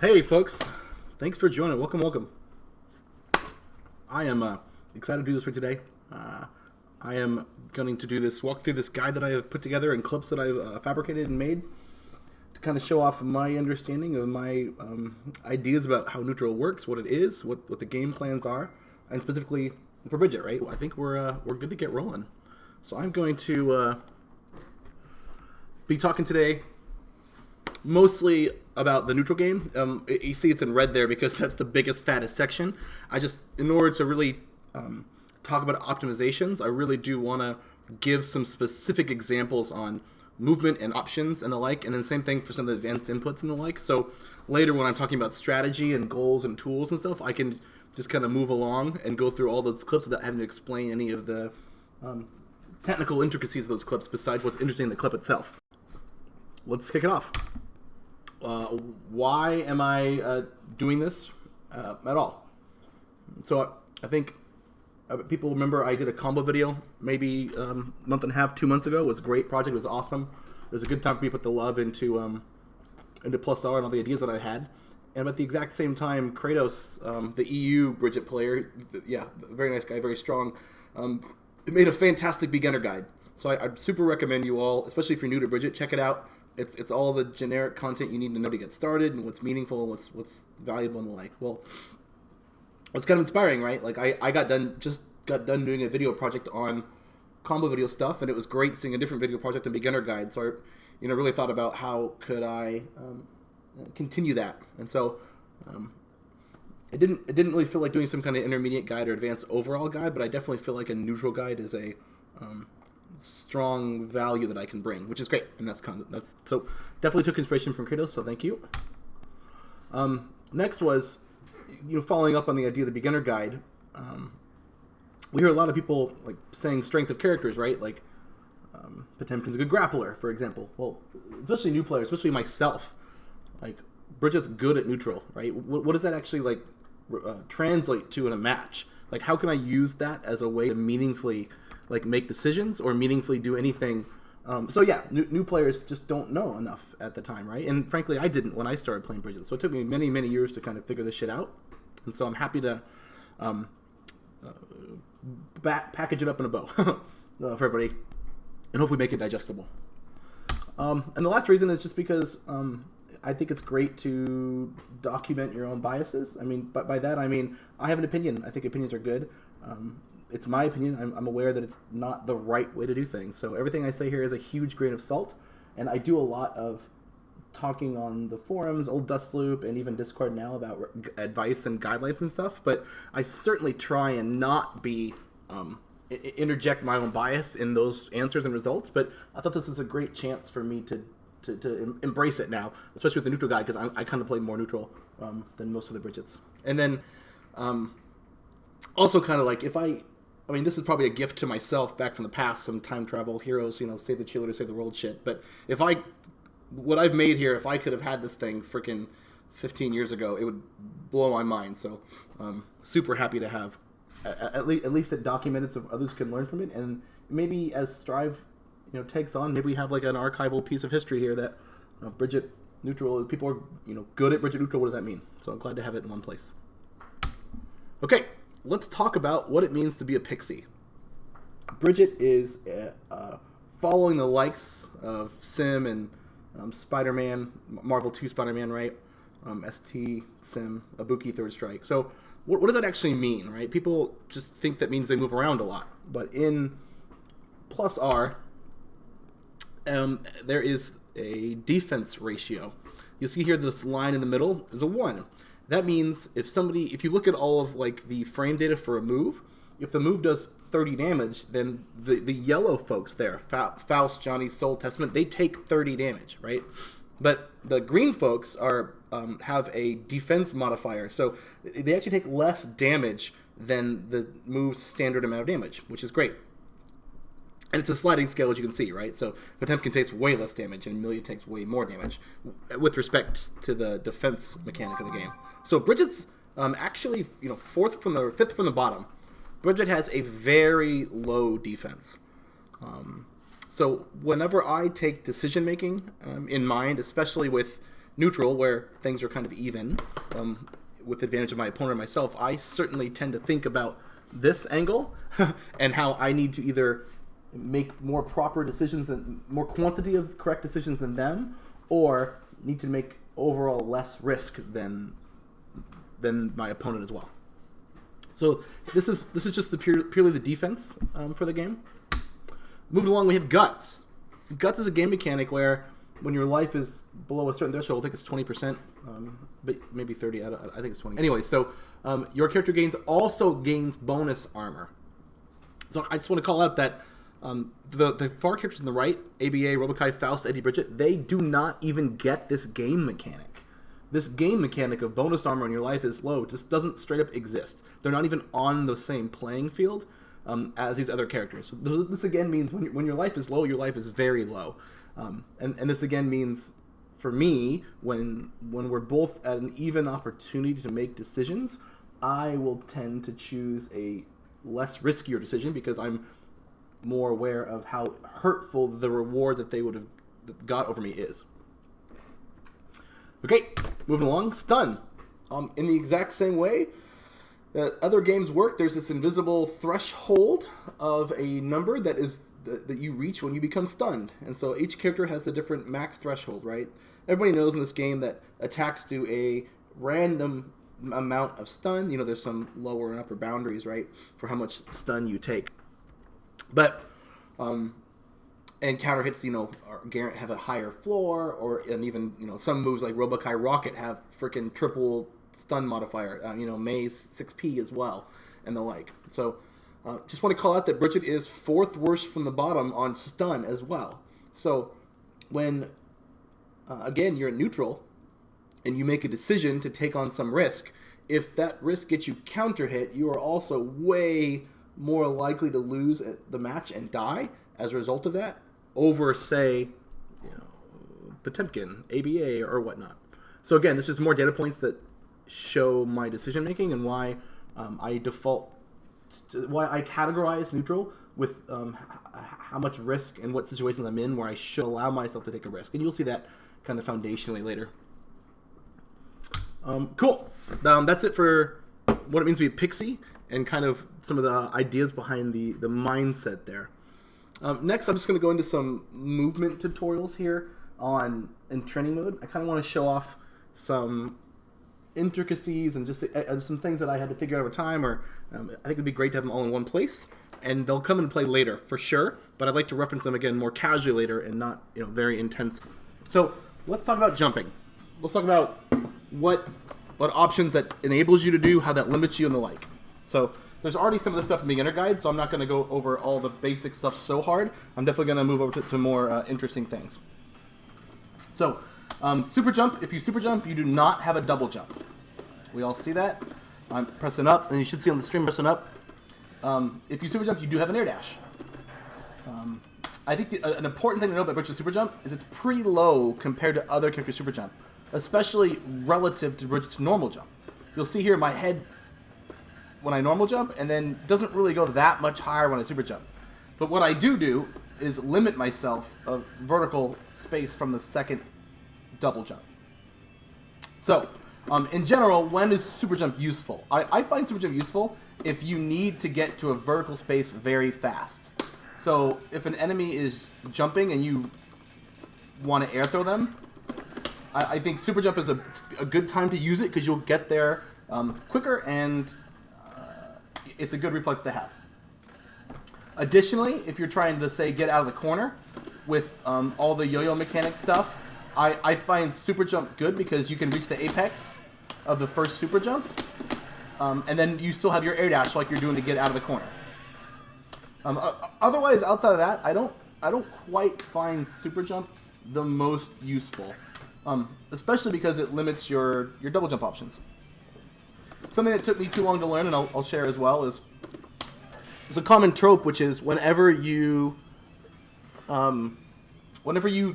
Hey folks, thanks for joining. Welcome. I am excited to do this for today. I am going to do this, walk through this guide that I have put together and clips that I've fabricated and made to kind of show off my understanding of my ideas about how neutral works, what it is, what the game plans are, and specifically for Bridget. Right? I think we're good to get rolling. So I'm going to be talking today mostly about the neutral game. You see it's in red there because that's the biggest, fattest section. In order to really talk about optimizations, I really do want to give some specific examples on movement and options and the like, and then same thing for some of the advanced inputs and the like. So later when I'm talking about strategy and goals and tools and stuff, I can just kind of move along and go through all those clips without having to explain any of the technical intricacies of those clips besides what's interesting in the clip itself. Let's kick it off. Why am I doing this at all? So I think people remember I did a combo video maybe a month and a half, 2 months ago. It was a great project. It was awesome. It was a good time for me to put the love into +R and all the ideas that I had. And at the exact same time, Kratos, the EU Bridget player, very nice guy, very strong, made a fantastic beginner guide. So I super recommend you all, especially if you're new to Bridget, check it out. It's all the generic content you need to know to get started and what's meaningful and what's valuable and the like. Well, it's kind of inspiring, right? Like I got done doing a video project on combo video stuff, and it was great seeing a different video project and beginner guide. So I, really thought about how could I continue that, and so it didn't really feel like doing some kind of intermediate guide or advanced overall guide, but I definitely feel like a neutral guide is a strong value that I can bring, which is great, and that's so definitely took inspiration from Kratos, so thank you. Next was, following up on the idea of the beginner guide. We hear a lot of people like saying strength of characters, right? Like Potemkin's a good grappler, for example. Well, especially new players, especially myself. Like Bridget's good at neutral, right? What does that actually translate to in a match? Like, how can I use that as a way to meaningfully make decisions or meaningfully do anything? New players just don't know enough at the time, right? And frankly, I didn't when I started playing Bridget. So it took me many, many years to kind of figure this shit out. And so I'm happy to package it up in a bow for everybody and hopefully make it digestible. And the last reason is just because I think it's great to document your own biases. I mean, by that I mean I have an opinion. I think opinions are good. It's my opinion. I'm aware that it's not the right way to do things. So everything I say here is a huge grain of salt, and I do a lot of talking on the forums, Old Dust Loop, and even Discord now about advice and guidelines and stuff. But I certainly try and not be interject my own bias in those answers and results. But I thought this is a great chance for me to embrace it now, especially with the neutral guide, because I kind of play more neutral than most of the Bridgets. And then also kind of like I mean, this is probably a gift to myself back from the past, some time travel heroes, save the cheerleader, save the world shit. But what I've made here, if I could have had this thing freaking 15 years ago, it would blow my mind. So super happy to have at least it documented so others can learn from it. And maybe as Strive, takes on, maybe we have like an archival piece of history here that Bridget neutral, people are, good at Bridget neutral. What does that mean? So I'm glad to have it in one place. Okay. Let's talk about what it means to be a pixie. Bridget is following the likes of Sim and Spider-Man, Marvel 2 Spider-Man, right? ST, Sim, Ibuki, Third Strike. So what does that actually mean, right? People just think that means they move around a lot. But in +R, there is a defense ratio. You'll see here this line in the middle is a 1. That means if you look at all of the frame data for a move, if the move does 30 damage, then the yellow folks there, Faust, Johnny, Soul, Testament, they take 30 damage, right? But the green folks have a defense modifier, so they actually take less damage than the move's standard amount of damage, which is great. And it's a sliding scale, as you can see, right? So Potemkin takes way less damage, and Amelia takes way more damage with respect to the defense mechanic of the game. So Bridget's actually, fifth from the bottom. Bridget has a very low defense. So whenever I take decision making in mind, especially with neutral, where things are kind of even, with advantage of my opponent or myself, I certainly tend to think about this angle and how I need to either make more proper decisions and more quantity of correct decisions than them, or need to make overall less risk than my opponent as well. So this is just purely the defense for the game. Moving along, we have Guts. Guts is a game mechanic where when your life is below a certain threshold, I think it's 20%, but maybe 30. I think it's 20. Anyway, so your character also gains bonus armor. So I just want to call out that the 4 characters on the right, ABA, Robokai, Faust, Eddie, Bridget, they do not even get this game mechanic. This game mechanic of bonus armor when your life is low just doesn't straight up exist. They're not even on the same playing field as these other characters. So this again means when your life is low, your life is very low. And this again means, for me, when we're both at an even opportunity to make decisions, I will tend to choose a less riskier decision because I'm more aware of how hurtful the reward that they would have got over me is. Okay, moving along. Stun. In the exact same way that other games work, there's this invisible threshold of a number that you reach when you become stunned. And so each character has a different max threshold, right? Everybody knows in this game that attacks do a random amount of stun. You know, there's some lower and upper boundaries, right, for how much stun you take. But and counter hits, have a higher floor, and even some moves like Robokai Rocket have freaking triple stun modifier. Maze 6P as well, and the like. So just want to call out that Bridget is 4th worst from the bottom on stun as well. So when again you're in neutral and you make a decision to take on some risk, if that risk gets you counter hit, you are also way more likely to lose the match and die as a result of that over, say, Potemkin, ABA, or whatnot. So again, this is more data points that show my decision making and why I categorize neutral with how much risk and what situations I'm in where I should allow myself to take a risk. And you'll see that kind of foundationally later. Cool. That's it for what it means to be a pixie and kind of some of the ideas behind the mindset there. Next, I'm just going to go into some movement tutorials here in training mode. I kind of want to show off some intricacies and just some things that I had to figure out over time, or I think it'd be great to have them all in one place. And they'll come and play later for sure, but I'd like to reference them again more casually later and not very intense. So let's talk about jumping. Let's talk about what options that enables you to do, how that limits you, and the like. So there's already some of the stuff in the beginner guide, so I'm not going to go over all the basic stuff so hard. I'm definitely going to move over to more interesting things. So super jump. If you super jump, you do not have a double jump. We all see that. I'm pressing up, and you should see on the stream pressing up. If you super jump, you do have an air dash. I think an important thing to know about Bridget's super jump is it's pretty low compared to other characters' super jump, especially relative to Bridget's normal jump. You'll see here my head when I normal jump, and then doesn't really go that much higher when I super jump. But what I do is limit myself a vertical space from the second double jump. So, in general, when is super jump useful? I find super jump useful if you need to get to a vertical space very fast. So, if an enemy is jumping and you want to air throw them, I think super jump is a good time to use it because you'll get there quicker, and it's a good reflex to have. Additionally, if you're trying to, say, get out of the corner with all the yo-yo mechanic stuff, I find super jump good because you can reach the apex of the first super jump, and then you still have your air dash like you're doing to get out of the corner. Otherwise, outside of that, I don't quite find super jump the most useful, especially because it limits your double jump options. Something that took me too long to learn, and I'll share as well, is there's a common trope, which is whenever you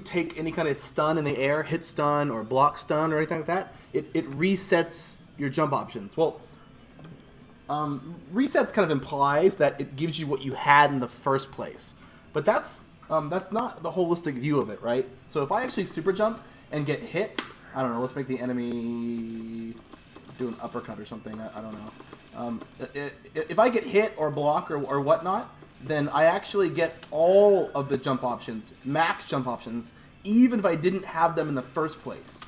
take any kind of stun in the air, hit stun or block stun or anything like that, it resets your jump options. Well, resets kind of implies that it gives you what you had in the first place, but that's not the holistic view of it, right? So if I actually super jump and get hit, I don't know. Let's make the enemy do an uppercut or something. I don't know. If I get hit or block or whatnot, then I actually get all of the jump options, max jump options, even if I didn't have them in the first place.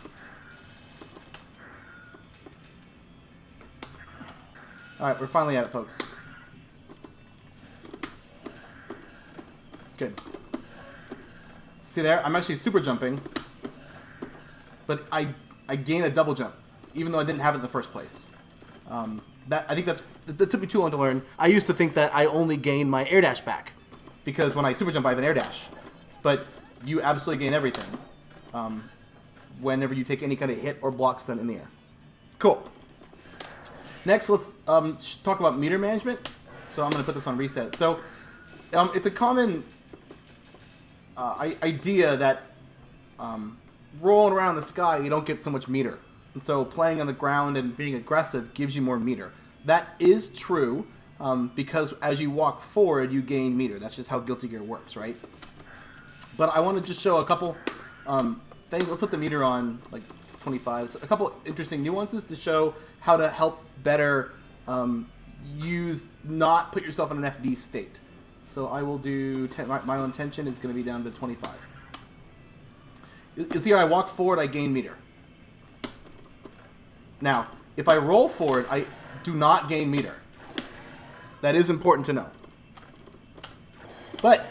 Alright, we're finally at it, folks. Good. See there? I'm actually super jumping, but I gain a double jump, even though I didn't have it in the first place. I think that took me too long to learn. I used to think that I only gained my air dash back, because when I super jump, I have an air dash. But you absolutely gain everything whenever you take any kind of hit or block stun in the air. Cool. Next, let's talk about meter management. So I'm going to put this on reset. So it's a common idea that rolling around the sky, you don't get so much meter. And so playing on the ground and being aggressive gives you more meter. That is true because as you walk forward, you gain meter. That's just how Guilty Gear works, right? But I want to just show a couple things. Let's put the meter on like 25. So a couple interesting nuances to show how to help better not put yourself in an FD state. So I will do, my intention is going to be down to 25. You see how I walk forward, I gain meter. Now, if I roll forward, I do not gain meter. That is important to know. But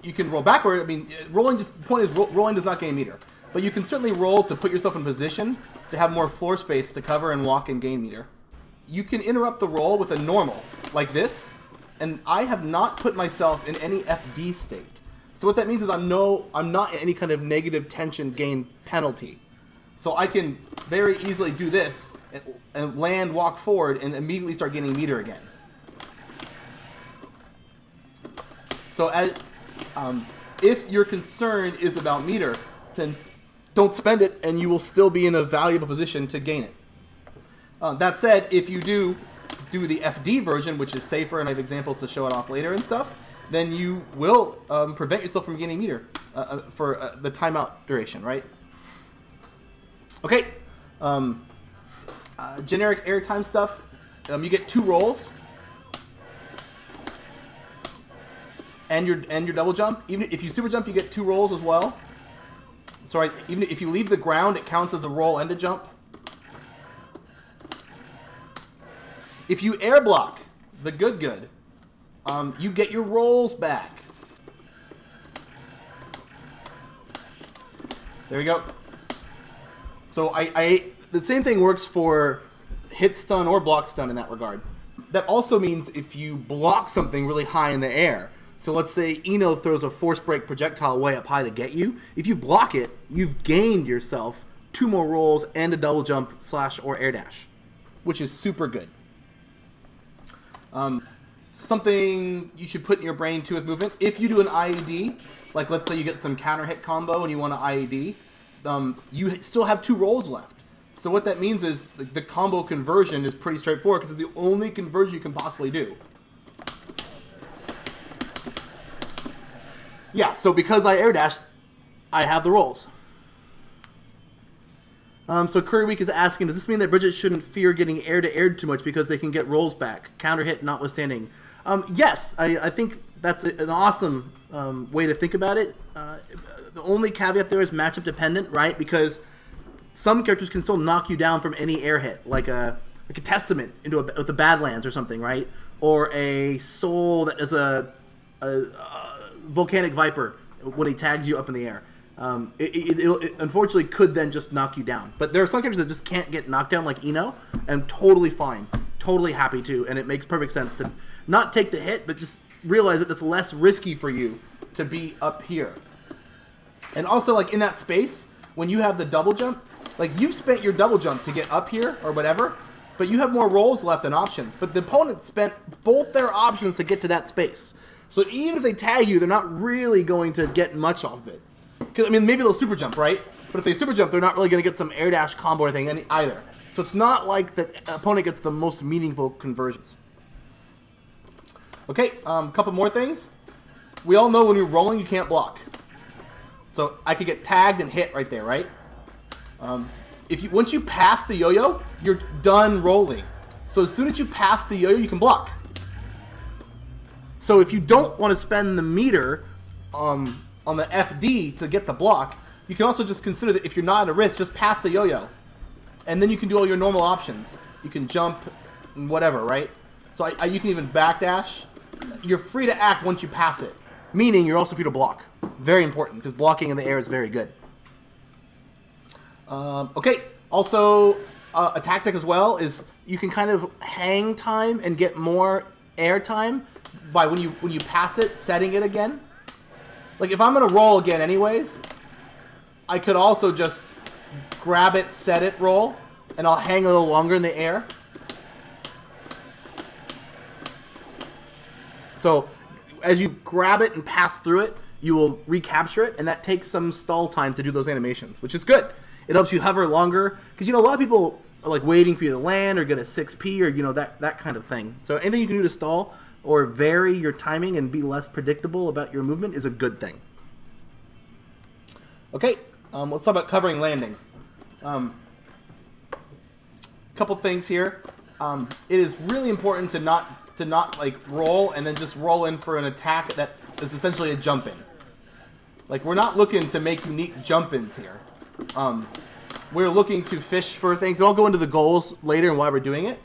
you can roll backward. I mean, the point is rolling does not gain meter. But you can certainly roll to put yourself in position to have more floor space to cover and walk and gain meter. You can interrupt the roll with a normal, like this, and I have not put myself in any FD state. So what that means is I'm not in any kind of negative tension gain penalty. So I can very easily do this and land, walk forward, and immediately start gaining meter again. So if your concern is about meter, then don't spend it, and you will still be in a valuable position to gain it. That said, if you do the FD version, which is safer, and I have examples to show it off later and stuff, then you will prevent yourself from gaining meter for the timeout duration, right? Okay, generic airtime stuff. You get 2 rolls, and your double jump. Even if you super jump, you get 2 rolls as well. Sorry, even if you leave the ground, it counts as a roll and a jump. If you air block, the good, you get your rolls back. There you go. So the same thing works for hit stun or block stun in that regard. That also means if you block something really high in the air, so let's say Eno throws a force break projectile way up high to get you, if you block it, you've gained yourself 2 more rolls and a double jump / or air dash, which is super good. Something you should put in your brain too with movement, if you do an IED, like let's say you get some counter hit combo and you want to IED, you still have 2 rolls left. So what that means is the combo conversion is pretty straightforward because it's the only conversion you can possibly do. Yeah, so because I air dashed, I have the rolls. So Curry Week is asking, does this mean that Bridget shouldn't fear getting air-to-air too much because they can get rolls back, counter hit notwithstanding? Yes, I think that's an awesome way to think about it. The only caveat there is matchup dependent, right? Because some characters can still knock you down from any air hit, like a Testament with a Badlands or something, right? Or a Soul that is a Volcanic Viper when he tags you up in the air. It unfortunately could then just knock you down. But there are some characters that just can't get knocked down, like Eno, and totally fine, totally happy to, and it makes perfect sense to not take the hit, but just realize that it's less risky for you to be up here. And also, like in that space, when you have the double jump, like you've spent your double jump to get up here or whatever, but you have more rolls left than options. But the opponent spent both their options to get to that space. So even if they tag you, they're not really going to get much off of it. Because, I mean, maybe they'll super jump, right? But if they super jump, they're not really going to get some air dash combo or anything either. So it's not like the opponent gets the most meaningful conversions. Okay, a couple more things. We all know when you're rolling, you can't block. So I could get tagged and hit right there, right? Once you pass the yo-yo, you're done rolling. So as soon as you pass the yo-yo, you can block. So if you don't want to spend the meter on the FD to get the block, you can also just consider that if you're not at a risk, just pass the yo-yo. And then you can do all your normal options. You can jump and whatever, right? So you can even backdash. You're free to act once you pass it. Meaning you're also free to block. Very important, because blocking in the air is very good. Okay, also a tactic as well is you can kind of hang time and get more air time by when you pass it, setting it again. Like if I'm gonna roll again anyways, I could also just grab it, set it, roll, and I'll hang a little longer in the air. So as you grab it and pass through it, you will recapture it, and that takes some stall time to do those animations, which is good. It helps you hover longer, because a lot of people are like waiting for you to land or get a 6P or that kind of thing. So anything you can do to stall or vary your timing and be less predictable about your movement is a good thing. Okay, let's talk about covering landing. Couple things here. It is really important to not like roll and then just roll in for an attack that is essentially a jump in. Like we're not looking to make unique jump ins here. We're looking to fish for things. And I'll go into the goals later and why we're doing it.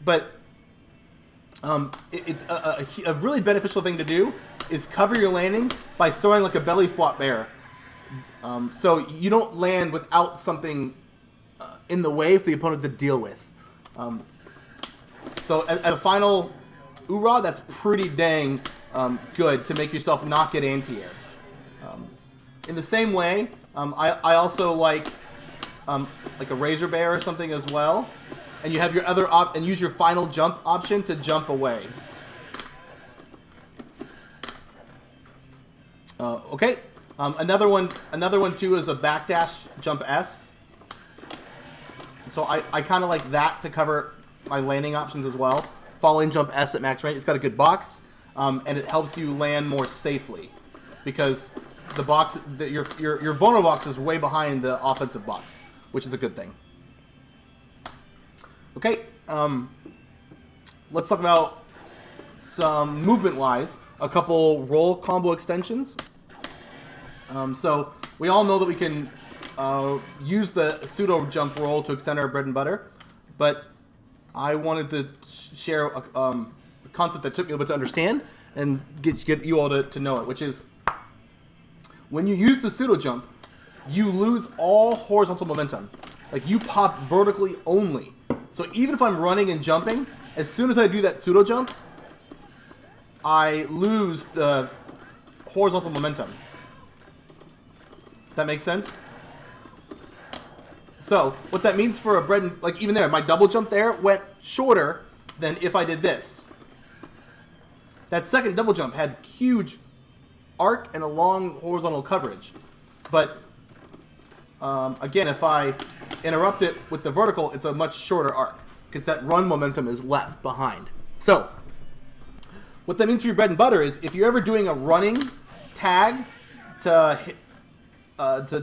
But it's a really beneficial thing to do is cover your landing by throwing like a belly flop bear. So you don't land without something in the way for the opponent to deal with. So as a final oorah, that's pretty dang good to make yourself not get anti-air. In the same way, I also like a razor bear or something as well. And you have your other and use your final jump option to jump away. Okay. Another one too is a backdash jump S. So I kind of like that to cover my landing options as well. Falling jump S at max range. It's got a good box, and it helps you land more safely because the box your vulnerable box is way behind the offensive box, which is a good thing. Okay, let's talk about some movement-wise, a couple roll combo extensions. So we all know that we can use the pseudo jump roll to extend our bread and butter, but I wanted to share a concept that took me a little bit to understand and get you all to know it, which is when you use the pseudo jump, you lose all horizontal momentum. Like you pop vertically only. So even if I'm running and jumping, as soon as I do that pseudo jump, I lose the horizontal momentum. That makes sense? So what that means for a bread and like even there, my double jump there went shorter than if I did this. That second double jump had huge arc and a long horizontal coverage. But again, if I interrupt it with the vertical, it's a much shorter arc because that run momentum is left behind. So what that means for your bread and butter is if you're ever doing a running tag to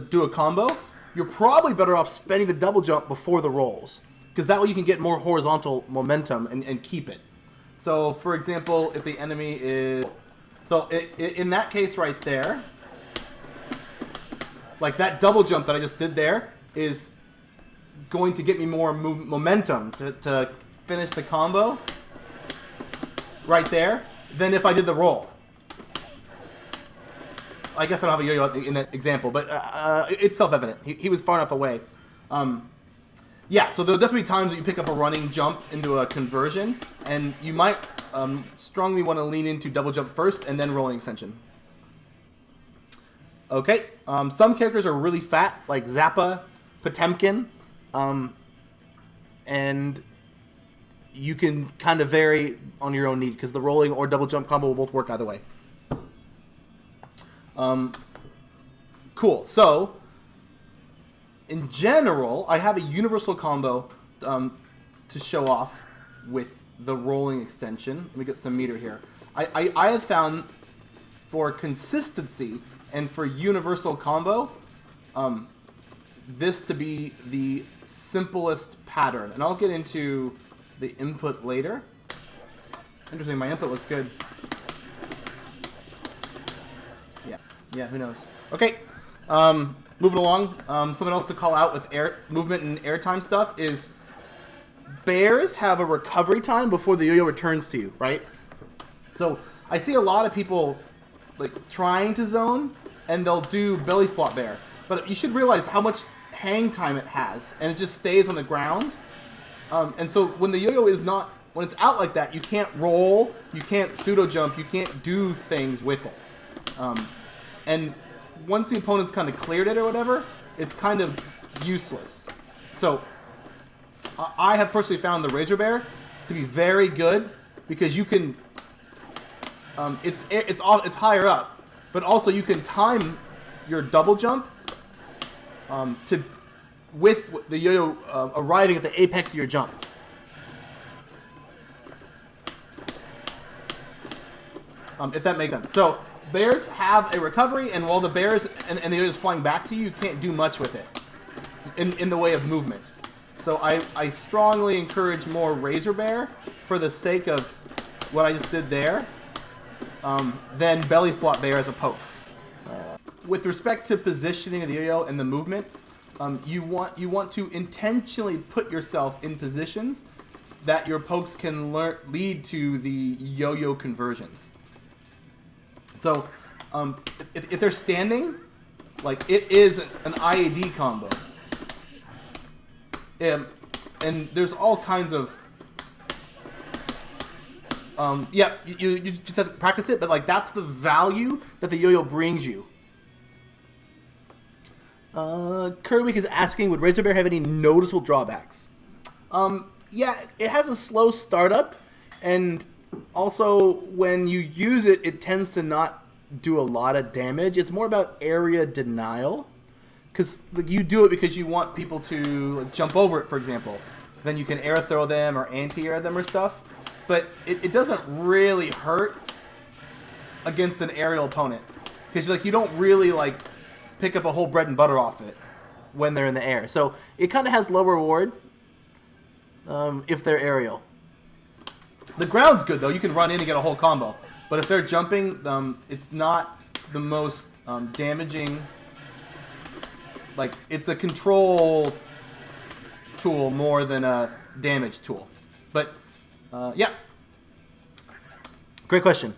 do a combo, you're probably better off spending the double jump before the rolls because that way you can get more horizontal momentum and keep it. So for example, if the enemy is... So in that case right there, like that double jump that I just did there is going to get me more momentum to finish the combo right there than if I did the roll. I guess I don't have a yo-yo in that example, but it's self-evident. He was far enough away. Yeah, so there'll definitely be times that you pick up a running jump into a conversion, and you might strongly want to lean into double jump first and then rolling extension. Okay, some characters are really fat, like Zappa, Potemkin, and you can kind of vary on your own need because the rolling or double jump combo will both work either way. Cool. So, in general, I have a universal combo to show off with the rolling extension. Let me get some meter here. I have found for consistency and for universal combo, this to be the simplest pattern. And I'll get into the input later. Interesting, my input looks good. Yeah, who knows? Okay, moving along. Something else to call out with air movement and airtime stuff is bears have a recovery time before the yo-yo returns to you, right? So I see a lot of people like trying to zone, and they'll do belly flop bear. But you should realize how much hang time it has, and it just stays on the ground. And so when the yo-yo is not, when it's out like that, you can't roll, you can't pseudo jump, you can't do things with it. And once the opponent's kind of cleared it or whatever, it's kind of useless. So I have personally found the Razor Bear to be very good because you can, it's higher up, but also you can time your double jump with the yo-yo arriving at the apex of your jump. If that makes sense. So bears have a recovery, and while the bears and the yo-yo is flying back to you, you can't do much with it in the way of movement. So I strongly encourage more Razor Bear for the sake of what I just did there than belly flop bear as a poke. With respect to positioning of the yo-yo and the movement, you want to intentionally put yourself in positions that your pokes can lead to the yo-yo conversions. So if they're standing, like it is an IAD combo. And there's all kinds of you just have to practice it, but like that's the value that the yo-yo brings you. Kerwick is asking, would Razor Bear have any noticeable drawbacks? Yeah, it has a slow startup, and also when you use it, it tends to not do a lot of damage. It's more about area denial, because you do it because you want people to jump over it, for example. Then you can air throw them or anti-air them or stuff, but it doesn't really hurt against an aerial opponent, because you don't really pick up a whole bread and butter off it when they're in the air. So it kind of has low reward if they're aerial. The ground's good though. You can run in and get a whole combo. But if they're jumping, it's not the most damaging. It's a control tool more than a damage tool. But yeah, great question.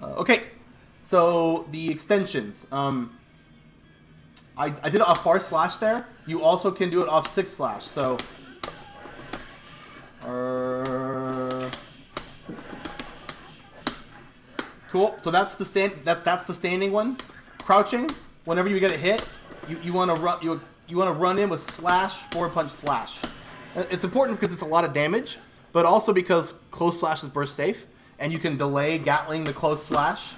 Okay. So the extensions, I did it off far slash there. You also can do it off 6 slash. So, cool. So that's the that's the standing one. Crouching. Whenever you get a hit, you want to run in with slash, forward punch, slash. It's important because it's a lot of damage, but also because close slash is burst safe, and you can delay Gatling the close slash.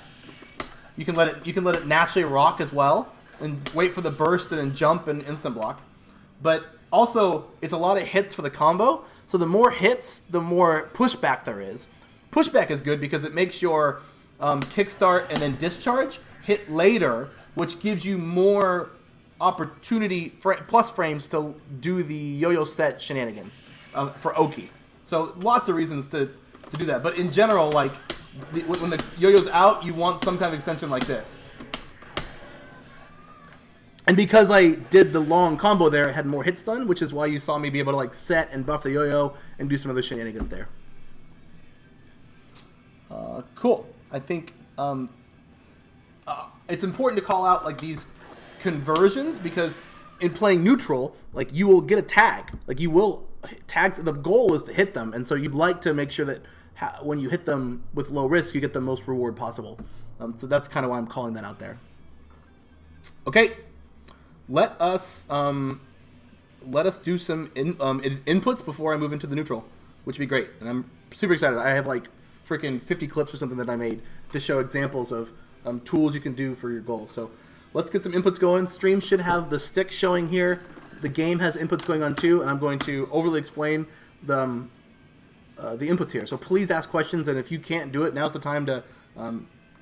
You can let it naturally rock as well, and wait for the burst and then jump and instant block. But also, it's a lot of hits for the combo. So the more hits, the more pushback there is. Pushback is good because it makes your kickstart and then discharge hit later, which gives you more opportunity plus frames to do the yo-yo set shenanigans for Oki. So lots of reasons to do that. But in general, when the yo-yo's out, you want some kind of extension like this. And because I did the long combo there, it had more hit stun, which is why you saw me be able to set and buff the yo-yo and do some other shenanigans there. Cool. I think it's important to call out these conversions, because in playing neutral, you will get a tag. You will tags. The goal is to hit them, and so you'd like to make sure that when you hit them with low risk, you get the most reward possible. So that's kind of why I'm calling that out there. Okay, let us do some inputs before I move into the neutral, which would be great. And I'm super excited. I have freaking 50 clips or something that I made to show examples of tools you can do for your goals. So let's get some inputs going. Stream should have the stick showing here. The game has inputs going on too, and I'm going to overly explain the inputs here. So please ask questions, and if you can't do it, now's the time to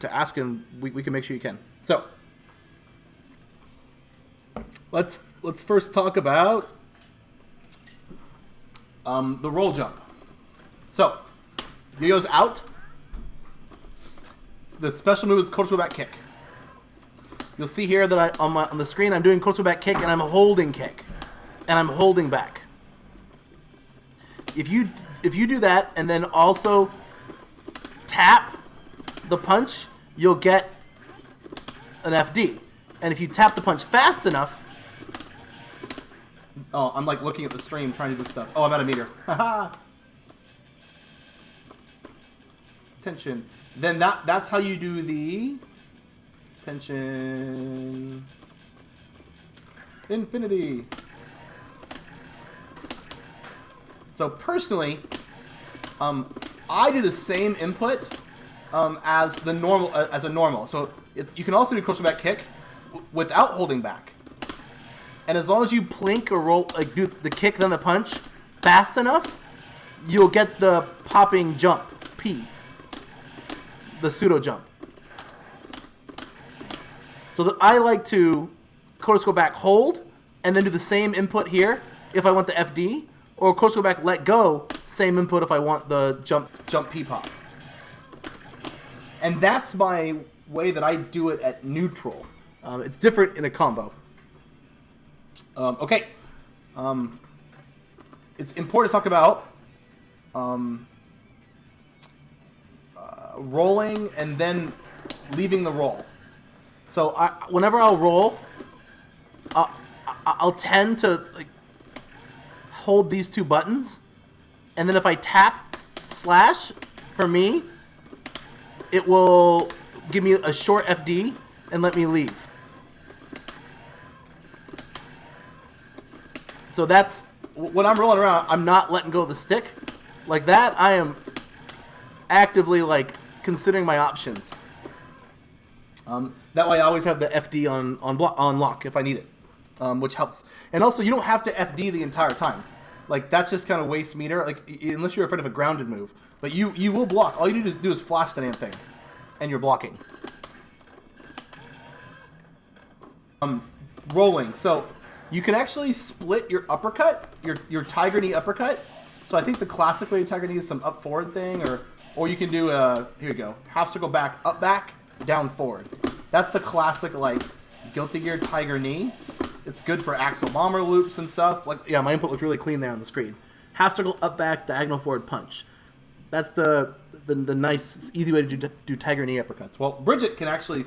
ask, and we can make sure you can. So let's first talk about the roll jump. So, Yoyo's out. The special move is Kotosugo back kick. You'll see here that on the screen I'm doing Kotosugo back kick and I'm holding kick, and I'm holding back. If you do that and then also tap the punch, you'll get an FD. And if you tap the punch fast enough, oh, I'm like looking at the stream trying to do stuff. Oh, I'm at a meter. Haha. Tension. Then that's how you do the tension infinity. So personally, I do the same input as the normal as a normal. So you can also do Kotosugo back kick without holding back. And as long as you plink or roll, like do the kick then the punch fast enough, you'll get the popping jump P, the pseudo jump. So that I like to Kotosugo back hold and then do the same input here if I want the FD, or Kotosugo back let go, same input if I want the jump P pop. And that's my way that I do it at neutral. It's different in a combo. Okay. It's important to talk about rolling and then leaving the roll. So whenever I'll roll, I'll tend to like hold these two buttons, and then if I tap slash, for me, it will give me a short FD and let me leave. So that's, when I'm rolling around, I'm not letting go of the stick. Like that, I am actively like considering my options. That way I always have the FD on lock if I need it, which helps. And also, you don't have to FD the entire time. Like, that just kind of wastes meter, like, unless you're afraid of a grounded move. But you will block. All you need to do is flash the damn thing, and you're blocking. Rolling. So you can actually split your uppercut, your tiger knee uppercut. So I think the classic way to tiger knee is some up forward thing, or you can do here you go, half circle back, up back, down forward. That's the classic like Guilty Gear tiger knee. It's good for axle bomber loops and stuff. Like, yeah, my input looked really clean there on the screen. Half circle, up back, diagonal forward punch. That's the nice, easy way to do tiger knee uppercuts. Well, Bridget can actually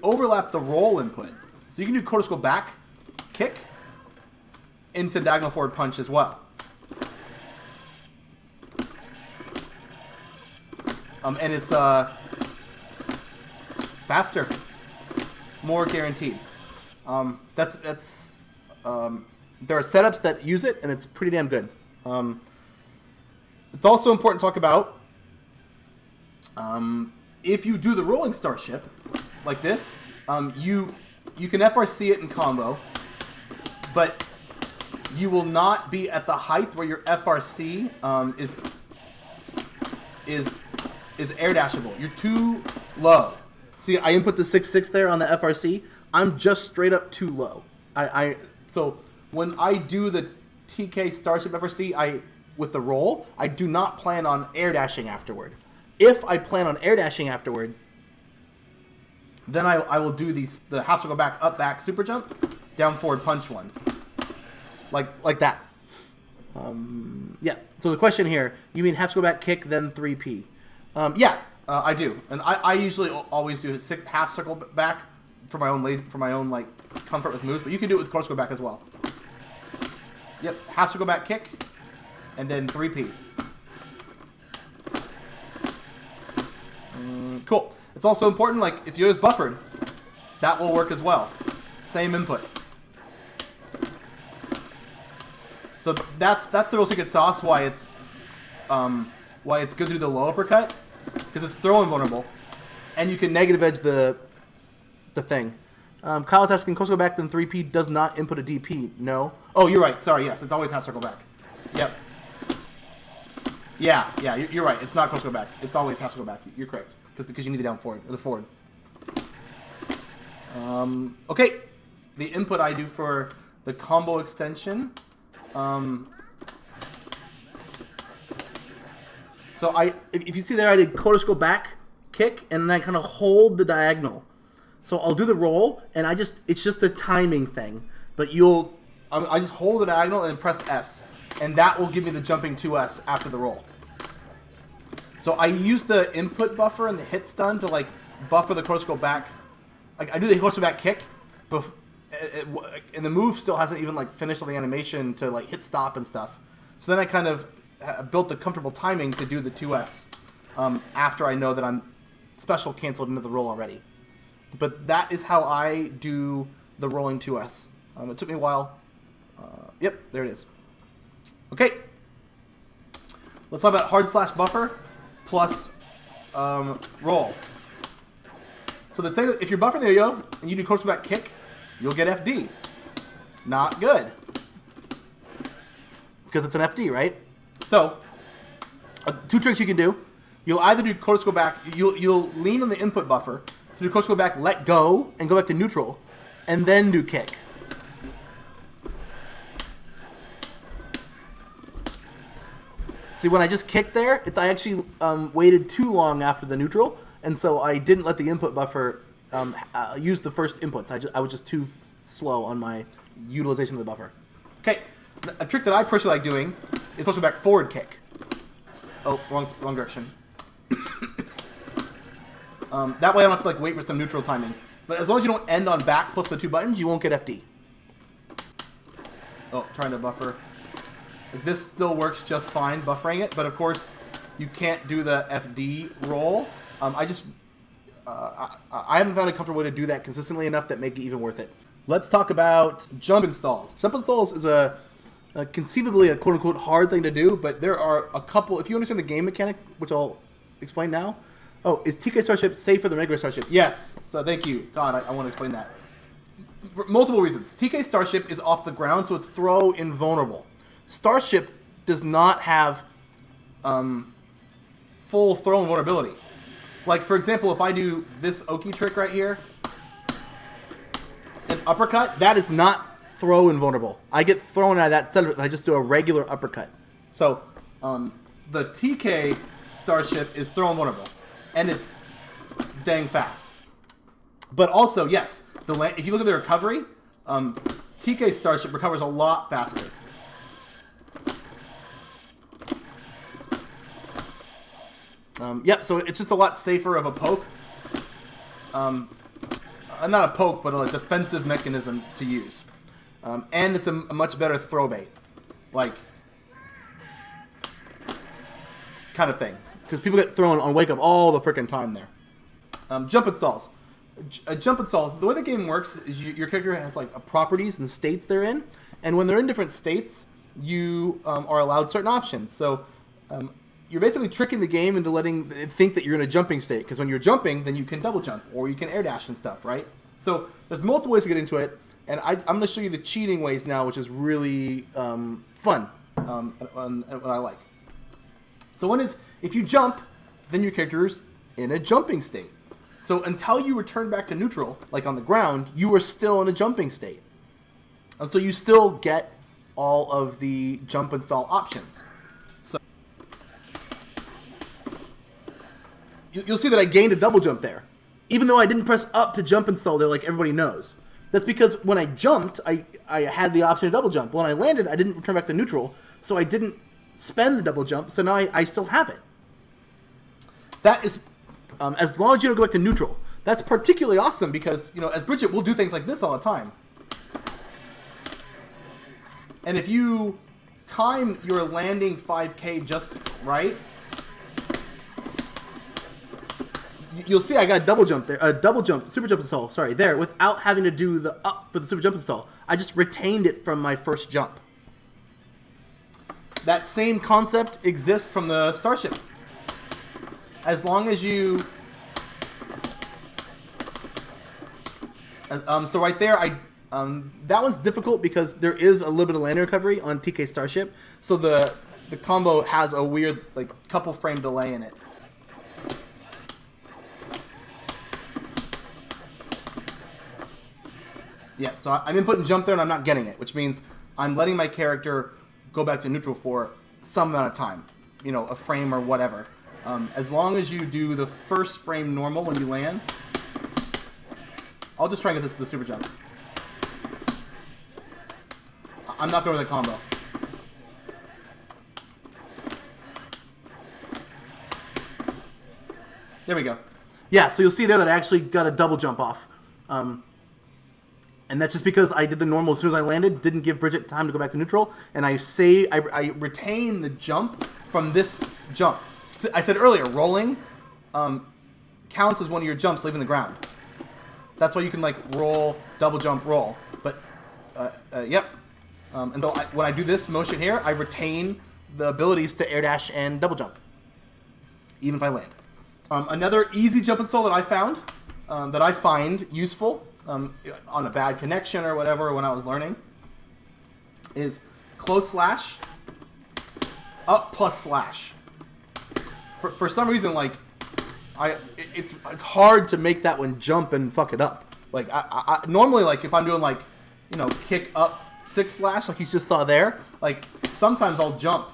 overlap the roll input. So you can do Kotosugo back kick into diagonal forward punch as well. And it's faster, more guaranteed. There are setups that use it, and it's pretty damn good. It's also important to talk about if you do the rolling starship like this, you can FRC it in combo, but you will not be at the height where your FRC is air dashable. You're too low. See, I input the 6.6 there on the FRC. I'm just straight up too low. So when I do the TK Starship FRC, with the roll, I do not plan on air dashing afterward. If I plan on air dashing afterward, then I will do the half circle back, up back, super jump, down forward punch one, like that. Yeah. So the question here, you mean half circle back kick then 3P? Yeah, I do, and I usually always do half circle back for my own like comfort with moves, but you can do it with Kotosugo back as well. Yep, half circle back kick, and then 3P. Cool. It's also important, like, if Yoyo's buffered, that will work as well. Same input. So that's the real secret sauce why it's good to do the low uppercut, because it's throw invulnerable, and you can negative edge the thing. Kyle's asking, Kotosugo back then 3P does not input a DP. No. Oh, you're right. Sorry. Yes, it's always half circle back. Yep. Yeah. You're right. It's not Kotosugo back. It's always half circle back. You're correct. Because you need the down forward or the forward. Okay. the input I do for the combo extension. So if you see there, I did quarter scroll back, kick, and then I kind of hold the diagonal. So I'll do the roll, and it's just a timing thing. But I just hold the diagonal and press S, and that will give me the jumping 2S after the roll. So I use the input buffer and the hit stun to like buffer the quarter scroll back. Like I do the quarter scroll back kick, and the move still hasn't even like finished on the animation to like hit stop and stuff. So then I kind of built the comfortable timing to do the 2S after I know that I'm special canceled into the roll already. But that is how I do the rolling 2S. It took me a while. Yep, there it is. Okay. Let's talk about hard/buffer plus roll. So the thing, if you're buffering the yo-yo and you do quarter scroll back kick, you'll get FD. Not good. Because it's an FD, right? So, two tricks you can do. You'll either do quarter scroll back, you'll lean on the input buffer to do quarter scroll back, let go, and go back to neutral, and then do kick. See, when I just kicked there, I actually waited too long after the neutral, and so I didn't let the input buffer use the first inputs. I was just too slow on my utilization of the buffer. Okay, a trick that I personally like doing is quarter scroll back forward kick. Oh, wrong direction. That way I don't have to like wait for some neutral timing. But as long as you don't end on back plus the 2 buttons, you won't get FD. Oh, trying to buffer. Like, this still works just fine, buffering it, but of course you can't do the FD roll. I haven't found a comfortable way to do that consistently enough that make it even worth it. Let's talk about jump installs. Jump installs is conceivably a quote-unquote hard thing to do, but there are a couple. If you understand the game mechanic, which I'll explain now. Oh, is TK Starship safer than regular Starship? Yes. So thank you. God, I want to explain that. For multiple reasons. TK Starship is off the ground, so it's throw invulnerable. Starship does not have full throw invulnerability. Like, for example, if I do this Oki trick right here, an uppercut, that is not throw invulnerable. I get thrown out of that setup if I just do a regular uppercut. So, the TK Starship is throw invulnerable, and it's dang fast. But also, yes, if you look at the recovery, TK Starship recovers a lot faster. Yep, so it's just a lot safer of a poke. Not a poke, but a defensive mechanism to use. And it's a much better throw bait. Like, kind of thing. Because people get thrown on wake up all the freaking time there. Jump installs. Jump installs, the way the game works is your character has like properties and states they're in. And when they're in different states, you are allowed certain options. So, you're basically tricking the game into letting it think that you're in a jumping state. Because when you're jumping, then you can double jump or you can air dash and stuff, right? So there's multiple ways to get into it. And I'm going to show you the cheating ways now, which is really fun and what I like. So one is, if you jump, then your character's in a jumping state. So until you return back to neutral, like on the ground, you are still in a jumping state. And so you still get all of the jump install options. You'll see that I gained a double jump there. Even though I didn't press up to jump install there like everybody knows. That's because when I jumped, I had the option to double jump. When I landed, I didn't return back to neutral, so I didn't spend the double jump, so now I still have it. That is, as long as you don't go back to neutral. That's particularly awesome because, as Bridget, we'll do things like this all the time. And if you time your landing 5K just right, you'll see I got a double jump there, super jump install, sorry, there, without having to do the up for the super jump install. I just retained it from my first jump. That same concept exists from the Starship. As long as you... so right there, that one's difficult because there is a little bit of landing recovery on TK Starship. So the combo has a weird, couple frame delay in it. Yeah, so I'm inputting jump there and I'm not getting it, which means I'm letting my character go back to neutral for some amount of time, you know, a frame or whatever. As long as you do the first frame normal when you land, I'll just try and get the super jump. I'm not going with a combo. There we go. Yeah, so you'll see there that I actually got a double jump off. And that's just because I did the normal as soon as I landed, didn't give Bridget time to go back to neutral, and I retain the jump from this jump. I said earlier, rolling counts as one of your jumps leaving the ground. That's why you can like roll, double jump, roll. But, yep. And so when I do this motion here, I retain the abilities to air dash and double jump, even if I land. Another easy jump install that I found, that I find useful on a bad connection or whatever when I was learning, is close slash, up plus slash. For some reason, like, it's hard to make that one jump and fuck it up. Like, I normally, like, if I'm doing, like, you know, kick up 6 slash, like you just saw there, like, sometimes I'll jump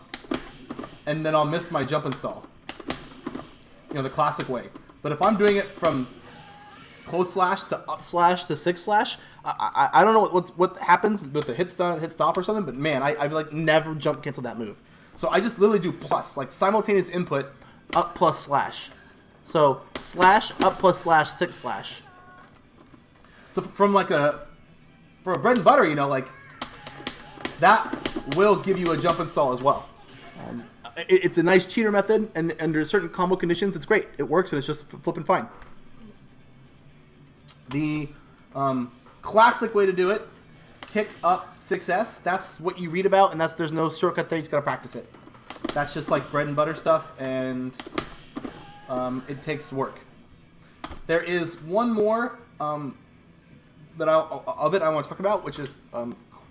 and then I'll miss my jump install. You know, the classic way. But if I'm doing it from close slash to up slash to 6 slash, I don't know what happens with the hit stop or something, but man, I've like never jump canceled that move. So I just literally do plus, like simultaneous input, up plus slash. So slash, up plus slash, 6 slash. So for a bread and butter, you know, like that will give you a jump install as well. It's a nice cheater method, and under certain combo conditions, it's great. It works, and it's just flipping fine. The classic way to do it, kick up 6S. That's what you read about, and there's no shortcut there. You just gotta practice it. That's just like bread and butter stuff, and it takes work. There is one more that I want to talk about, which is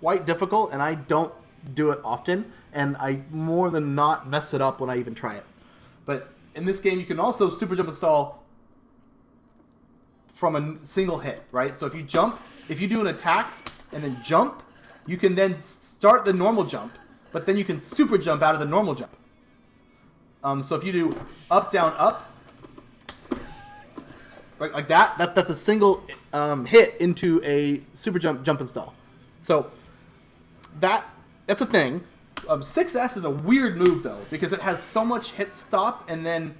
quite difficult, and I don't do it often, and I more than not mess it up when I even try it. But in this game, you can also super jump install from a single hit, right? So if you do an attack and then jump, you can then start the normal jump, but then you can super jump out of the normal jump. So if you do up, down, up, like that's a single hit into a super jump install. So that's a thing. 6S is a weird move though, because it has so much hit stop, and then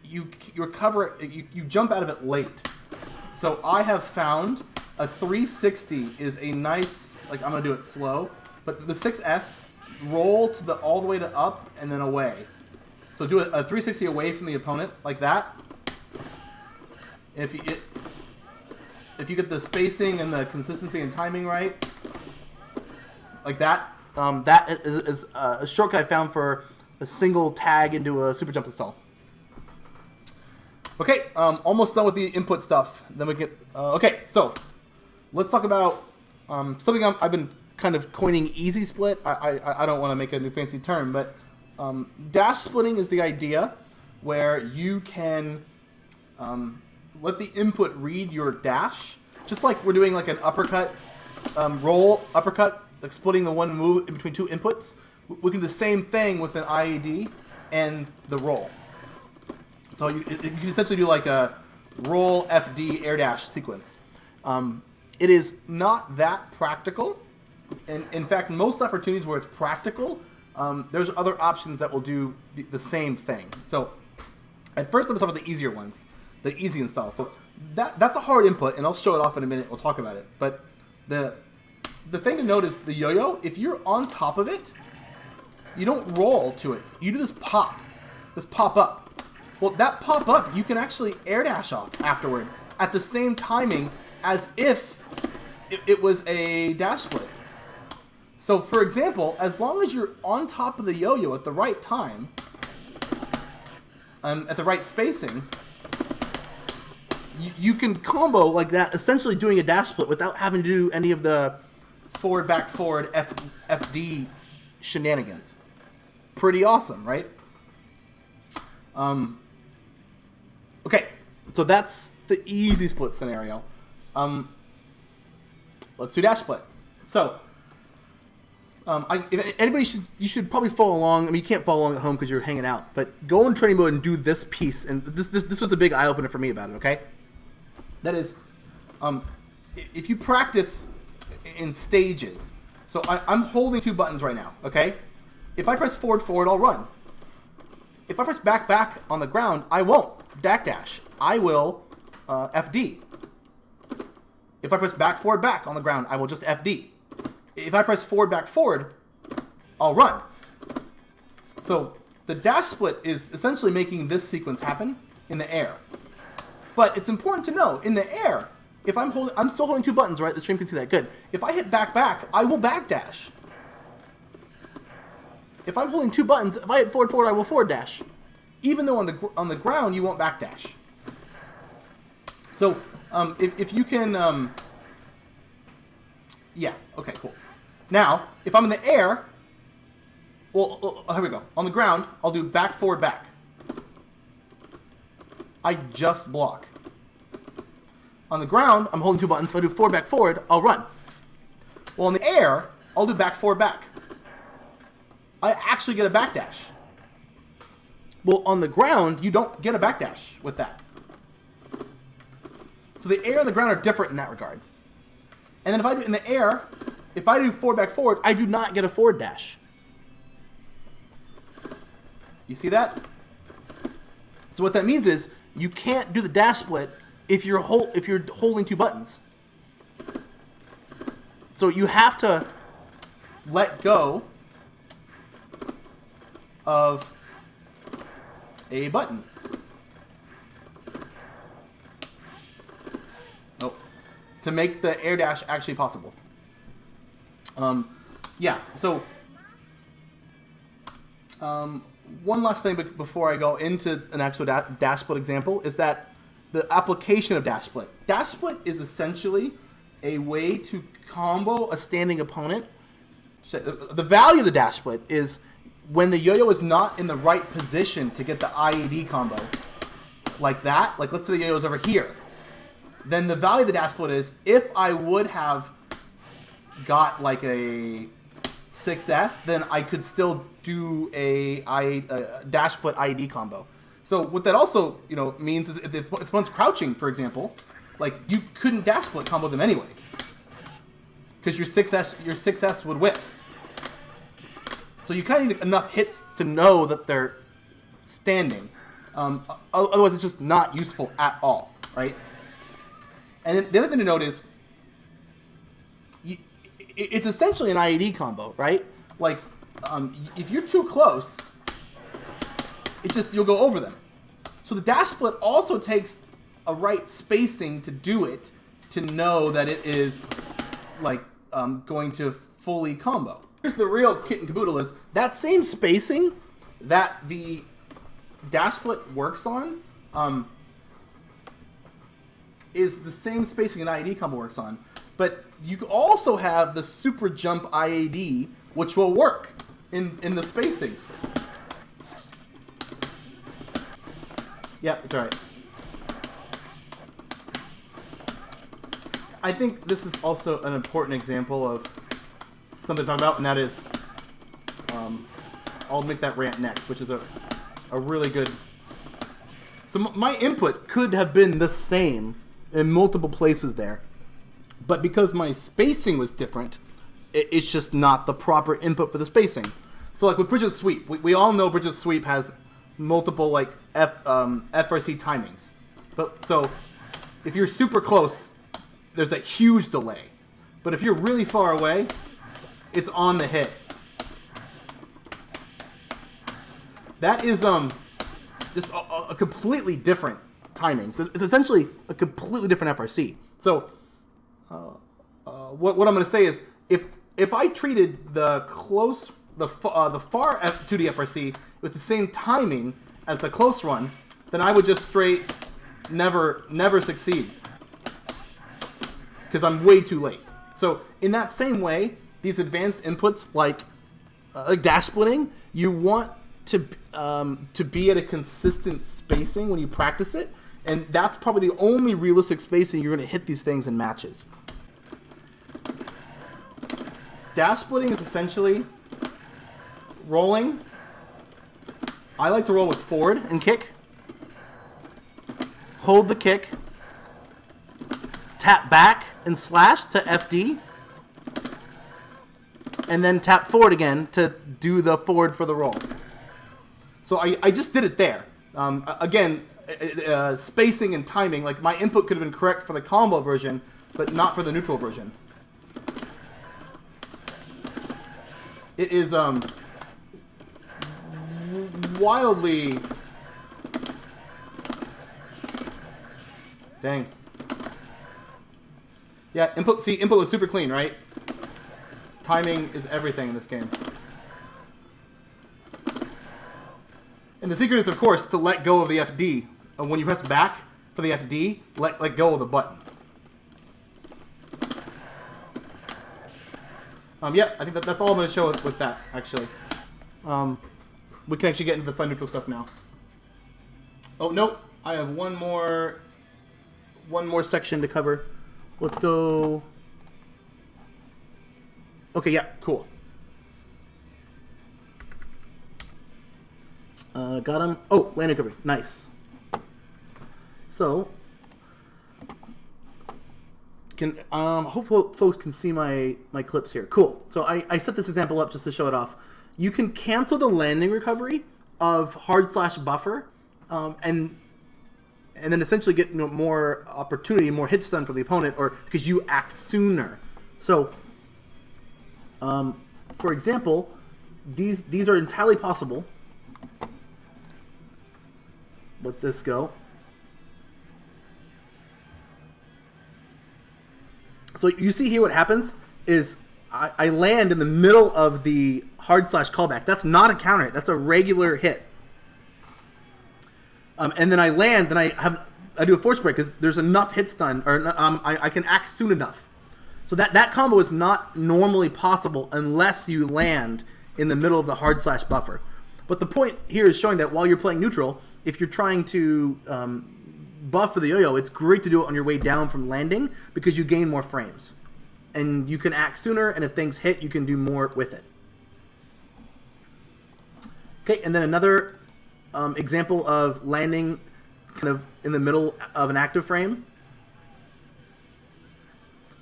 you recover it, you jump out of it late. So I have found a 360 is a nice, like I'm gonna do it slow, but the 6S roll all the way to up and then away. So do a 360 away from the opponent like that. If you get the spacing and the consistency and timing right, like that. That is a shortcut I found for a single tag into a super jump install. Okay, almost done with the input stuff. Then we get okay. So let's talk about something I've been kind of coining easy split. I don't want to make a new fancy term, but dash splitting is the idea where you can let the input read your dash, just like we're doing like an uppercut, roll uppercut. Like splitting the one move in between two inputs. We can do the same thing with an IED and the roll. So you can essentially do like a roll FD air dash sequence. It is not that practical. And in fact, most opportunities where it's practical, there's other options that will do the same thing. So at first, let's talk about the easier ones, the easy install. So that's a hard input, and I'll show it off in a minute. We'll talk about it. But the thing to note is the yo-yo, if you're on top of it, you don't roll to it. You do this pop up. Well, that pop up, you can actually air dash off afterward at the same timing as if it was a dash split. So, for example, as long as you're on top of the yo-yo at the right time, at the right spacing, you can combo like that, essentially doing a dash split without having to do any of the forward, back, forward, FD shenanigans. Pretty awesome, right? Okay, so that's the easy split scenario. let's do dash split. So, if anybody you should probably follow along. I mean, you can't follow along at home because you're hanging out, but go in training mode and do this piece. And this was a big eye opener for me about it. Okay, that is, if you practice in stages. So I'm holding 2 buttons right now. Okay, if I press forward, I'll run. If I press back on the ground, I won't dash. I will FD. If I press back on the ground, I will just FD. If I press forward, I'll run. So the dash split is essentially making this sequence happen in the air. But it's important to know, in the air, if I'm still holding 2 buttons, right? The stream can see that. Good. If I hit back, I will backdash. If I'm holding 2 buttons, if I hit forward, I will forward dash. Even though on the ground, you won't backdash. So if you can, yeah, okay, cool. Now, if I'm in the air, well, here we go. On the ground, I'll do back, forward, back. I just block. On the ground, I'm holding 2 buttons. If I do forward, I'll run. Well, in the air, I'll do back, forward, back. I actually get a backdash. Well, on the ground, you don't get a backdash with that. So the air and the ground are different in that regard. And then if I do in the air, if I do forward, I do not get a forward dash. You see that? So what that means is you can't do the dash split if you're holding 2 buttons. So you have to let go of a button. To make the air dash actually possible. Yeah, so one last thing before I go into an actual dash split example is that the application of dash split. Dash split is essentially a way to combo a standing opponent. So the value of the dash split is when the yo-yo is not in the right position to get the IED combo, like that, like let's say the yo-yo is over here, then the value of the dash split is if I would have got like a 6S, then I could still do a dash split IED combo. So what that also means is if one's crouching, for example, like you couldn't dash split combo them anyways, because your 6S would whiff. So you kind of need enough hits to know that they're standing. Otherwise, it's just not useful at all, right? And then the other thing to note is, it's essentially an IED combo, right? Like, if you're too close, you'll go over them. So the dash split also takes a right spacing to do it, to know that it is like going to fully combo. Here's the real kit and caboodle: is that same spacing that the dash split works on is the same spacing an IED combo works on. But you also have the super jump IED, which will work in the spacing. Yeah, it's all right. I think this is also an important example of something to talk about, and that is, I'll make that rant next, which is a really good. So my input could have been the same in multiple places there, but because my spacing was different, it's just not the proper input for the spacing. So like with Bridget's sweep, we all know Bridget's sweep has multiple like FRC timings. But so if you're super close, there's a huge delay. But if you're really far away, it's on the hit. That is just a completely different timing. So it's essentially a completely different FRC. So what I'm going to say is, if I treated the far 2D FRC with the same timing as the close run, then I would just straight never succeed, because I'm way too late. So in that same way, these advanced inputs like dash splitting, you want to be at a consistent spacing when you practice it, and that's probably the only realistic spacing you're going to hit these things in matches. dash splitting is essentially rolling. I like to roll with forward and kick. Hold the kick. Tap back and slash to FD. And then tap forward again to do the forward for the roll. So I just did it there. Again, spacing and timing, like my input could have been correct for the combo version, but not for the neutral version. It is wildly... Dang. Yeah, input looks super clean, right? Timing is everything in this game. And the secret is, of course, to let go of the FD. And when you press back for the FD, let go of the button. Yeah, I think that's all I'm going to show with that, actually. We can actually get into the fun neutral stuff now. Oh, no. I have one more section to cover. Let's go... Okay, yeah, cool. Got him. Oh, landing recovery. Nice. So, hopefully folks can see my clips here. Cool. So I set this example up just to show it off. You can cancel the landing recovery of /buffer, and then essentially get more opportunity, more hit stun from the opponent, or because you act sooner. So, for example, these are entirely possible. Let this go. So you see here what happens is I land in the middle of the hard / callback. That's not a counter hit. That's a regular hit. And then I land, and I do a force break because there's enough hit stun, or I can act soon enough. So that combo is not normally possible unless you land in the middle of the hard / buffer. But the point here is showing that while you're playing neutral, if you're trying to buff for the yo-yo, it's great to do it on your way down from landing because you gain more frames. And you can act sooner, and if things hit, you can do more with it. Okay, and then another example of landing kind of in the middle of an active frame.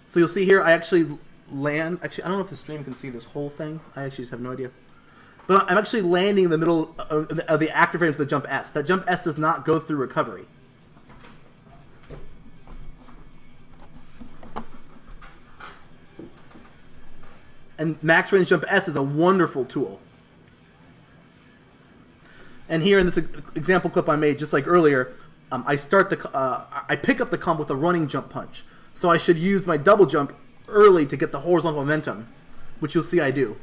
So you'll see here, I actually land. Actually, I don't know if the stream can see this whole thing. I actually just have no idea. But I'm actually landing in the middle of the active frames of the jump S. That jump S does not go through recovery. And max range jump S is a wonderful tool. And here in this example clip I made, just like earlier, I pick up the combo with a running jump punch. So I should use my double jump early to get the horizontal momentum, which you'll see I do.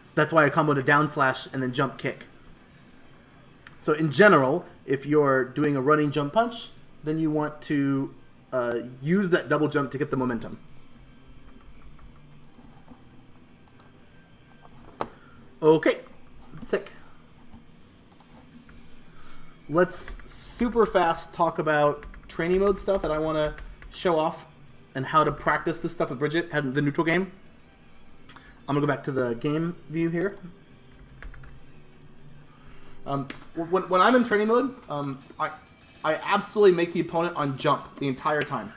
So that's why I comboed a down slash and then jump kick. So in general, if you're doing a running jump punch, then you want to use that double jump to get the momentum. Okay, sick. Let's super fast talk about training mode stuff that I want to show off and how to practice this stuff with Bridget, the neutral game. I'm going to go back to the game view here. When I'm in training mode, I absolutely make the opponent on jump the entire time.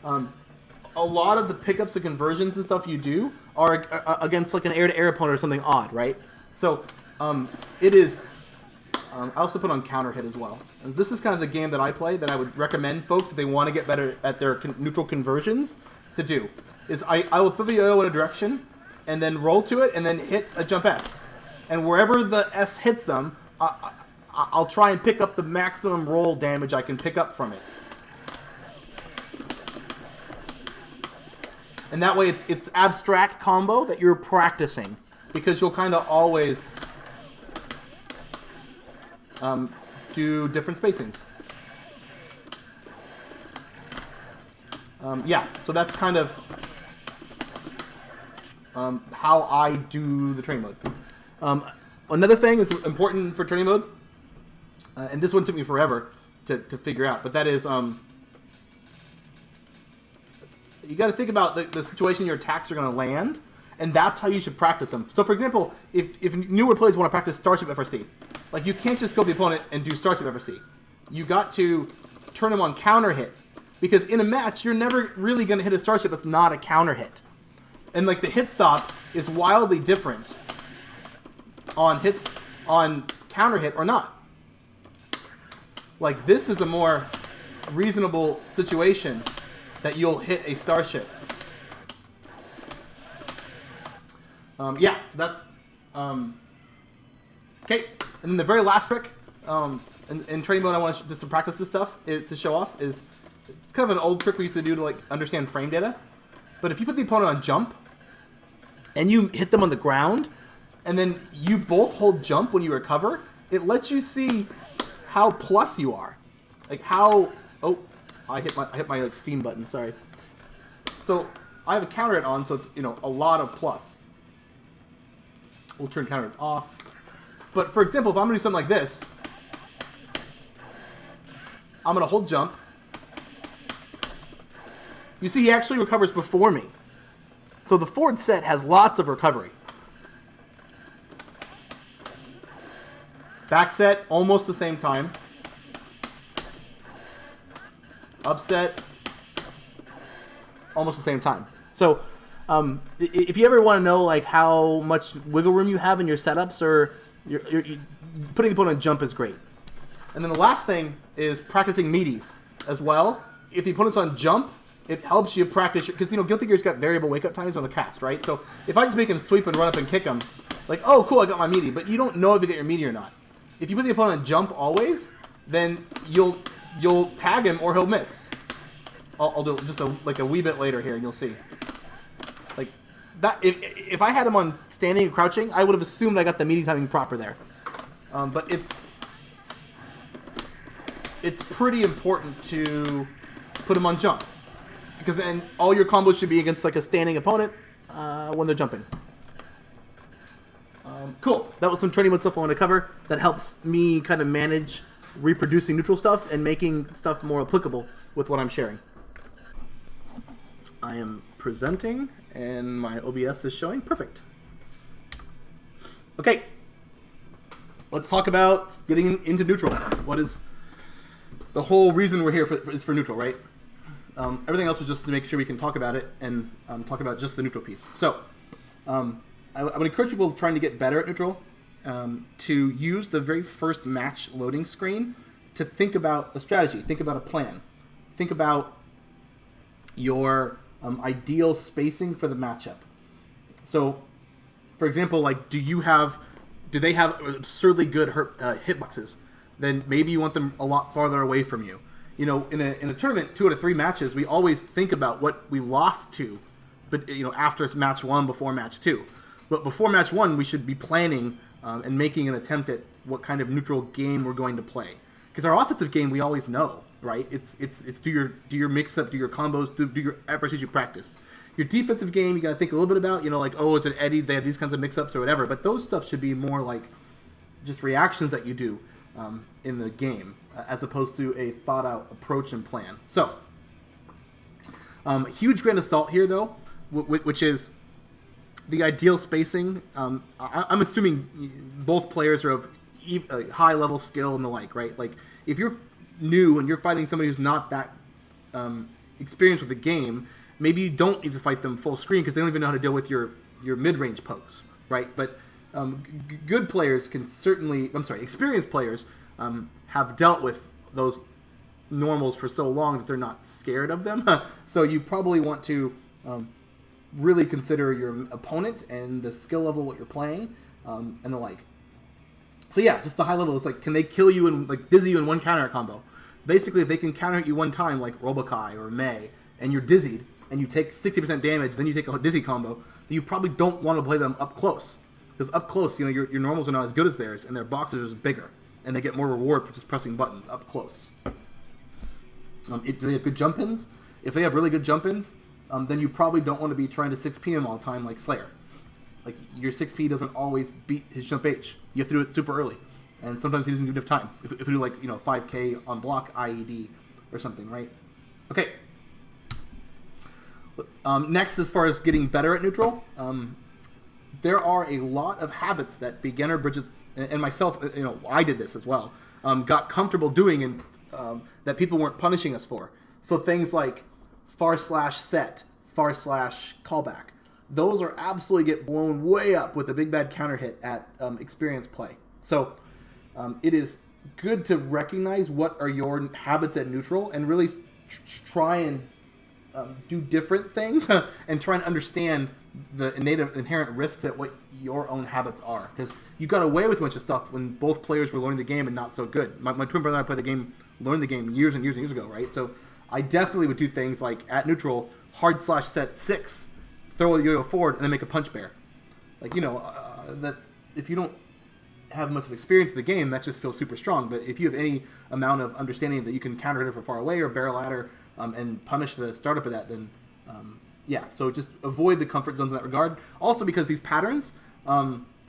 A lot of the pickups and conversions and stuff you do are against like an air-to-air opponent or something odd, right? So it is... I also put on counter hit as well. And this is kind of the game that I play that I would recommend folks if they want to get better at their neutral conversions to do. Is I will throw the yo-yo in a direction and then roll to it and then hit a jump S. And wherever the S hits them, I'll try and pick up the maximum roll damage I can pick up from it. And that way it's abstract combo that you're practicing because you'll kind of always do different spacings. Yeah, so that's kind of how I do the training mode. Another thing is important for training mode, and this one took me forever to figure out, but that is You got to think about the situation your attacks are going to land, and that's how you should practice them. So, for example, if newer players want to practice Starship FRC, like you can't just go to the opponent and do Starship FRC. You got to turn them on counter hit, because in a match you're never really going to hit a Starship that's not a counter hit, and like the hit stop is wildly different on hits on counter hit or not. Like this is a more reasonable situation that you'll hit a Starship. Yeah, so that's okay. And then the very last trick in training mode, I want to just to practice this stuff to show off is it's kind of an old trick we used to do to like understand frame data. But if you put the opponent on jump and you hit them on the ground, and then you both hold jump when you recover, it lets you see how plus you are, like how. Oh, I hit my like Steam button. Sorry. So I have a counter hit on, so it's a lot of plus. We'll turn counter hit off. But for example, if I'm gonna do something like this, I'm gonna hold jump. You see, he actually recovers before me. So the forward set has lots of recovery. Back set, almost the same time. Upset, almost the same time. So if you ever want to know like how much wiggle room you have in your setups, or you're putting the opponent on jump is great. And then the last thing is practicing meaties as well. If the opponent's on jump, it helps you practice, because Guilty Gear's got variable wake up times on the cast, right? So if I just make him sweep and run up and kick him, like, oh cool, I got my meaty, but you don't know if you get your meaty or not. If you put the opponent on jump always, then you'll tag him or he'll miss. I'll do it just like a wee bit later here, and you'll see. Like that, if I had him on standing and crouching, I would have assumed I got the meaty timing proper there. But it's pretty important to put him on jump, because then all your combos should be against like a standing opponent when they're jumping. Cool. That was some training mode stuff I want to cover that helps me kind of manage reproducing neutral stuff and making stuff more applicable with what I'm sharing. I am presenting and my OBS is showing. Perfect. Okay. Let's talk about getting into neutral. What is the whole reason we're here is for neutral, right? Everything else was just to make sure we can talk about it and talk about just the neutral piece. So I would encourage people trying to get better at neutral to use the very first match loading screen to think about a strategy, think about a plan, think about your ideal spacing for the matchup. So, for example, like, do they have absurdly good hitboxes? Then maybe you want them a lot farther away from you. In a tournament, 2 out of 3 matches, we always think about what we lost to, but after match 1, before match 2. But before match 1, we should be planning and making an attempt at what kind of neutral game we're going to play. Because our offensive game, we always know, right? It's do your mix-up, do your combos, do your FRCs you practice. Your defensive game, you got to think a little bit about, like, oh, it's an Eddie, they have these kinds of mix-ups or whatever. But those stuff should be more like just reactions that you do in the game, as opposed to a thought-out approach and plan. So, huge grain of salt here, though, which is the ideal spacing. I'm assuming both players are of high-level skill and the like, right? Like, if you're new and you're fighting somebody who's not that experienced with the game, maybe you don't need to fight them full screen because they don't even know how to deal with your mid-range pokes, right? But good players can certainly, experienced players have dealt with those normals for so long that they're not scared of them. So you probably want to really consider your opponent and the skill level, what you're playing, and the like. So yeah, just the high level, it's like, can they kill you and like dizzy you in one counter combo? Basically, if they can counter hit you one time, like Robokai or Mei, and you're dizzied, and you take 60% damage, then you take a dizzy combo, you probably don't want to play them up close. Because up close, your normals are not as good as theirs, and their boxes are just bigger, and they get more reward for just pressing buttons up close. Do they have good jump-ins? If they have really good jump-ins, then you probably don't want to be trying to 6P him all the time like Slayer. Like, your 6P doesn't always beat his jump H. You have to do it super early. And sometimes he doesn't even have time. If you do, like, 5K on block IED or something, right? Okay. Next, as far as getting better at neutral, there are a lot of habits that beginner Bridget and myself, I did this as well, got comfortable doing, and that people weren't punishing us for. So things like /set, /callback, those are absolutely get blown way up with a big bad counter hit at experienced play. So it is good to recognize what are your habits at neutral and really try and do different things and try and understand the inherent risks at what your own habits are. Because you got away with a bunch of stuff when both players were learning the game and not so good. My twin brother and I played the game, learned the game years and years and years ago, right? So I definitely would do things like at neutral, hard /set 6, throw a yo-yo forward, and then make a punch bear. Like, that if you don't have much of experience in the game, that just feels super strong. But if you have any amount of understanding that you can counter hit from far away or barrel ladder and punish the startup of that, then so just avoid the comfort zones in that regard. Also because these patterns,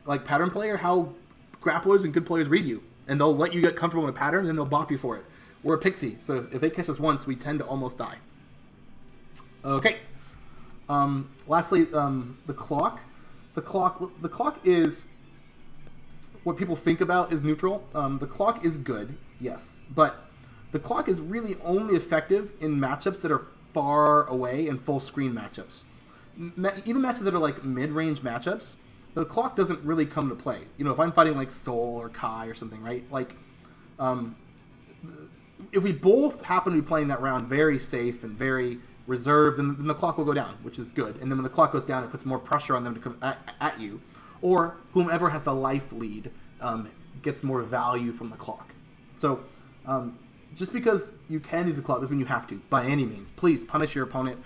like pattern play, are how grapplers and good players read you. And they'll let you get comfortable in a pattern, and then they'll bop you for it. We're a pixie, so if they catch us once, we tend to almost die. Okay. Lastly, the clock. The clock is what people think about is neutral. The clock is good, yes, but the clock is really only effective in matchups that are far away and full screen matchups. Even matchups that are like mid-range matchups, the clock doesn't really come to play. If I'm fighting like Soul or Kai or something, right? Like, if we both happen to be playing that round very safe and very reserved, then the clock will go down, which is good. And then when the clock goes down, it puts more pressure on them to come at you. Or whomever has the life lead gets more value from the clock. So just because you can use the clock doesn't mean you have to, by any means. Please punish your opponent,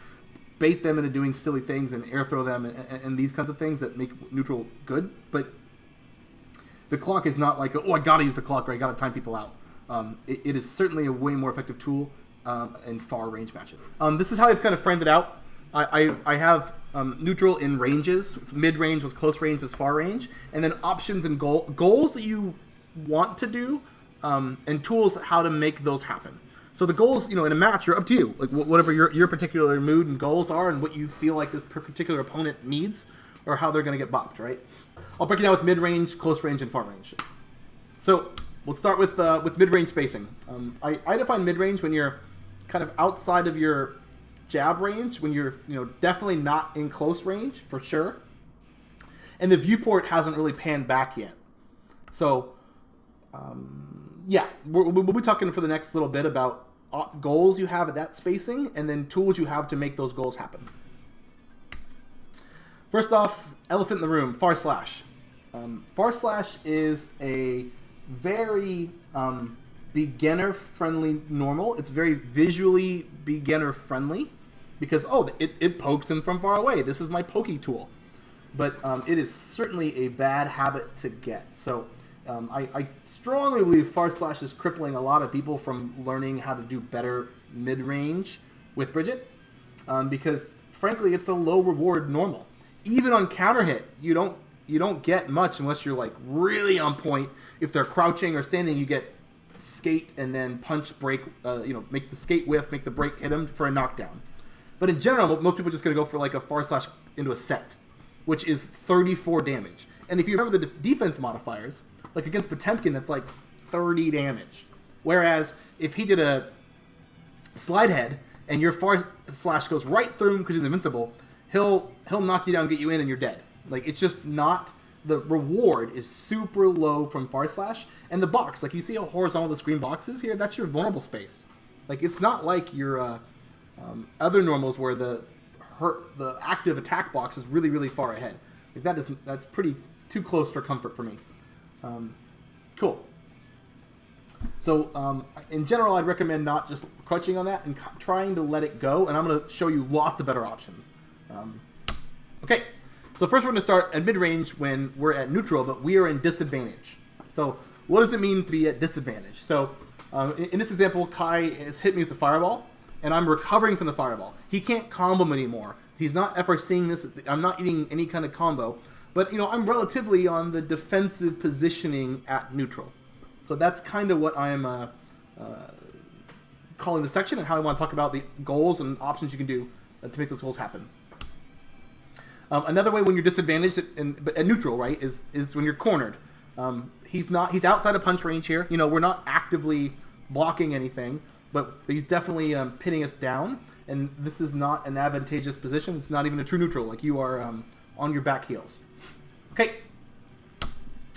bait them into doing silly things and air throw them and these kinds of things that make neutral good. But the clock is not like, I gotta use the clock or I gotta time people out. It is certainly a way more effective tool in far range matchup. This is how I've kind of framed it out. I have neutral in ranges. It's mid-range with close range with far range. And then options and goals that you want to do and tools how to make those happen. So the goals, in a match, are up to you. Like whatever your particular mood and goals are and what you feel like this particular opponent needs or how they're going to get bopped, right? I'll break it down with mid-range, close range, and far range. So we'll start with mid-range spacing. I define mid-range when you're kind of outside of your jab range, when you're definitely not in close range for sure, and the viewport hasn't really panned back yet. So we'll be talking for the next little bit about goals you have at that spacing and then tools you have to make those goals happen. First off, elephant in the room, far slash. Far slash is a very beginner-friendly normal. It's very visually beginner-friendly because, it pokes him from far away. This is my pokey tool. But it is certainly a bad habit to get. So I strongly believe far slash is crippling a lot of people from learning how to do better mid-range with Bridget because, frankly, it's a low-reward normal. Even on counter hit, you don't get much unless you're like really on point. If they're crouching or standing, you get skate and then punch, break, make the skate whiff, make the break, hit them for a knockdown. But in general, most people are just going to go for like a far slash into a set, which is 34 damage. And if you remember the defense modifiers, like against Potemkin, that's like 30 damage. Whereas if he did a slide head and your far slash goes right through him because he's invincible, he'll knock you down, get you in, and you're dead. Like, it's just not, the reward is super low from far slash. And the box, like you see how horizontal the screen box is here, that's your vulnerable space. Like, it's not like your other normals where the active attack box is really, really far ahead. Like, that's pretty too close for comfort for me. Cool. So, in general, I'd recommend not just crutching on that and trying to let it go. And I'm going to show you lots of better options. Okay. So first we're going to start at mid-range when we're at neutral, but we are in disadvantage. So what does it mean to be at disadvantage? So in this example, Kai has hit me with the fireball, and I'm recovering from the fireball. He can't combo me anymore. He's not ever seeing this. I'm not eating any kind of combo. But, I'm relatively on the defensive positioning at neutral. So that's kind of what I'm calling the section and how I want to talk about the goals and options you can do to make those goals happen. Another way when you're disadvantaged at neutral, right, is when you're cornered. He's outside of punch range here. You know, we're not actively blocking anything, but he's definitely pinning us down. And this is not an advantageous position. It's not even a true neutral. Like, you are on your back heels. Okay.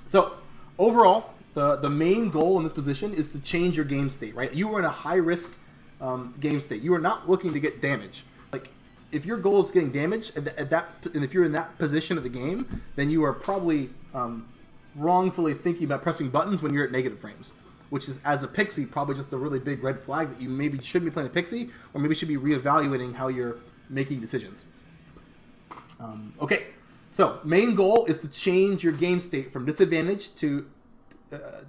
So overall, the main goal in this position is to change your game state, right? You are in a high risk game state. You are not looking to get damage. Like, if your goal is getting damaged, and if you're in that position of the game, then you are probably wrongfully thinking about pressing buttons when you're at negative frames, which is, as a pixie, probably just a really big red flag that you maybe shouldn't be playing a pixie, or maybe should be reevaluating how you're making decisions. Okay, so main goal is to change your game state from disadvantage to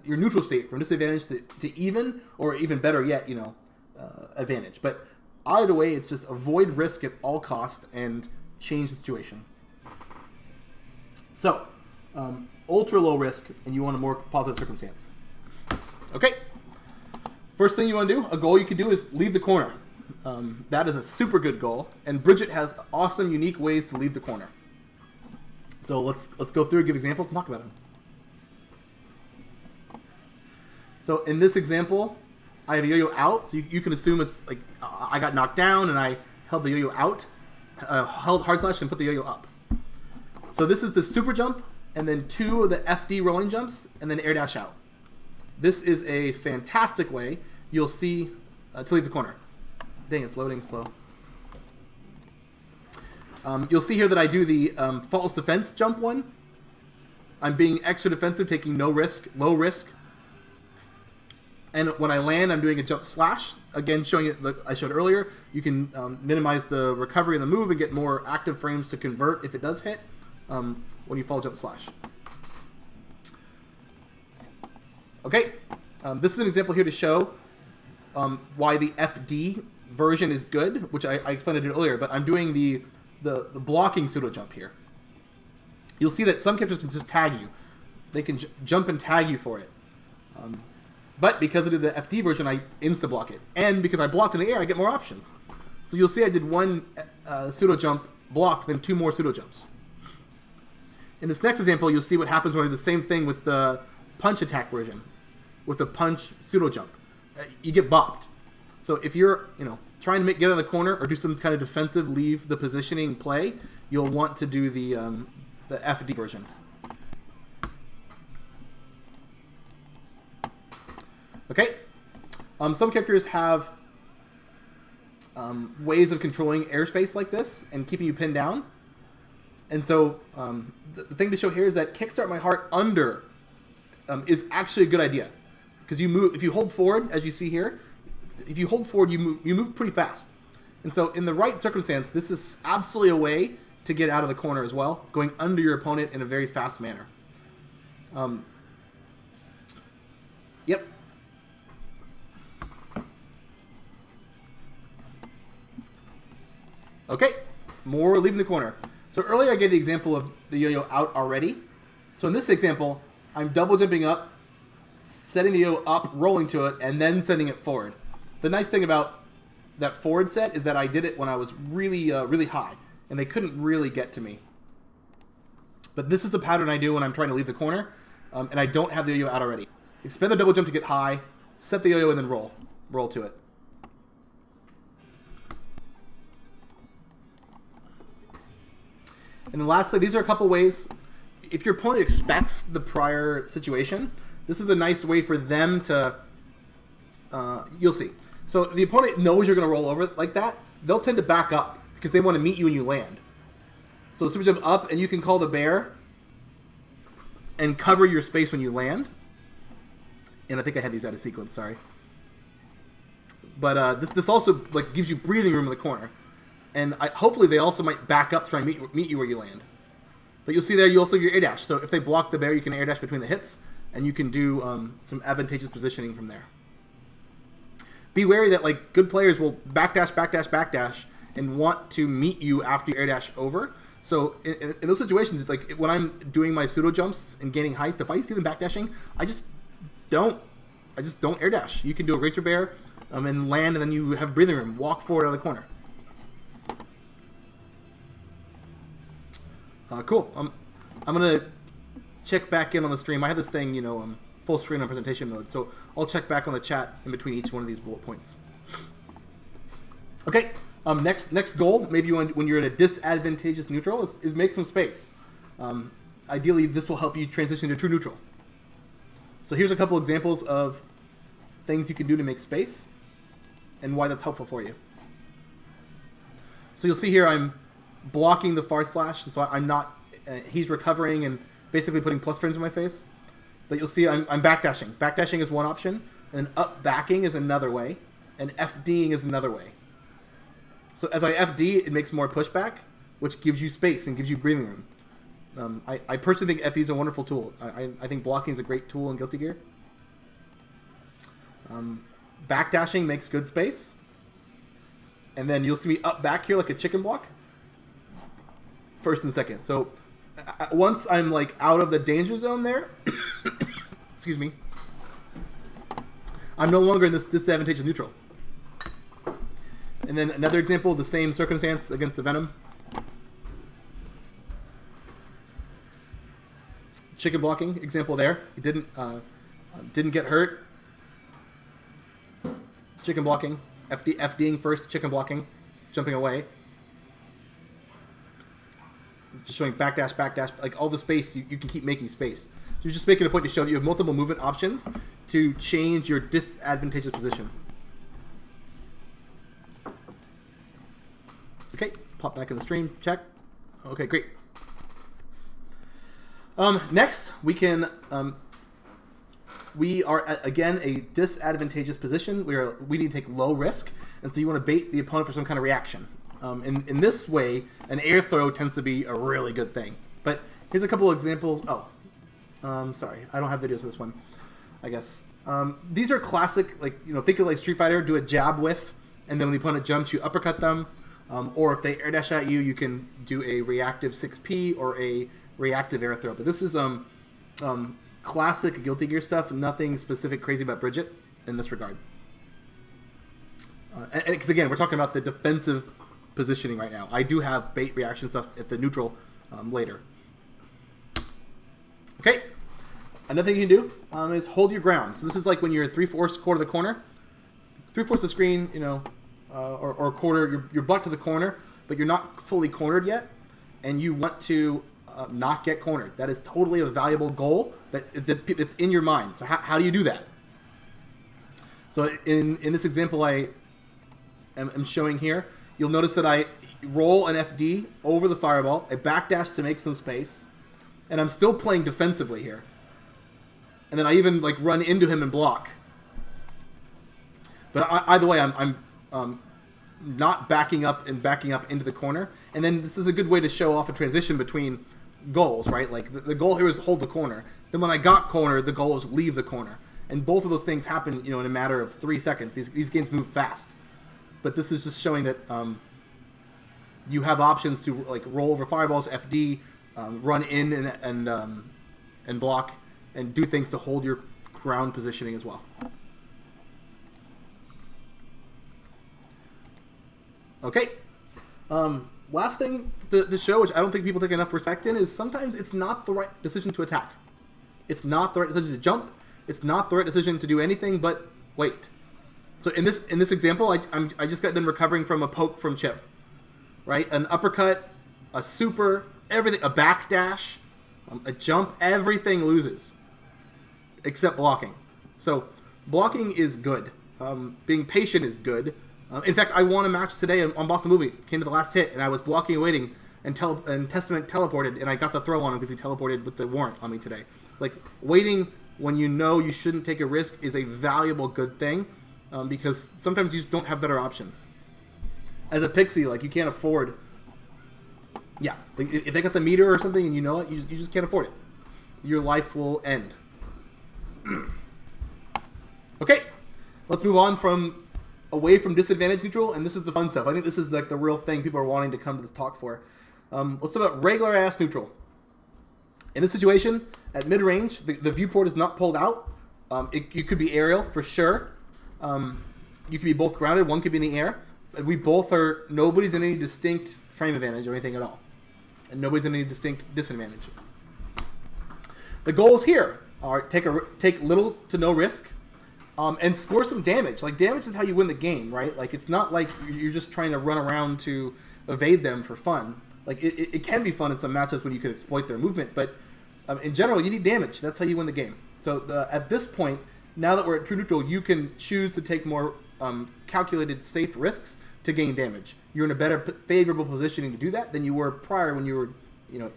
your neutral state, from disadvantage to even, or even better yet, advantage. But either way, it's just avoid risk at all costs and change the situation. So, ultra low risk, and you want a more positive circumstance. Okay, first thing you want to do, a goal you could do, is leave the corner. That is a super good goal, and Bridget has awesome, unique ways to leave the corner. So let's go through and give examples and talk about them. So in this example, I have a yo-yo out, so you can assume it's like I got knocked down and I held the yo-yo out, held hard slash and put the yo-yo up. So this is the super jump, and then 2 of the FD rolling jumps, and then air dash out. This is a fantastic way, you'll see, to leave the corner. Dang, it's loading slow. You'll see here that I do the faultless defense jump one. I'm being extra defensive, taking no risk, low risk. And when I land, I'm doing a jump slash. Again, showing it like I showed earlier. You can minimize the recovery and the move and get more active frames to convert if it does hit when you fall jump slash. Okay, this is an example here to show why the FD version is good, which I explained it earlier, but I'm doing the blocking pseudo jump here. You'll see that some characters can just tag you. They can jump and tag you for it. But because I did the FD version, I insta-block it. And because I blocked in the air, I get more options. So you'll see I did 1 pseudo jump blocked, then 2 more pseudo jumps. In this next example, you'll see what happens when I do the same thing with the punch attack version, with the punch pseudo jump. You get bopped. So if you're trying to get out of the corner or do some kind of defensive leave the positioning play, you'll want to do the FD version. Okay, some characters have ways of controlling airspace like this and keeping you pinned down. And so the thing to show here is that Kickstart My Heart under is actually a good idea, because you move, if you hold forward, as you see here, if you hold forward, you move pretty fast. And so in the right circumstance, this is absolutely a way to get out of the corner as well, going under your opponent in a very fast manner. Yep. Okay, more leaving the corner. So earlier I gave the example of the yo-yo out already. So in this example, I'm double jumping up, setting the yo-yo up, rolling to it, and then sending it forward. The nice thing about that forward set is that I did it when I was really, really high, and they couldn't really get to me. But this is the pattern I do when I'm trying to leave the corner, and I don't have the yo-yo out already. Expend the double jump to get high, set the yo-yo, and then roll to it. And then lastly, these are a couple ways. If your opponent expects the prior situation, this is a nice way for them to, you'll see. So the opponent knows you're going to roll over like that. They'll tend to back up because they want to meet you when you land. So super jump up, and you can call the bear and cover your space when you land. And I think I had these out of sequence, sorry. But this also like gives you breathing room in the corner. And hopefully they also might back up to try and meet you where you land. But you'll see there you also get your air dash. So if they block the bear, you can air dash between the hits, and you can do some advantageous positioning from there. Be wary that like good players will backdash, backdash, backdash, and want to meet you after you air dash over. So in those situations, it's like when I'm doing my pseudo jumps and gaining height, if I see them backdashing, I just don't air dash. You can do a racer bear and land, and then you have breathing room. Walk forward out of the corner. Cool. I'm gonna check back in on the stream. I have this thing, full screen on presentation mode, so I'll check back on the chat in between each one of these bullet points. Okay. Next goal, maybe when you're in a disadvantageous neutral, is make some space. Ideally, this will help you transition to true neutral. So here's a couple examples of things you can do to make space and why that's helpful for you. So you'll see here I'm blocking the far slash, and so I'm not, he's recovering and basically putting plus frames in my face. But you'll see I'm backdashing. Backdashing is one option, and up backing is another way, and FDing is another way. So as I FD, it makes more pushback, which gives you space and gives you breathing room. I personally think FD is a wonderful tool. I think blocking is a great tool in Guilty Gear. Backdashing makes good space. And then you'll see me up back here like a chicken block. First and second. So once I'm like out of the danger zone there, excuse me, I'm no longer in this disadvantageous neutral. And then another example of the same circumstance against the Venom. Chicken blocking example there. It didn't get hurt. Chicken blocking. FDing first, chicken blocking, jumping away. Just showing backdash, backdash, like all the space, you can keep making space. So you're just making a point to show that you have multiple movement options to change your disadvantageous position. Okay, pop back in the stream, check. Okay, great. Next, we are at, again, a disadvantageous position. We need to take low risk, and so you want to bait the opponent for some kind of reaction. In this way, an air throw tends to be a really good thing. But here's a couple of examples. Sorry, I don't have videos of this one, I guess. These are classic, like, think of like Street Fighter, do a jab whiff, and then when the opponent jumps, you uppercut them. Or if they air dash at you, you can do a reactive 6P or a reactive air throw. But this is classic Guilty Gear stuff. Nothing specific crazy about Bridget in this regard. Because again, we're talking about the defensive positioning right now. I do have bait reaction stuff at the neutral later. Okay. Another thing you can do is hold your ground. So this is like when you're 3/4 quarter the corner. 3/4 of the screen, or quarter, you're butt to the corner, but you're not fully cornered yet, and you want to not get cornered. That is totally a valuable goal that's in your mind. So how do you do that? So in this example I am showing here, you'll notice that I roll an FD over the fireball, I backdash to make some space, and I'm still playing defensively here. And then I even like run into him and block. But either way, I'm not backing up into the corner. And then this is a good way to show off a transition between goals, right? Like the goal here is hold the corner. Then when I got cornered, the goal is leave the corner. And both of those things happen, in a matter of 3 seconds. These games move fast. But this is just showing that you have options to like roll over fireballs, FD, run in and block, and do things to hold your ground positioning as well. Okay. Last thing to show, which I don't think people take enough respect in, is sometimes it's not the right decision to attack. It's not the right decision to jump. It's not the right decision to do anything but wait. So in this example, I just got done recovering from a poke from Chip, right? An uppercut, a super, everything, a backdash, a jump, everything loses except blocking. So blocking is good. Being patient is good. In fact, I won a match today on Boston Movie. Came to the last hit, and I was blocking and waiting, and Testament teleported, and I got the throw on him because he teleported with the warrant on me today. Like, waiting when you know you shouldn't take a risk is a valuable, good thing, because sometimes you just don't have better options. As a pixie, like, you can't afford... Yeah, like, if they got the meter or something and you know it, you just can't afford it. Your life will end. Okay, let's move on away from disadvantage neutral, and this is the fun stuff. I think this is like the real thing people are wanting to come to this talk for. Let's talk about regular ass neutral. In this situation, at mid-range, the viewport is not pulled out. You could be aerial for sure. You could be both grounded. One could be in the air. We both are. Nobody's in any distinct frame advantage or anything at all. and nobody's in any distinct disadvantage. The goals here are take little to no risk, and score some damage. Like, damage is how you win the game, right? Like, it's not like you're just trying to run around to evade them for fun. Like, it can be fun in some matchups when you can exploit their movement, but in general, you need damage. That's how you win the game. So at this point, now that we're at true neutral, you can choose to take more calculated, safe risks to gain damage. You're in a better, favorable positioning to do that than you were prior when you were,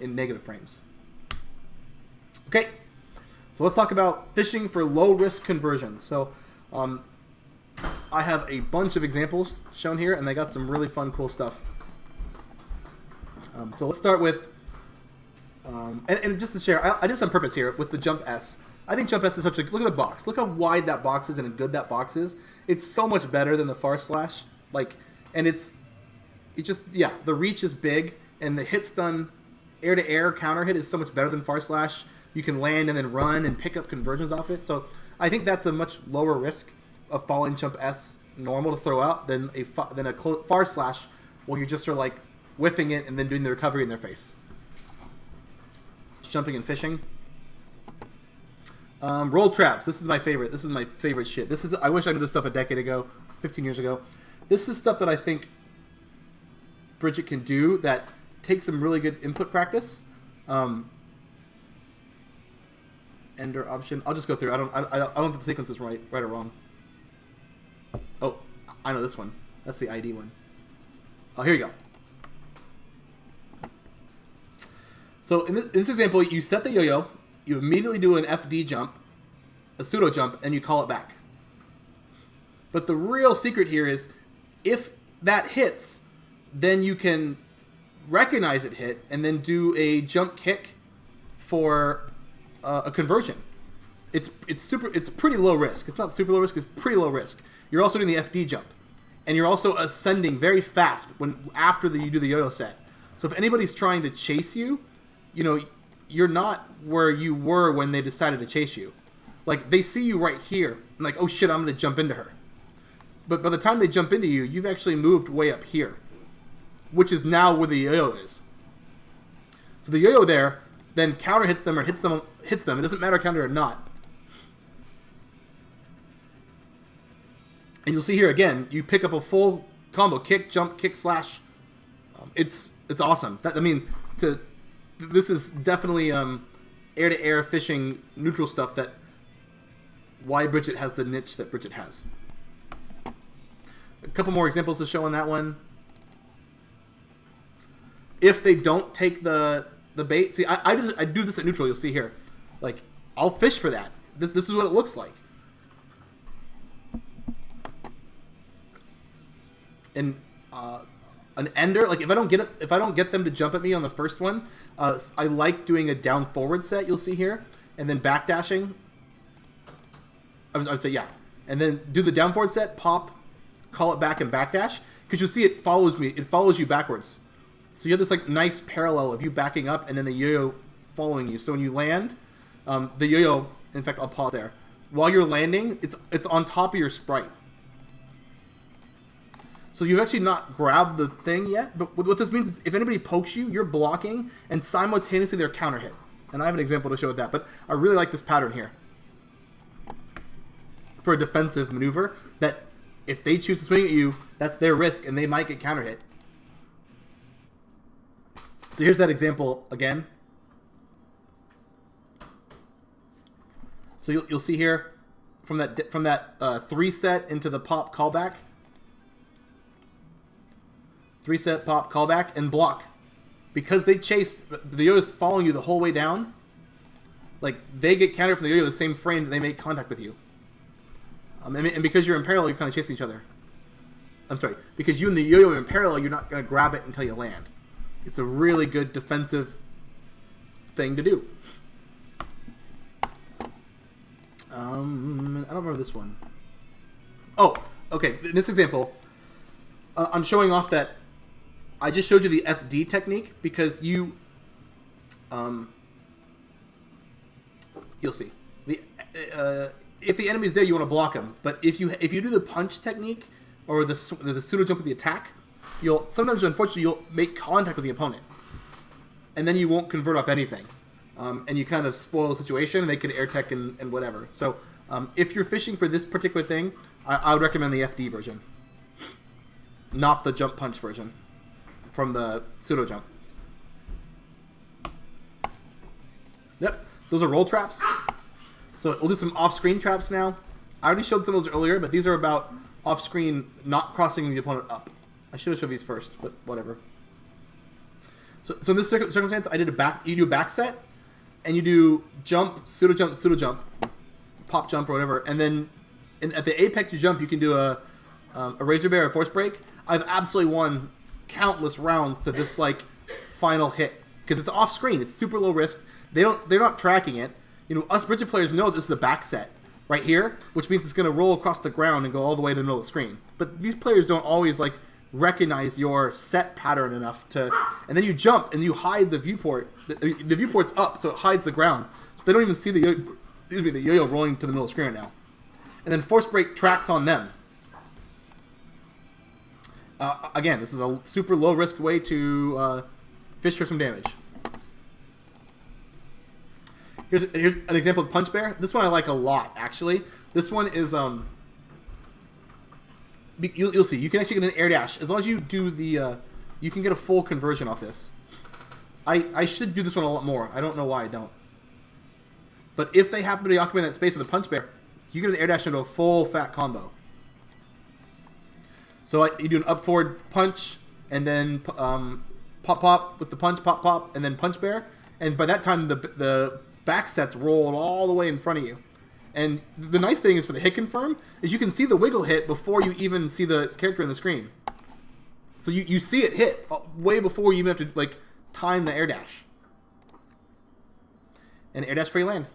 in negative frames. Okay, so let's talk about fishing for low-risk conversions. So I have a bunch of examples shown here, and they got some really fun, cool stuff. So let's start with, and just to share, I did this on purpose here with the jump S. I think jump S is such a, look at the box. Look how wide that box is and how good that box is. It's so much better than the far slash. Like, and it just, yeah, the reach is big, and the hit stun air-to-air counter hit is so much better than far slash. You can land and then run and pick up conversions off it. So I think that's a much lower risk of falling jump S normal to throw out than a far slash where you're just sort of like whiffing it and then doing the recovery in their face. Jumping and fishing. Roll traps. This is my favorite. This is my favorite shit. This is, I wish I knew this stuff a decade ago, 15 years ago. This is stuff that I think Bridget can do that takes some really good input practice. Ender option. I'll just go through. I don't know if the sequence is right or wrong. Oh, I know this one. That's the ID one. Oh, here you go. So in this example, you set the yo-yo, you immediately do an FD jump, a pseudo jump, and you call it back. But the real secret here is, if that hits, then you can recognize it hit and then do a jump kick for a conversion. It's pretty low risk. It's not super low risk. It's pretty low risk. You're also doing the FD jump, and you're also ascending very fast after you do the yo-yo set. So if anybody's trying to chase you, you're not where you were when they decided to chase you. Like, they see you right here, and like, oh shit, I'm going to jump into her. But by the time they jump into you, you've actually moved way up here, which is now where the yo-yo is. So the yo-yo there then counter hits them or hits them. It doesn't matter counter or not. And you'll see here again, you pick up a full combo: kick, jump, kick, slash. It's awesome. This is definitely air-to-air fishing neutral stuff. That why Bridget has the niche that Bridget has. A couple more examples to show on that one. If they don't take the bait, see, I do this at neutral. You'll see here, like, I'll fish for that. This is what it looks like. And an ender, like, if I don't get them to jump at me on the first one, I like doing a down forward set. You'll see here, and then backdashing. I'd say yeah, and then do the down forward set, pop, call it back, and backdash, because you'll see it follows me. It follows you backwards. So you have this like nice parallel of you backing up and then the yo-yo following you. So when you land, the yo-yo, in fact, I'll pause there. While you're landing, it's on top of your sprite. So you've actually not grabbed the thing yet, but what this means is if anybody pokes you, you're blocking, and simultaneously they're counter hit. And I have an example to show that, but I really like this pattern here for a defensive maneuver, that if they choose to swing at you, that's their risk, and they might get counter hit. So here's that example again. So you'll see here from that 3 set into the pop callback. 3 set pop callback and block, because they chase the yo-yo's following you the whole way down. Like, they get countered from the yo-yo the same frame that they make contact with you. And because you're in parallel, you're kind of chasing each other. I'm sorry, because you and the yo-yo are in parallel, you're not going to grab it until you land. It's a really good defensive thing to do. I don't remember this one. Oh, okay. In this example, I'm showing off that I just showed you the FD technique because you'll see. If the enemy's there, you want to block him. But if you do the punch technique or the pseudo jump with the attack, sometimes, unfortunately, you'll make contact with the opponent. and then you won't convert off anything. And you kind of spoil the situation, and they can air tech and whatever. So if you're fishing for this particular thing, I would recommend the FD version, not the jump punch version from the pseudo jump. Yep, those are roll traps. So we'll do some off-screen traps now. I already showed some of those earlier, but these are about off-screen not crossing the opponent up. I should have showed these first, but whatever. So in this circumstance, I did you do a back set, and you do jump, pseudo jump, pop jump or whatever, and then at the apex you jump, you can do a razor bear or force break. I've absolutely won countless rounds to this like final hit because it's off screen. It's super low risk. They're not tracking it. You know, us Bridget players know this is a back set right here, which means it's going to roll across the ground and go all the way to the middle of the screen. But these players don't always like recognize your set pattern enough to, and then you jump and you hide the viewport. The viewport's up, so it hides the ground, so they don't even see the yo-yo rolling to the middle of the screen right now. And then force break tracks on them. Again, this is a super low risk way to fish for some damage. Here's an example of punch bear. This one I like a lot, actually. This one is you'll see. You can actually get an air dash as long as you do the. You can get a full conversion off this. I should do this one a lot more. I don't know why I don't. But if they happen to occupy that space with a punch bear, you get an air dash into a full fat combo. So you do an up forward punch, and then pop with the punch, pop, and then punch bear. And by that time, the back set's rolled all the way in front of you. And the nice thing is for the hit confirm is you can see the wiggle hit before you even see the character on the screen. So you see it hit way before you even have to like time the air dash. And air dash for your land.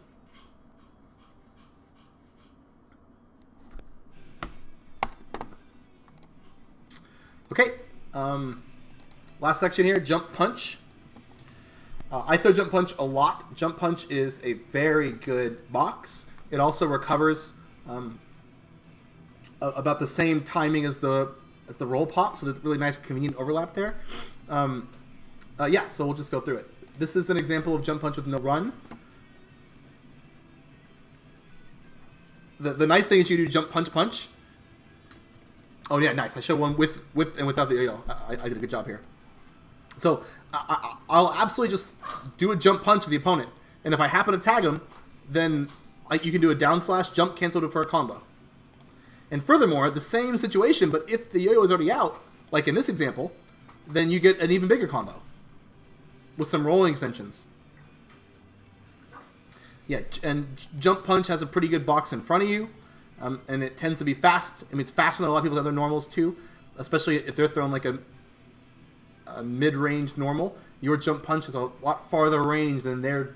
Okay, last section here, jump punch. I throw jump punch a lot. Jump punch is a very good box. It also recovers about the same timing as the roll pop, so there's really nice convenient overlap there. Yeah, so we'll just go through it. This is an example of jump punch with no run. The nice thing is you do jump punch. Oh yeah, nice. I showed one with and without the yo-yo. I did a good job here. So I'll absolutely just do a jump punch to the opponent, and if I happen to tag him, then you can do a down slash jump cancel for a combo. And furthermore, the same situation, but if the yo-yo is already out, like in this example, then you get an even bigger combo with some rolling extensions. Yeah, and jump punch has a pretty good box in front of you. And it tends to be fast. I mean, it's faster than a lot of people's other normals too, especially if they're throwing like a mid-range normal. Your jump punch is a lot farther range than their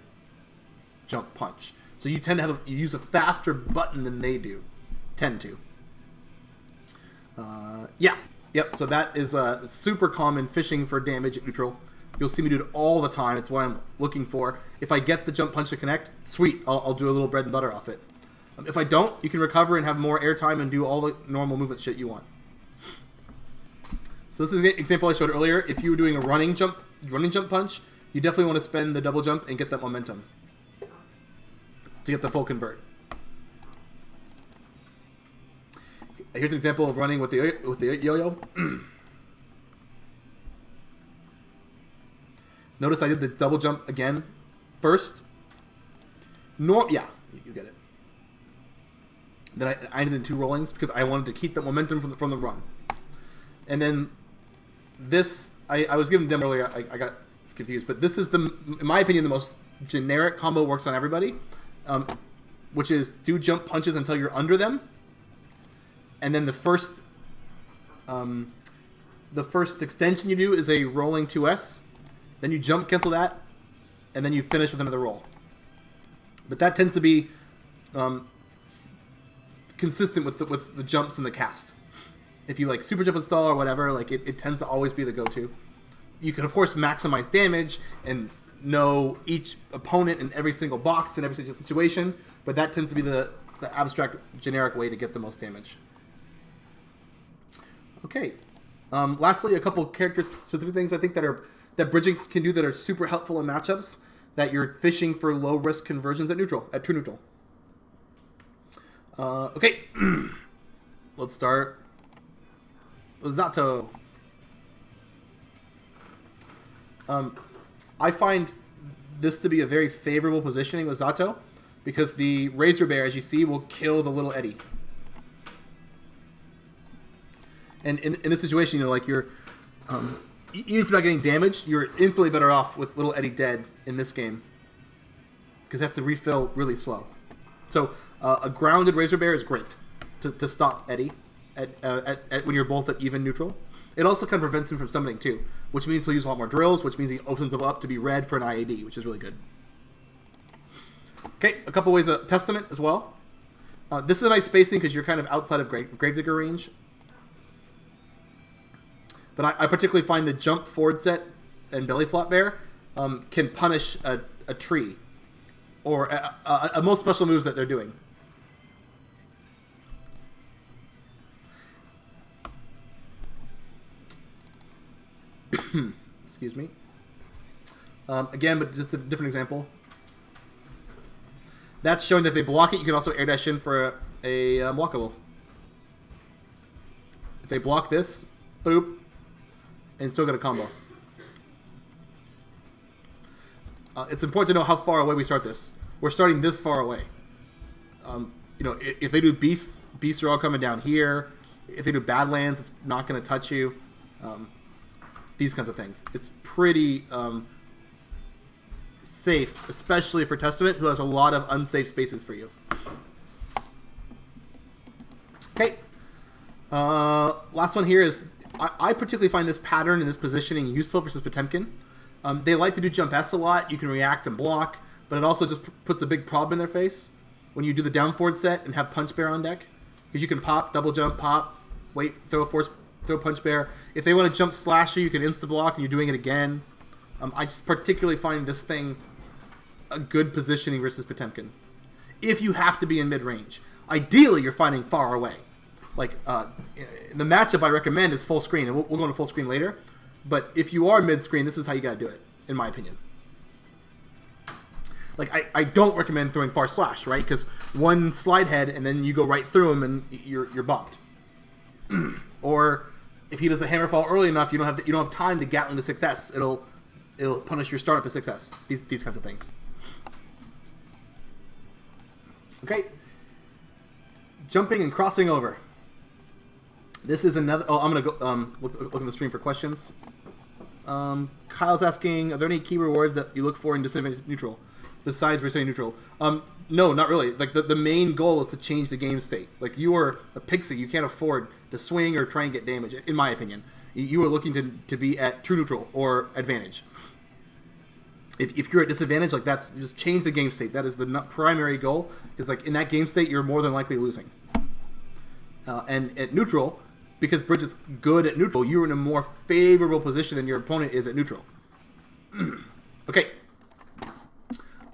jump punch, so you tend to you use a faster button than they do. Tend to. Yep. So that is super common fishing for damage at neutral. You'll see me do it all the time. It's what I'm looking for. If I get the jump punch to connect, sweet. I'll do a little bread and butter off it. If I don't, you can recover and have more airtime and do all the normal movement shit you want. So this is an example I showed earlier. If you were doing a running jump punch, you definitely want to spend the double jump and get that momentum to get the full convert. Here's an example of running with the yo-yo. Notice I did the double jump again first. Yeah, you get it. Then I ended in 2 rollings because I wanted to keep the momentum from the run. And then this, I was giving them earlier, I got confused, but this is, in my opinion, the most generic combo, works on everybody, which is do jump punches until you're under them. And then the first extension you do is a rolling 2S. Then you jump cancel that, and then you finish with another roll. But that tends to be consistent with the jumps and the cast. If you like super jump install or whatever, like it tends to always be the go-to. You can of course maximize damage and know each opponent in every single box in every single situation, but that tends to be the abstract generic way to get the most damage. Okay. Lastly, a couple character specific things I think that that Bridget can do that are super helpful in matchups that you're fishing for low risk conversions at true neutral. Okay, let's start with Zato. I find this to be a very favorable positioning with Zato because the Razor Bear, as you see, will kill the little Eddie. And in this situation, you know, like you're, even if you're not getting damaged, you're infinitely better off with little Eddie dead in this game because that's to refill really slow. So a grounded Razor Bear is great to stop Eddie at when you're both at even neutral. It also kind of prevents him from summoning too, which means he'll use a lot more drills, which means he opens him up to be red for an IAD, which is really good. Okay, a couple ways of Testament as well. This is a nice spacing because you're kind of outside of Gravedigger range. But I particularly find the jump forward set and belly flop bear can punish a tree or a most special moves that they're doing. Excuse me. Again, but just a different example. That's showing that if they block it, you can also air dash in for a blockable. If they block this, boop, and still get a combo. It's important to know how far away we start this. We're starting this far away. You know, if they do beasts are all coming down here. If they do Badlands, it's not going to touch you. These kinds of things. It's pretty safe, especially for Testament, who has a lot of unsafe spaces for you. Okay. Last one here is, I particularly find this pattern and this positioning useful versus Potemkin. They like to do jump S a lot. You can react and block, but it also just puts a big problem in their face when you do the down forward set and have Punch Bear on deck. Because you can pop, double jump, pop, wait, throw Punch Bear. If they want to jump slash you can insta-block and you're doing it again. I just particularly find this thing a good positioning versus Potemkin. If you have to be in mid-range. Ideally, you're finding far away. Like, the matchup I recommend is full screen, and we'll go into full screen later. But if you are mid-screen, this is how you got to do it, in my opinion. Like, I don't recommend throwing far slash, right? Because one slide head, and then you go right through him, and you're bumped. Or if he does a hammer fall early enough, you don't have time to Gatling to success. It'll punish your startup to success. These kinds of things. Okay. Jumping and crossing over. This is another. Oh, I'm gonna go look at the stream for questions. Kyle's asking, are there any key rewards that you look for in disadvantage neutral, besides resetting neutral? No, not really. Like the main goal is to change the game state. Like you are a pixie, you can't afford to swing or try and get damage. In my opinion, you are looking to be at true neutral or advantage. If you're at disadvantage, like that's just change the game state. That is the primary goal. Is like in that game state, you're more than likely losing. And at neutral, because Bridget's good at neutral, you're in a more favorable position than your opponent is at neutral. Okay.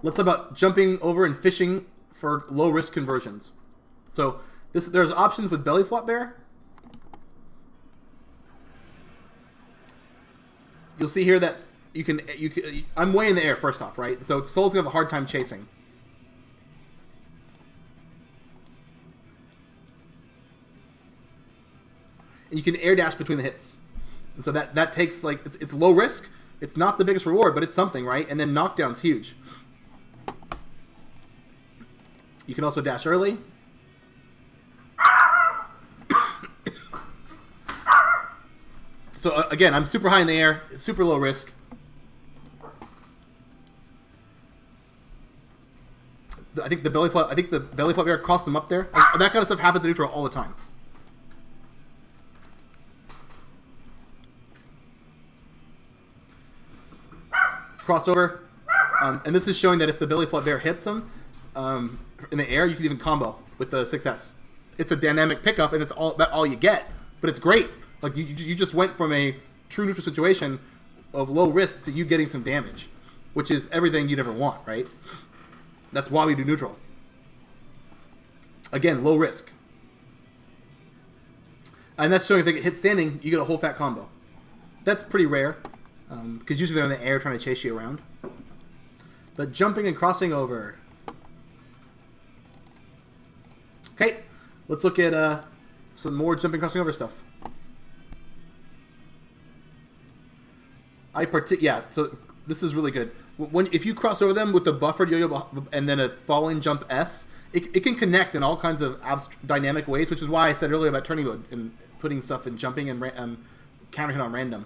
Let's talk about jumping over and fishing for low risk conversions. So there's options with belly flop bear. You'll see here that you can I'm way in the air first off, right? So Soul's gonna have a hard time chasing. And you can air dash between the hits. And so that takes like it's low risk. It's not the biggest reward, but it's something, right? And then knockdown's huge. You can also dash early. So again, I'm super high in the air, super low risk. I think the belly flop air crossed them up there. That kind of stuff happens in neutral all the time. Crossover, and this is showing that if the belly flop bear hits him in the air, you can even combo with the 6S. It's a dynamic pickup, and it's all you get, but it's great. Like you just went from a true neutral situation of low risk to you getting some damage, which is everything you'd ever want, right? That's why we do neutral. Again, low risk, and that's showing if they get hit standing, you get a whole fat combo. That's pretty rare. because usually they're in the air trying to chase you around. But jumping and crossing over. Okay, let's look at some more jumping crossing over stuff. Yeah, so this is really good. If you cross over them with the buffered yo-yo and then a falling jump S, it can connect in all kinds of dynamic ways, which is why I said earlier about turning mode and putting stuff in jumping and counter hit on random.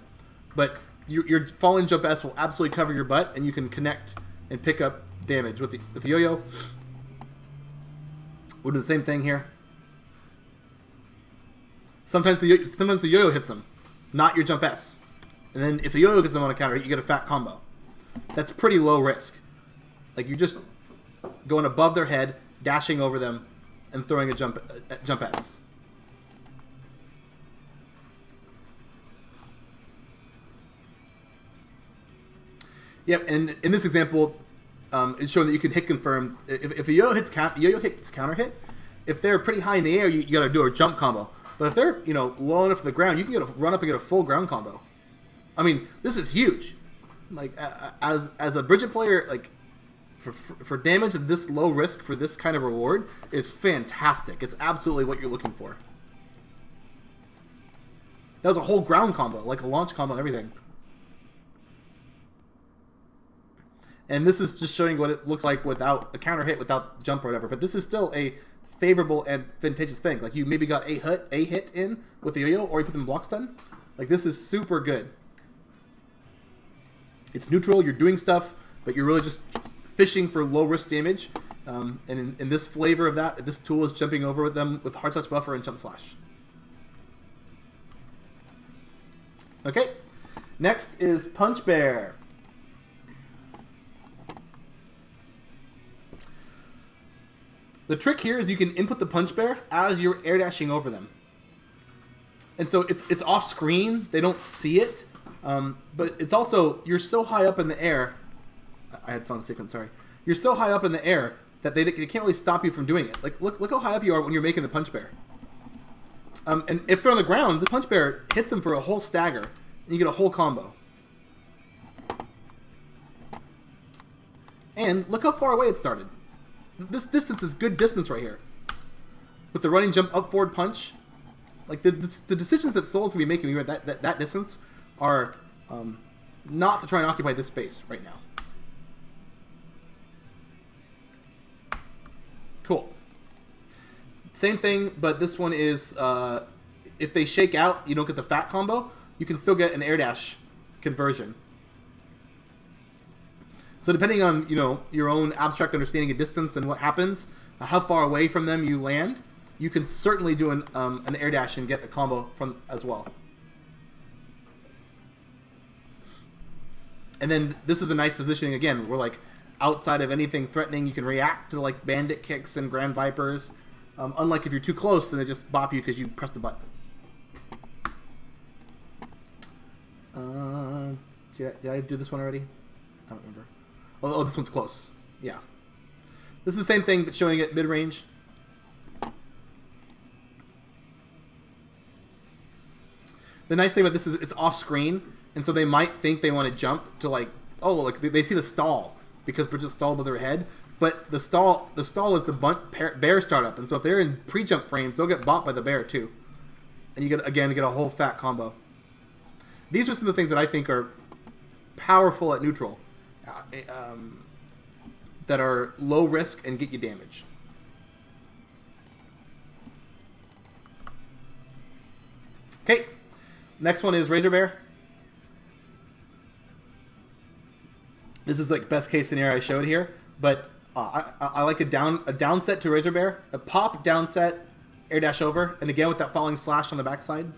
But your falling jump S will absolutely cover your butt, and you can connect and pick up damage with the yo-yo. We'll do the same thing here. Sometimes the yo-yo hits them, not your jump S. And then if the yo-yo gets them on a counter, you get a fat combo. That's pretty low risk. Like, you're just going above their head, dashing over them, and throwing a jump S. Yep, and in this example, it's showing that you can hit confirm. If the yo-yo hits counter hit, if they're pretty high in the air, you got to do a jump combo. But if they're low enough to the ground, you can run up and get a full ground combo. I mean, this is huge. Like, as a Bridget player, like, for damage at this low risk for this kind of reward is fantastic. It's absolutely what you're looking for. That was a whole ground combo, like a launch combo and everything. And this is just showing what it looks like without a counter hit, without jump or whatever. But this is still a favorable and advantageous thing. Like, you maybe got a hit in with the yo-yo, or you put them block stun. Like, this is super good. It's neutral, you're doing stuff, but you're really just fishing for low risk damage. And in this flavor of that, this tool is jumping over with them with hard slash buffer and jump slash. Okay, next is Punch Bear. The trick here is you can input the Punch Bear as you're air dashing over them. And so it's off screen, they don't see it. But it's also, you're so high up in the air. I had fun sequence, sorry. You're so high up in the air that they can't really stop you from doing it. Like, look how high up you are when you're making the Punch Bear. And if they're on the ground, the Punch Bear hits them for a whole stagger, and you get a whole combo. And look how far away it started. This distance is good distance right here. With the running jump up forward punch. Like, the decisions that Soul's going to be making at that distance are not to try and occupy this space right now. Cool. Same thing, but this one is if they shake out, you don't get the fat combo. You can still get an air dash conversion. So depending on your own abstract understanding of distance and what happens, how far away from them you land, you can certainly do an air dash and get a combo from as well. And then this is a nice positioning again. We're like outside of anything threatening. You can react to like bandit kicks and grand vipers. Unlike if you're too close, then they just bop you because you pressed the button. Did I do this one already? I don't remember. Oh, this one's close. Yeah. This is the same thing, but showing it mid-range. The nice thing about this is it's off-screen, and so they might think they want to jump to like, oh, like they see the stall because Bridget stalled with her head, but the stall is the bear startup, and so if they're in pre-jump frames, they'll get bopped by the bear too, and you get a whole fat combo. These are some of the things that I think are powerful at neutral, that are low risk and get you damage. Okay, next one is Razor Bear. This is like best case scenario I showed here, but I like a down set to Razor Bear, a pop down set, air dash over, and again with that falling slash on the backside.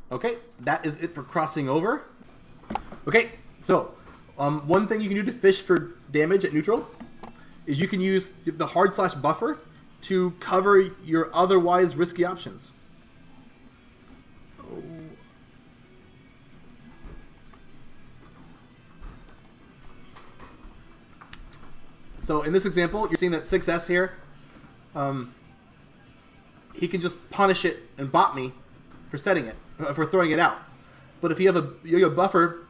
Okay, that is it for crossing over. Okay, so one thing you can do to fish for damage at neutral is you can use the hard slash buffer to cover your otherwise risky options. So in this example, you're seeing that 6S here. He can just punish it and bot me for setting it, for throwing it out. But if you have a yo-yo buffer,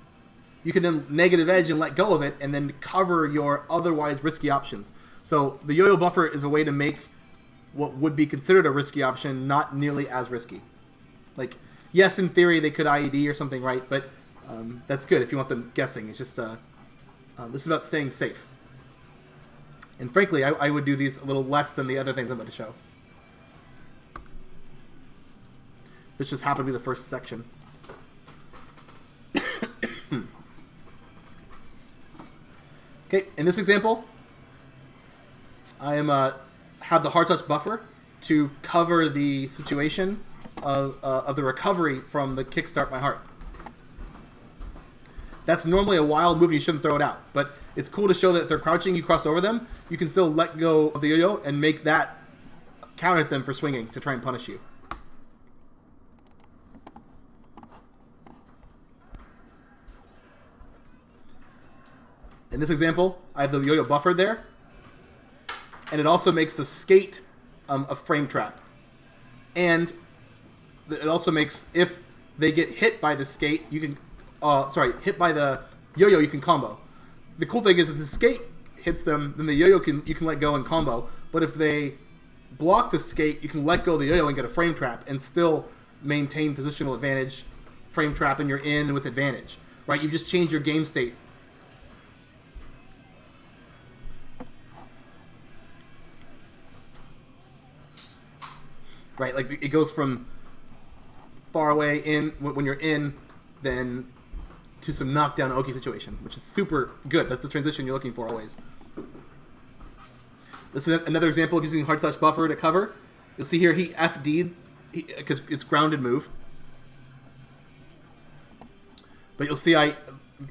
you can then negative edge and let go of it and then cover your otherwise risky options. So the yo-yo buffer is a way to make what would be considered a risky option not nearly as risky. Like, yes, in theory, they could IED or something, right? But that's good if you want them guessing. It's just, this is about staying safe. And frankly, I would do these a little less than the other things I'm going to show. This just happened to be the first section. Okay, in this example, I am have the hard touch buffer to cover the situation of the recovery from the kickstart my heart. That's normally a wild move, you shouldn't throw it out. But it's cool to show that if they're crouching, you cross over them, you can still let go of the yo-yo and make that count at them for swinging to try and punish you. In this example, I have the yo-yo buffer there. And it also makes the skate a frame trap. And it also makes, if they get hit by the skate, you can, hit by the yo-yo, you can combo. The cool thing is if the skate hits them, then the yo-yo you can let go and combo. But if they block the skate, you can let go of the yo-yo and get a frame trap and still maintain positional advantage, frame trap, and you're in with advantage. Right? You just change your game state. Right, like it goes from far away in when you're in, then to some knockdown Oki situation, which is super good. That's the transition you're looking for always. This is another example of using hard touch buffer to cover. You'll see here he FD'd because it's grounded move, but you'll see I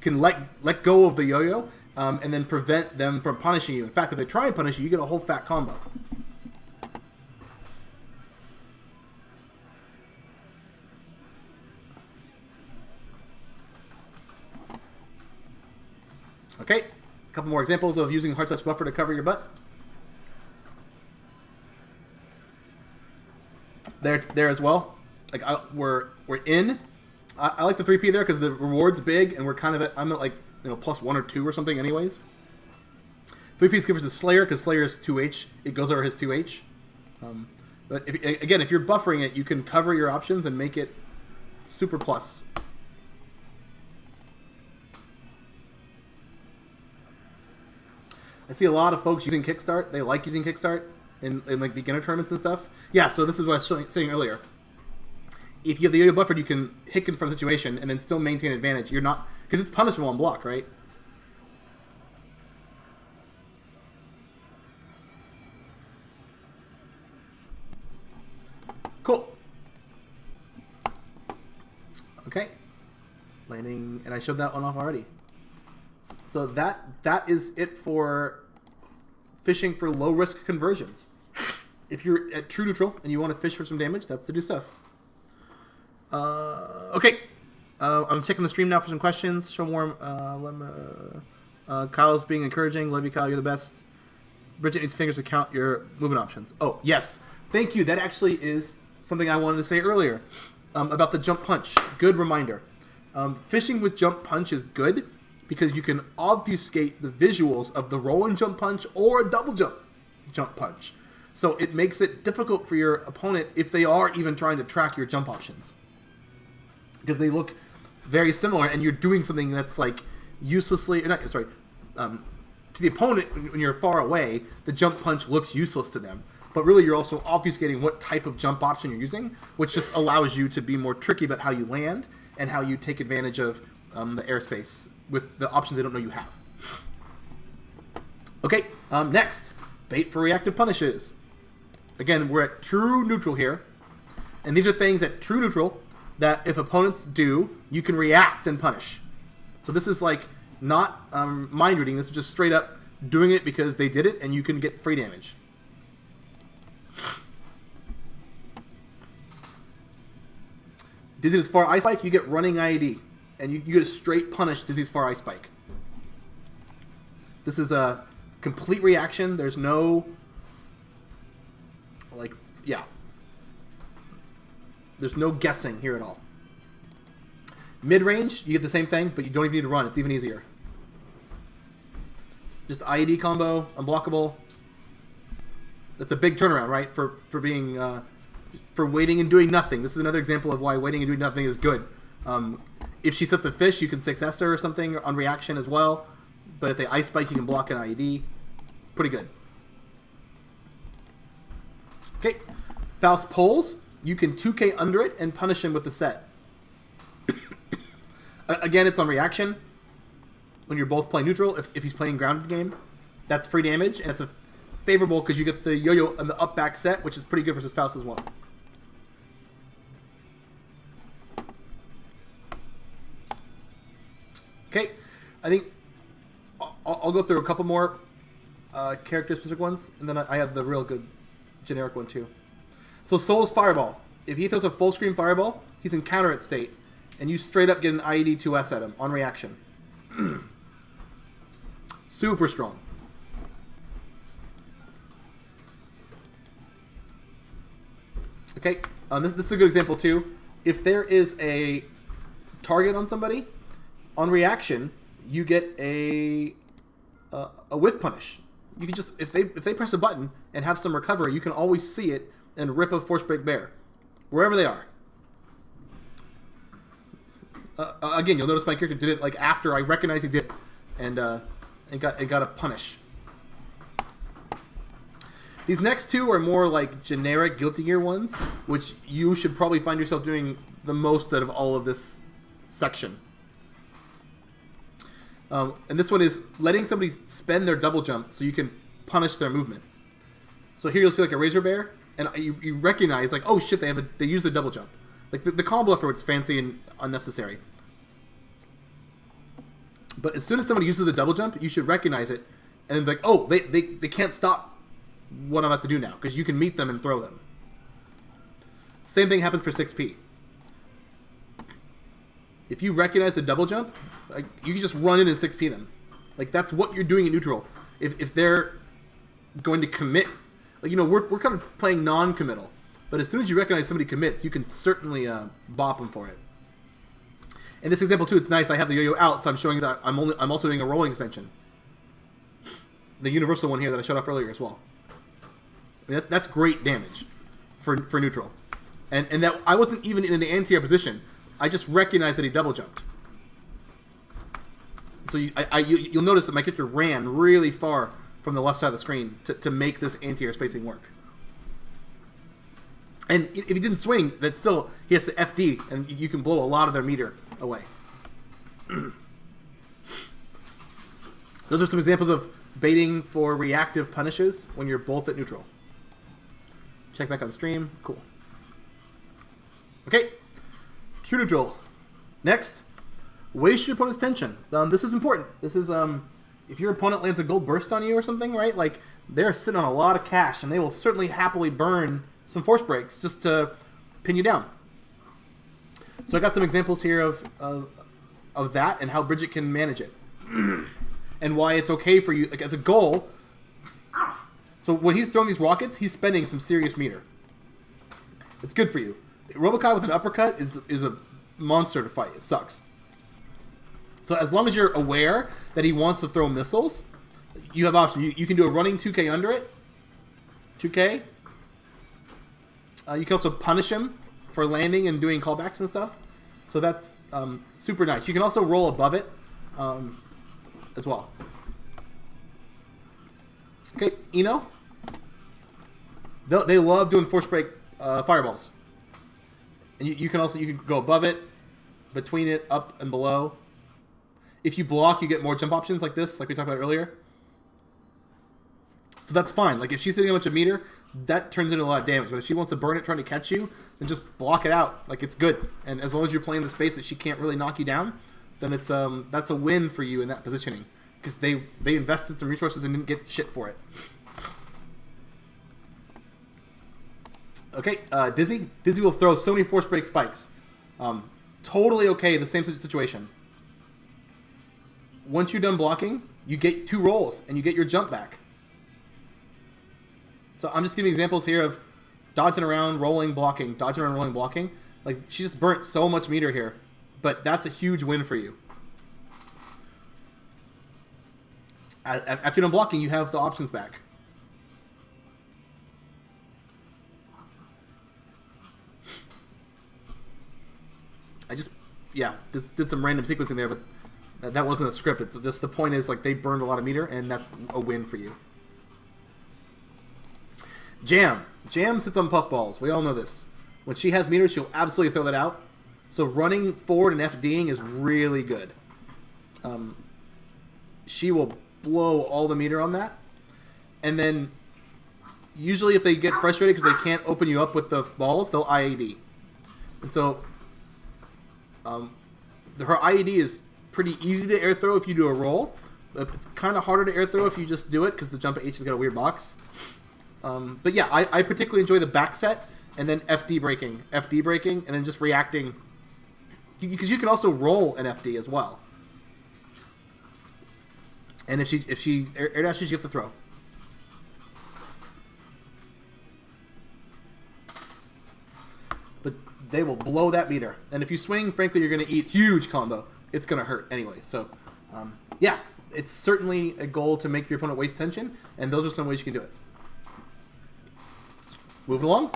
can let go of the yo-yo and then prevent them from punishing you. In fact, if they try and punish you, you get a whole fat combo. Okay, a couple more examples of using hard touch buffer to cover your butt. There as well. Like we're in. I like the 3P there because the reward's big, and we're kind of I'm at like +1 or 2 or something, anyways. 3P is good versus Slayer because Slayer is 2H. It goes over his 2H. But if you're buffering it, you can cover your options and make it super plus. I see a lot of folks using Kickstart. They like using Kickstart in like beginner tournaments and stuff. Yeah, so this is what I was saying earlier. If you have the yo-yo buffered, you can hit confirm situation and then still maintain advantage. You're not, because it's punishable on block, right? Cool. Okay. Landing, and I showed that one off already. So that is it for fishing for low risk conversions. If you're at true neutral and you want to fish for some damage, that's the do stuff. Okay, I'm checking the stream now for some questions. Show warm. Kyle's being encouraging. Love you, Kyle. You're the best. Bridget needs fingers to count your movement options. Oh yes, thank you. That actually is something I wanted to say earlier about the jump punch. Good reminder. Fishing with jump punch is good because you can obfuscate the visuals of the roll and jump punch or a double jump punch. So it makes it difficult for your opponent if they are even trying to track your jump options. Because they look very similar and you're doing something that's like uselessly, to the opponent when you're far away, the jump punch looks useless to them. But really you're also obfuscating what type of jump option you're using, which just allows you to be more tricky about how you land and how you take advantage of the airspace with the options they don't know you have. Okay, next, bait for reactive punishes. Again, we're at true neutral here. And these are things at true neutral that if opponents do, you can react and punish. So this is like not mind reading. This is just straight up doing it because they did it and you can get free damage. Dizzy's far ice spike, you get running IED. And you get a straight punish Dizzy's far ice spike. This is kind complete reaction. There's no, like, yeah. There's no guessing here at all. Mid-range, you get the same thing, but you don't even need to run. It's even easier. Just IED combo, unblockable. That's a big turnaround, right? For being for waiting and doing nothing. This is another example of why waiting and doing nothing is good. If she sets a fish, you can 6S her or something on reaction as well. But if they ice spike, you can block an IED. It's pretty good. Okay, Faust pulls. You can 2K under it and punish him with the set. Again, it's on reaction. When you're both playing neutral, if he's playing grounded game, that's free damage, and it's a favorable because you get the Yo-Yo and the up-back set, which is pretty good versus Faust as well. Okay, I think I'll go through a couple more character-specific ones, and then I have the real good generic one too. So Soul's Fireball. If he throws a full-screen Fireball, he's in counter-it state, and you straight up get an IED 2S at him on reaction. Super strong. Okay, this is a good example too. If there is a target on somebody, on reaction, you get a whiff punish. You can just if they press a button and have some recovery, you can always see it and rip a Force Break Bear, wherever they are. Again, you'll notice my character did it like after I recognized he did it, and it got a punish. These next two are more like generic Guilty Gear ones, which you should probably find yourself doing the most out of all of this section. And this one is letting somebody spend their double jump so you can punish their movement. So here you'll see like a Razor Bear, and you recognize like, oh shit, they use the double jump. Like the combo afterwards fancy and unnecessary. But as soon as somebody uses the double jump, you should recognize it, and like, oh, they can't stop what I'm about to do now, because you can meet them and throw them. Same thing happens for 6P. If you recognize the double jump, like you can just run in and 6P them. Like that's what you're doing in neutral. If they're going to commit, like we're kind of playing non-committal, but as soon as you recognize somebody commits, you can certainly bop them for it. In this example too, it's nice. I have the Yo-Yo out, so I'm showing that I'm also doing a rolling extension. The universal one here that I showed off earlier as well. I mean, that's great damage for neutral, and that I wasn't even in an anti-air position. I just recognized that he double jumped. So you'll notice that my character ran really far from the left side of the screen to make this anti-air spacing work. And if he didn't swing, that's still he has to FD, and you can blow a lot of their meter away. Those are some examples of baiting for reactive punishes when you're both at neutral. Check back on stream. Cool. Okay. True neutral. Next, waste your opponent's tension. This is important. This is if your opponent lands a gold burst on you or something, right? Like they're sitting on a lot of cash, and they will certainly happily burn some force breaks just to pin you down. So I got some examples here of that and how Bridget can manage it, and why it's okay for you like as a goal. So when he's throwing these rockets, he's spending some serious meter. It's good for you. Robocop with an uppercut is a monster to fight. It sucks. So as long as you're aware that he wants to throw missiles, you have options. You can do a running 2K under it. 2K. You can also punish him for landing and doing callbacks and stuff. So that's super nice. You can also roll above it as well. Okay, Eno. They love doing force break fireballs. And you can go above it, between it, up and below. If you block, you get more jump options like this, like we talked about earlier. So that's fine. Like if she's hitting a bunch of meter, that turns into a lot of damage. But if she wants to burn it trying to catch you, then just block it out. Like it's good. And as long as you're playing the space that she can't really knock you down, then it's that's a win for you in that positioning. Because they invested some resources and didn't get shit for it. Okay, Dizzy. Dizzy will throw so many force break spikes. Totally okay, the same situation. Once you're done blocking, you get 2 rolls and you get your jump back. So I'm just giving examples here of dodging around, rolling, blocking, dodging around, rolling, blocking. Like, she just burnt so much meter here, but that's a huge win for you. After you're done blocking, you have the options back. I just did some random sequencing there, but that wasn't a script. It's just, the point is, like, they burned a lot of meter, and that's a win for you. Jam sits on puffballs. We all know this. When she has meter, she'll absolutely throw that out. So running forward and FDing is really good. She will blow all the meter on that. And then usually if they get frustrated because they can't open you up with the balls, they'll IAD. And so her IAD is pretty easy to air throw if you do a roll. It's kind of harder to air throw if you just do it because the jump H has got a weird box. But yeah, I particularly enjoy the back set and then FD breaking, and then just reacting. Because you can also roll an FD as well. And if she air dashes, you have to throw. But they will blow that meter. And if you swing, frankly, you're going to eat huge combo. It's going to hurt anyway. So, yeah, it's certainly a goal to make your opponent waste tension. And those are some ways you can do it. Moving along.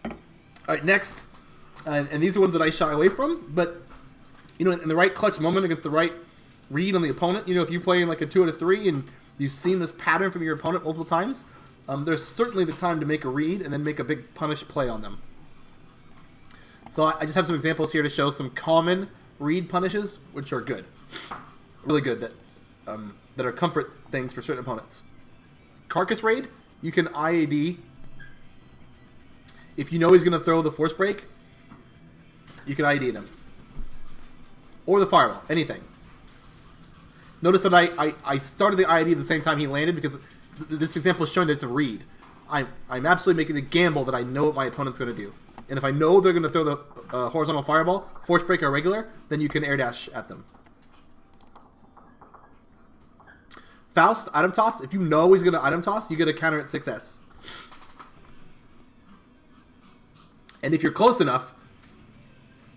All right, next. And these are ones that I shy away from. But, you know, in the right clutch moment against the right read on the opponent, you know, if you're playing like a 2 out of 3 and you've seen this pattern from your opponent multiple times, there's certainly the time to make a read and then make a big punish play on them. So I just have some examples here to show some common read punishes, which are good. Really good, that are comfort things for certain opponents. Carcass raid, you can IAD. If you know he's going to throw the force break, you can IAD him. Or the fireball, anything. Notice that I started the IAD at the same time he landed because this example is showing that it's a read. I'm absolutely making a gamble that I know what my opponent's going to do. And if I know they're going to throw the horizontal fireball, force break or regular, then you can air dash at them. Faust, item toss. If you know he's going to item toss, you get a counter at 6S. And if you're close enough,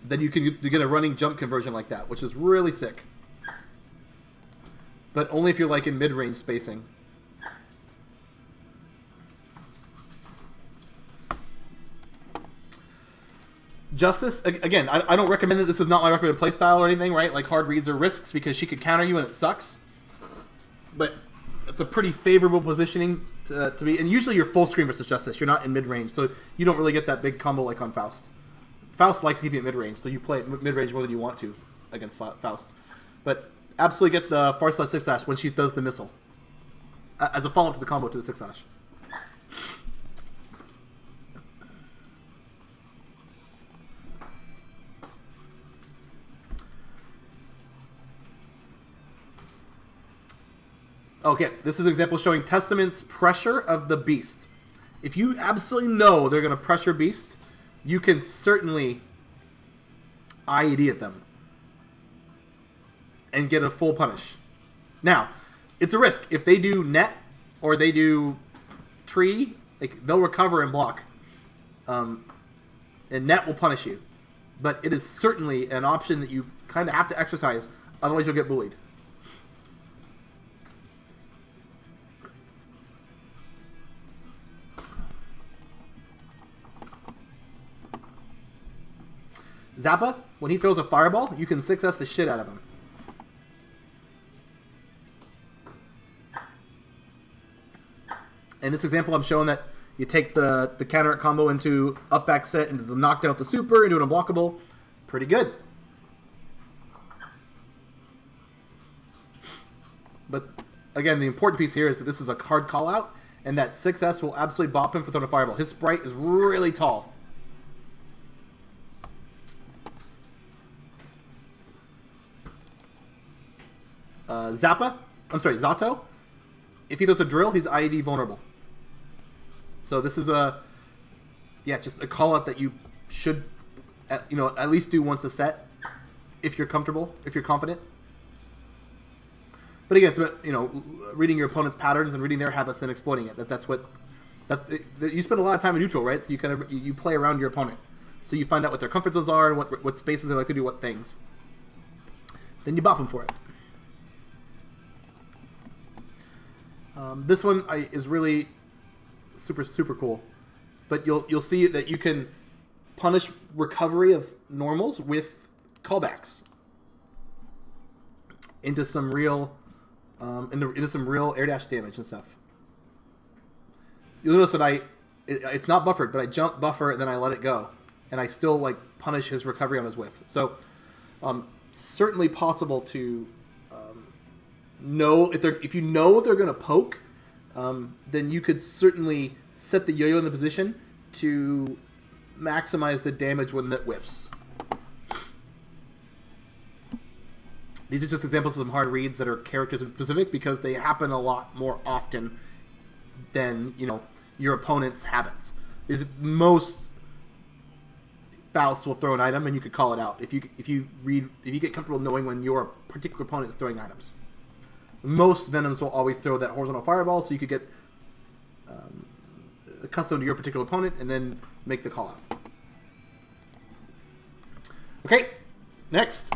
then you get a running jump conversion like that, which is really sick. But only if you're like in mid-range spacing. Justice, again, I don't recommend that. This is not my recommended playstyle or anything, right? Like, hard reads are risks because she could counter you and it sucks. But it's a pretty favorable positioning to be. And usually you're full screen versus Justice. You're not in mid-range, so you don't really get that big combo like on Faust. Faust likes keeping it mid-range, so you play it mid-range more than you want to against Faust. But absolutely get the far slash 6-slash when she does the missile. As a follow-up to the combo to the 6-slash. Okay, this is an example showing Testament's pressure of the Beast. If you absolutely know they're going to pressure Beast, you can certainly IED at them and get a full punish. Now, it's a risk. If they do net or they do tree, like, they'll recover and block. And net will punish you. But it is certainly an option that you kind of have to exercise, otherwise you'll get bullied. Zappa, when he throws a fireball, you can 6S the shit out of him. In this example, I'm showing that you take the counter combo into up back set, into the knockdown with the super, into an unblockable. Pretty good. But again, the important piece here is that this is a hard call out, and that 6S will absolutely bop him for throwing a fireball. His sprite is really tall. Zato, if he does a drill, he's IED vulnerable. So this is just a call out that you should, at least do once a set, if you're comfortable, if you're confident. But again, it's about, reading your opponent's patterns and reading their habits and exploiting it. You spend a lot of time in neutral, right? So you play around your opponent. So you find out what their comfort zones are and what spaces they like to do what things. Then you bop them for it. This one is really super, super cool. But you'll see that you can punish recovery of normals with callbacks into some real into some real air dash damage and stuff. You'll notice that it's not buffered, but I jump, buffer, and then I let it go, and I still like punish his recovery on his whiff. So certainly possible to know if you know they're going to poke, then you could certainly set the yo-yo in the position to maximize the damage when that whiffs. These are just examples of some hard reads that are character specific because they happen a lot more often than your opponent's habits. Most Faust will throw an item and you could call it out if you get comfortable knowing when your particular opponent is throwing items. Most Venoms will always throw that horizontal fireball, so you could get accustomed to your particular opponent and then make the call out. Okay, next.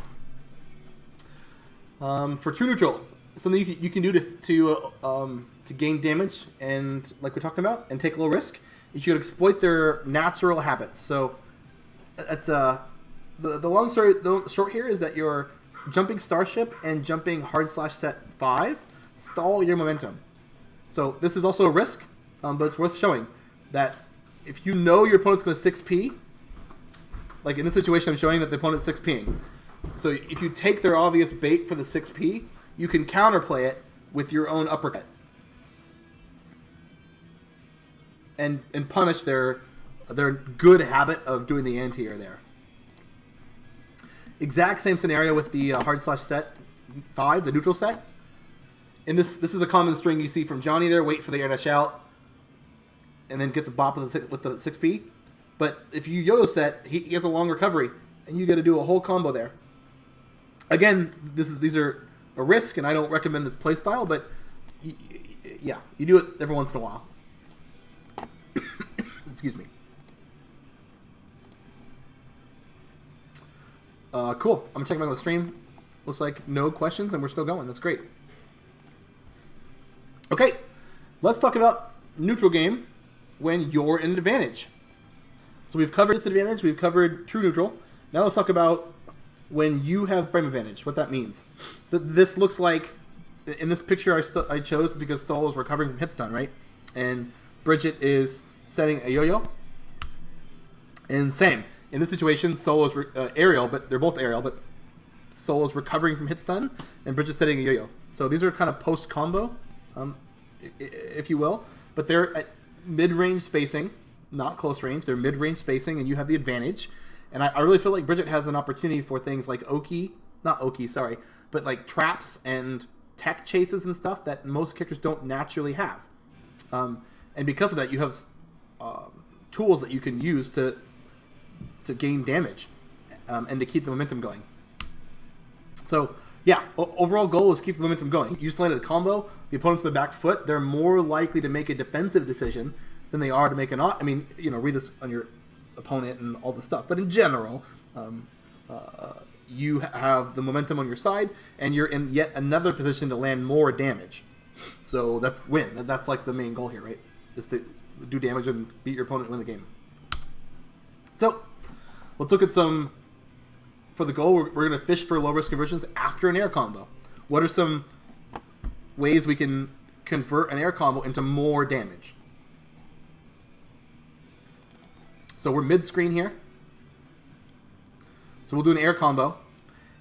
For true neutral, something you can do to gain damage and, like we're talking about, and take a little risk, you should exploit their natural habits. So that's the long story. The short here is that you're jumping Starship and jumping hard/set 5 stall your momentum. So this is also a risk, but it's worth showing that if you know your opponent's going to 6p, like in this situation I'm showing that the opponent's 6ping. So if you take their obvious bait for the 6p, you can counterplay it with your own uppercut. And punish their good habit of doing the anti-air there. Exact same scenario with the hard/set 5, the neutral set. And this is a common string you see from Johnny there. Wait for the air dash out, and then get the bop with the 6p. But if you yo-yo set, he has a long recovery, and you got to do a whole combo there. Again, these are a risk, and I don't recommend this playstyle, but yeah, you do it every once in a while. Excuse me. Cool. I'm checking back on the stream. Looks like no questions, and we're still going. That's great. Okay, let's talk about neutral game when you're in advantage. So we've covered disadvantage. We've covered true neutral. Now let's talk about when you have frame advantage, what that means. This looks like, in this picture I chose because Sol is recovering from hit stun, right? And Bridget is setting a yo-yo. And same. In this situation, Sol is aerial, but they're both aerial, but Sol is recovering from hit stun, and Bridget's setting a yo-yo. So these are kind of post-combo, if you will. But they're at mid-range spacing, not close range. They're mid-range spacing, and you have the advantage. And I really feel like Bridget has an opportunity for things like but like traps and tech chases and stuff that most characters don't naturally have. And because of that, you have tools that you can use to gain damage and to keep the momentum going. So yeah, overall goal is keep the momentum going. You just landed a combo, the opponent's on the back foot, they're more likely to make a defensive decision than they are to make read this on your opponent and all the stuff. But in general, you have the momentum on your side, and you're in yet another position to land more damage. So that's win. That's like the main goal here, right? Is to do damage and beat your opponent and win the game. So let's look at some. For the goal, we're going to fish for low risk conversions after an air combo. What are some ways we can convert an air combo into more damage? So we're mid-screen here. So we'll do an air combo.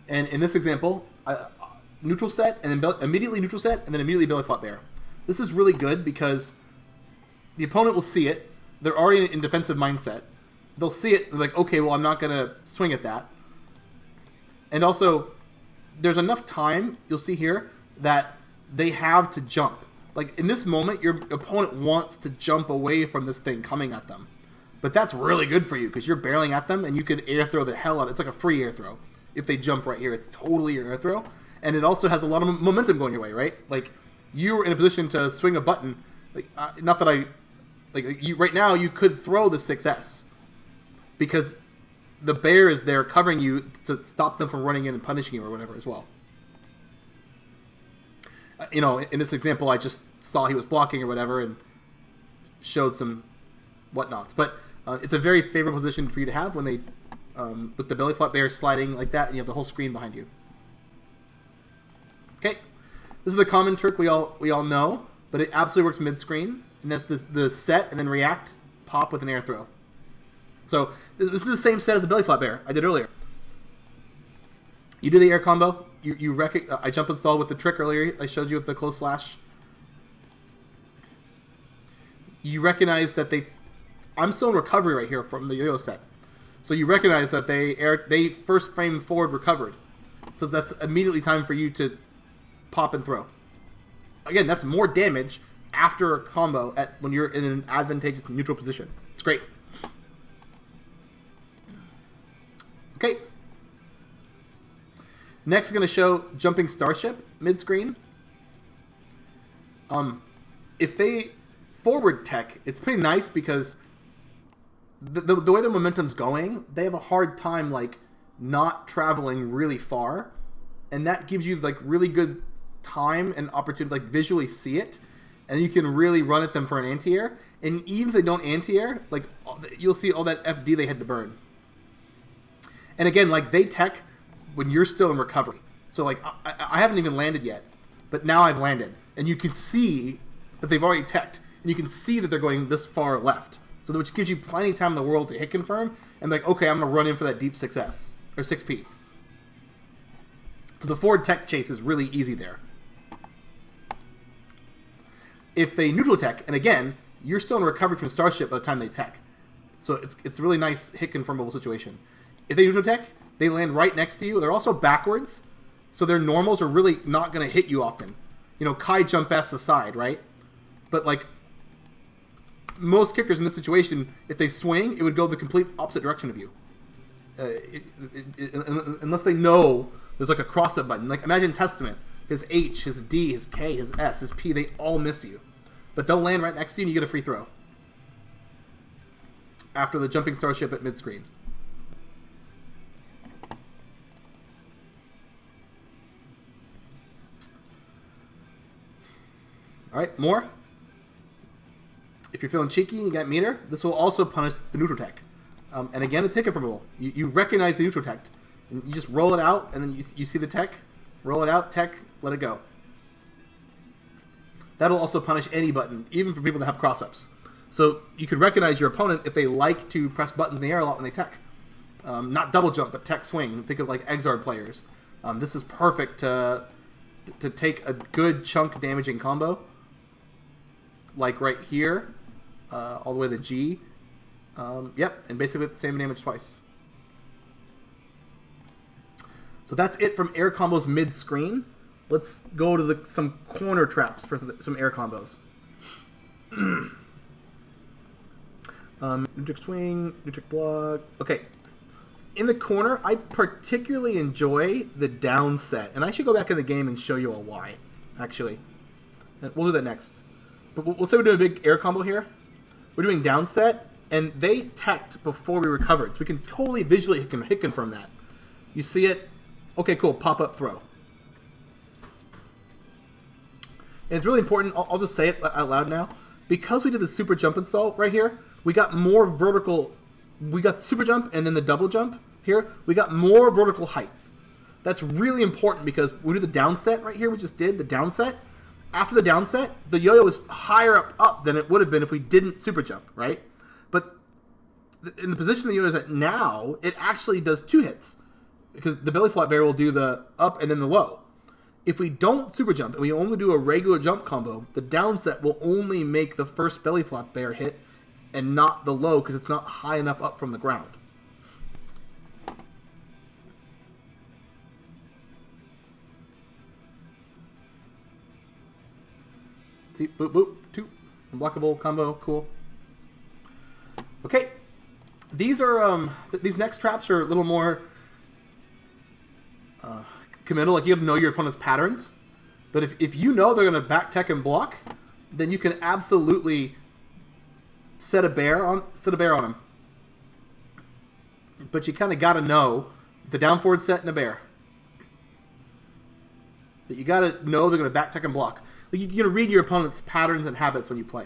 And in this example, neutral set, and then immediately neutral set, and then immediately belly flop bear. This is really good because the opponent will see it. They're already in defensive mindset. They'll see it, they're like, okay, well, I'm not going to swing at that. And also, there's enough time, you'll see here, that they have to jump. Like, in this moment, your opponent wants to jump away from this thing coming at them. But that's really good for you, because you're barreling at them, and you can air throw the hell out. It's like a free air throw. If they jump right here, it's totally your air throw. And it also has a lot of momentum going your way, right? Like, you're in a position to swing a button. Like, not that I... Like, you right now, you could throw the 6S. Because the bear is there covering you to stop them from running in and punishing you or whatever as well. You know, in this example, I just saw he was blocking or whatever and showed some whatnots. But it's a very favorable position for you to have when they... with the belly flop bear sliding like that, and you have the whole screen behind you. Okay, this is a common trick we all know, but it absolutely works mid-screen, and that's the set and then react, pop with an air throw. So this is the same set as the belly flop bear I did earlier. You do the air combo. I jump installed with the trick earlier. I showed you with the close slash. You recognize that I'm still in recovery right here from the yo-yo set. So you recognize that they first frame forward recovered. So that's immediately time for you to pop and throw. Again, that's more damage after a combo when you're in an advantageous neutral position. It's great. Okay. Next, I'm going to show jumping starship mid-screen. If they forward tech, it's pretty nice because the way the momentum's going, they have a hard time like not traveling really far, and that gives you like really good time and opportunity, like visually see it, and you can really run at them for an anti-air. And even if they don't anti-air, like you'll see all that FD they had to burn. And again, like they tech when you're still in recovery. So like I haven't even landed yet, but now I've landed, and you can see that they've already teched, and you can see that they're going this far left. So which gives you plenty of time in the world to hit confirm, and like, okay, I'm going to run in for that deep 6S, or 6P. So the forward tech chase is really easy there. If they neutral tech, and again, you're still in recovery from Starship by the time they tech. So it's a really nice hit confirmable situation. If they neutral tech, they land right next to you. They're also backwards, so their normals are really not going to hit you often. You know, Kai jump S aside, right? But like, most kickers in this situation, if they swing, it would go the complete opposite direction of you. Unless they know there's like a cross-up button. Like imagine Testament. His H, his D, his K, his S, his P, they all miss you. But they'll land right next to you and you get a free throw. After the jumping starship at mid-screen. Alright, more. If you're feeling cheeky and you got meter, this will also punish the neutral tech. And again, it's hit confirmable. You recognize the neutral tech. And you just roll it out, and then you see the tech. Roll it out, tech, let it go. That'll also punish any button, even for people that have cross-ups. So you can recognize your opponent if they like to press buttons in the air a lot when they tech. Not double jump, but tech swing. Think of like Exard players. This is perfect to take a good chunk damaging combo. Like right here, all the way to G. Yep, and basically the same damage twice. So that's it from air combos mid-screen. Let's go to some corner traps for some air combos. Neutral swing, neutral block. Okay. In the corner, I particularly enjoy the down set. And I should go back in the game and show you all why, actually. And we'll do that next. But we'll say we're doing a big air combo here. We're doing down set, and they teched before we recovered. So we can totally visually hit confirm that. You see it. Okay, cool. Pop-up throw. And it's really important. I'll just say it out loud now. Because we did the super jump install right here, we got more vertical. We got super jump and then the double jump here. We got more vertical height. That's really important because when we do the down set right here, we just did the down set. After the down set, the yo-yo is higher up than it would have been if we didn't super jump, right? But in the position the yo-yo is at now, it actually does 2 hits. Because the belly flop bear will do the up and then the low. If we don't super jump and we only do a regular jump combo, the down set will only make the first belly flop bear hit and not the low because it's not high enough up from the ground. See, boop, boop, 2. Unblockable combo, cool. Okay. These are, these next traps are a little more committal, like you have to know your opponent's patterns. But if you know they're going to back tech and block, then you can absolutely set a bear on them. But you kind of got to know the down forward set and a bear. But you got to know they're going to back tech and block. Like you're going to read your opponent's patterns and habits when you play.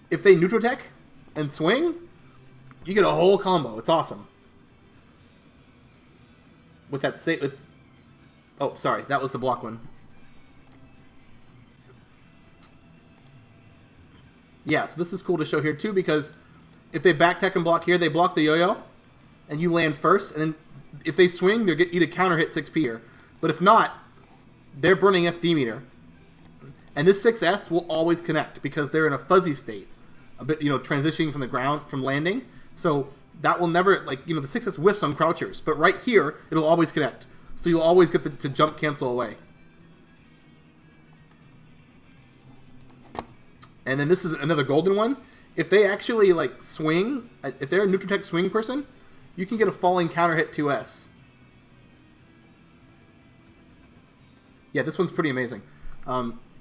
If they neutral tech and swing, you get a whole combo. It's awesome. With that oh, sorry, that was the block one. Yeah, so this is cool to show here too, because if they back tech and block here, they block the yo-yo, and you land first, and then if they swing, they'll get you to counter hit 6P here. But if not, they're burning FD meter. And this 6S will always connect because they're in a fuzzy state. A bit, transitioning from the ground, from landing. So that will never, the 6S whiffs on crouchers. But right here, it'll always connect. So you'll always get to jump cancel away. And then this is another golden one. If they actually, swing, if they're a neutral tech swing person, you can get a falling counter hit 2S. Yeah, this one's pretty amazing.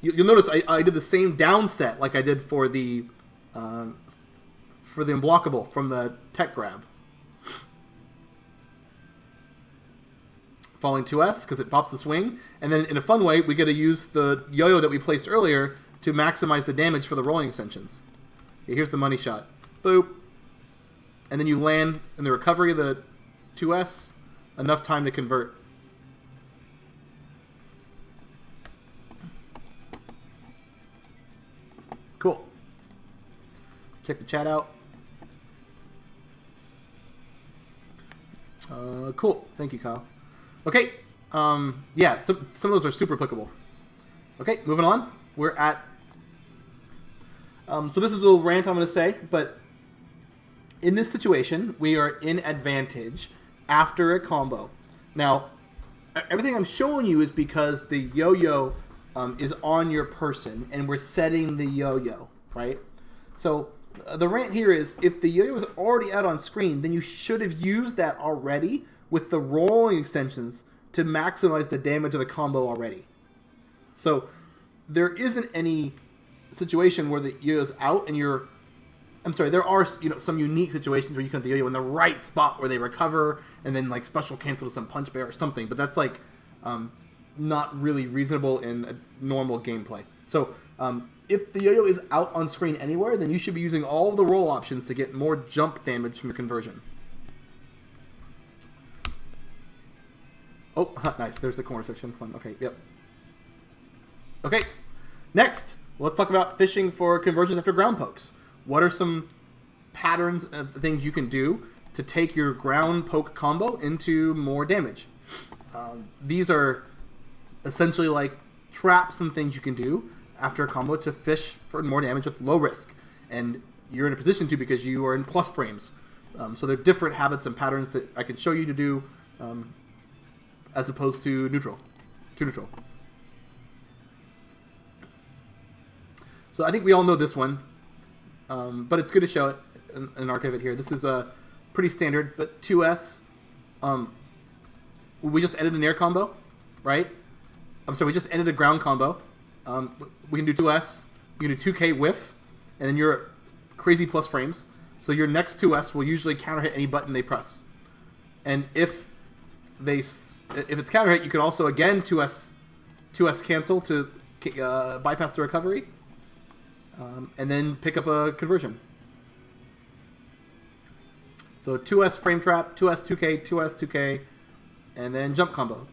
You'll notice I did the same down set like I did for the unblockable from the tech grab. Falling 2S because it pops the swing, and then in a fun way we get to use the yo-yo that we placed earlier to maximize the damage for the rolling extensions. Okay, here's the money shot. Boop. And then you land in the recovery of the 2S, enough time to convert. Cool. Check the chat out. Cool. Thank you, Kyle. Okay. Yeah, some of those are super applicable. Okay, moving on. We're at... so this is a little rant I'm going to say, but in this situation, we are in advantage after a combo. Now, everything I'm showing you is because the yo-yo is on your person, and we're setting the yo-yo, right? So the rant here is, if the yo-yo is already out on screen, then you should have used that already with the rolling extensions to maximize the damage of the combo already. So there isn't any situation where the yo-yo's out and you're... I'm sorry, there are some unique situations where you can have the yo-yo in the right spot where they recover and then special cancel to some punch bear or something, but that's not really reasonable in a normal gameplay. So if the yo-yo is out on screen anywhere, then you should be using all of the roll options to get more jump damage from your conversion. Oh, nice. There's the corner section. Fun. Okay, yep. Okay, next, let's talk about fishing for conversions after ground pokes. What are some patterns of things you can do to take your ground poke combo into more damage? These are essentially traps and things you can do after a combo to fish for more damage with low risk. And you're in a position to because you are in plus frames. So there are different habits and patterns that I can show you to do as opposed to neutral. So I think we all know this one. But it's good to show it and archive it here. This is pretty standard, but 2S. We just ended an air combo, right? I'm sorry, we just ended a ground combo. We can do 2S. You can do 2K whiff, and then you're at crazy plus frames. So your next 2S will usually counter hit any button they press. And if it's counter hit, you can also again 2S cancel to bypass the recovery. And then pick up a conversion. So 2S frame trap, 2S 2K, 2S 2K, and then jump combo.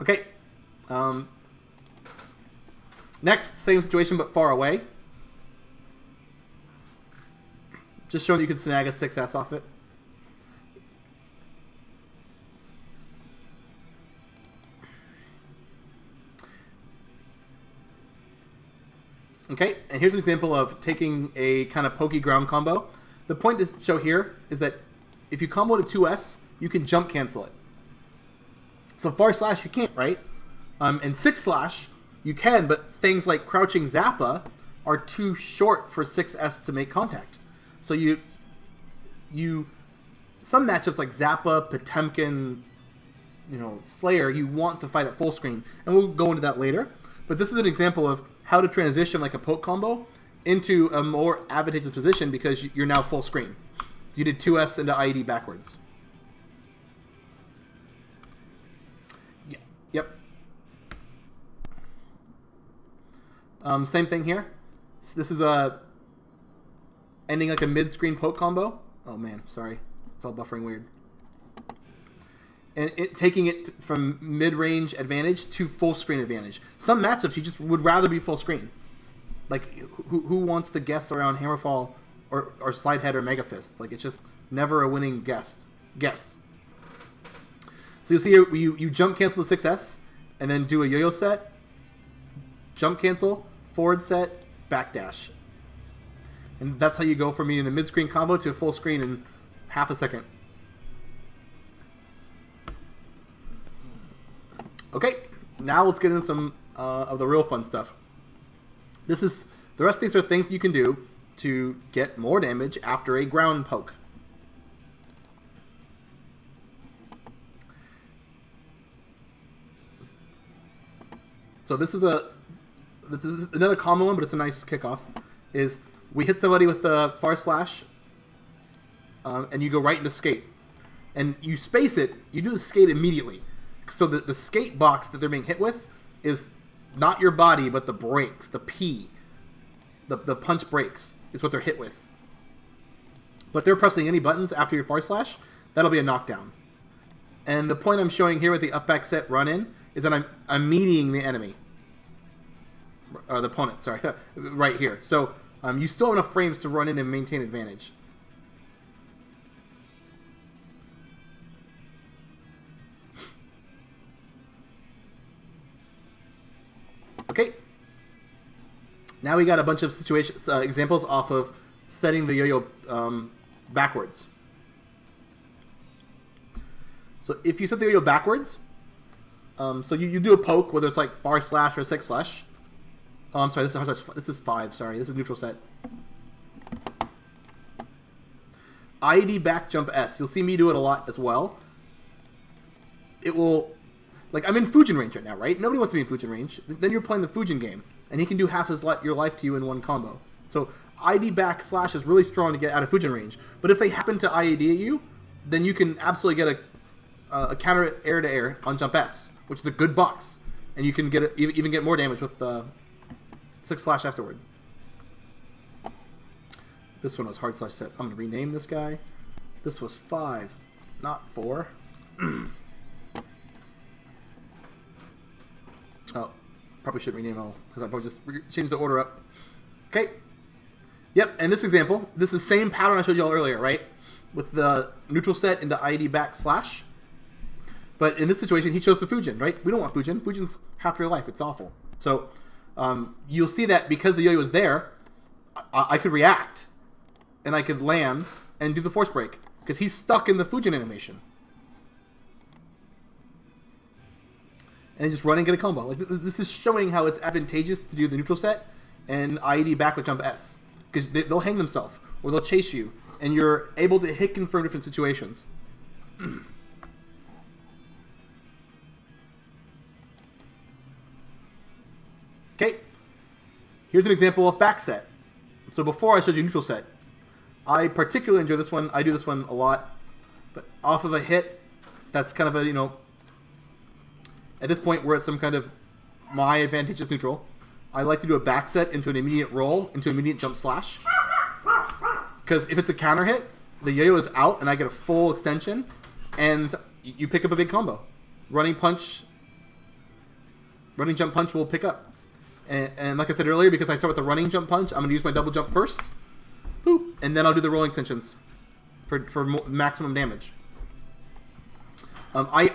Okay. Next, same situation but far away. Just showing you can snag a 6S off it. Okay, and here's an example of taking a kind of pokey ground combo. The point to show here is that if you combo to 2S, you can jump cancel it. So far slash you can't, right? And 6 slash you can, but things like crouching Zappa are too short for 6S to make contact. So you some matchups like Zappa, Potemkin, Slayer, you want to fight at full screen, and we'll go into that later. But this is an example of how to transition like a poke combo into a more advantageous position because you're now full screen. So you did 2S into IED backwards. Yeah. Yep. Same thing here. So this is ending like a mid-screen poke combo. Oh man, sorry. It's all buffering weird. And taking it from mid-range advantage to full-screen advantage. Some matchups you just would rather be full screen. Like, who wants to guess around Hammerfall or Slide Head or Mega Fist? Like, it's just never a winning guess. So you'll see here, you jump cancel the 6S, and then do a yo-yo set, jump cancel, forward set, backdash. And that's how you go from being a mid-screen combo to a full screen in half a second. Okay, now let's get into some of the real fun stuff. The rest of these are things you can do to get more damage after a ground poke. So this is another common one, but it's a nice kickoff. Is we hit somebody with the far slash, and you go right into skate, and you space it. You do the skate immediately. So the skate box that they're being hit with is not your body, but the brakes, the P. The punch brakes is what they're hit with. But if they're pressing any buttons after your far slash, that'll be a knockdown. And the point I'm showing here with the up back set run in is that I'm meeting the enemy. Or the opponent, sorry. Right here. So you still have enough frames to run in and maintain advantage. Okay. Now we got a bunch of examples off of setting the yo-yo backwards. So if you set the yo-yo backwards, so you do a poke, whether it's like far slash or six slash. Oh, I'm sorry, this is 5, sorry. This is neutral set. IED back jump S. You'll see me do it a lot as well. It will... Like, I'm in Fujin range right now, right? Nobody wants to be in Fujin range. Then you're playing the Fujin game, and he can do half your life to you in one combo. So IED back slash is really strong to get out of Fujin range. But if they happen to IED at you, then you can absolutely get a counter air to air on jump S, which is a good box, and you can get even get more damage with 6 slash afterward. This one was hard slash set. I'm gonna rename this guy. This was 5, not 4. Oh, probably should rename all because I probably just changed the order up. Okay. Yep, and this example, this is the same pattern I showed you all earlier, right? With the neutral set into IED back slash. But in this situation, he chose the Fujin, right? We don't want Fujin. Fujin's half your life. It's awful. So you'll see that because the yo-yo was there, I could react, and I could land and do the force break because he's stuck in the Fujin animation. And just run and get a combo. Like this is showing how it's advantageous to do the neutral set and IED back with jump S. Because they'll hang themselves, or they'll chase you, and you're able to hit confirm different situations. Okay, here's an example of back set. So before I showed you neutral set, I particularly enjoy this one. I do this one a lot. But off of a hit, that's kind of a, at this point, we're at some kind of my advantageous neutral. I like to do a back set into an immediate roll, into an immediate jump slash. Because if it's a counter hit, the yo-yo is out and I get a full extension, and you pick up a big combo. Running jump punch will pick up. And like I said earlier, because I start with the running jump punch, I'm going to use my double jump first. Boop. And then I'll do the rolling extensions for maximum damage.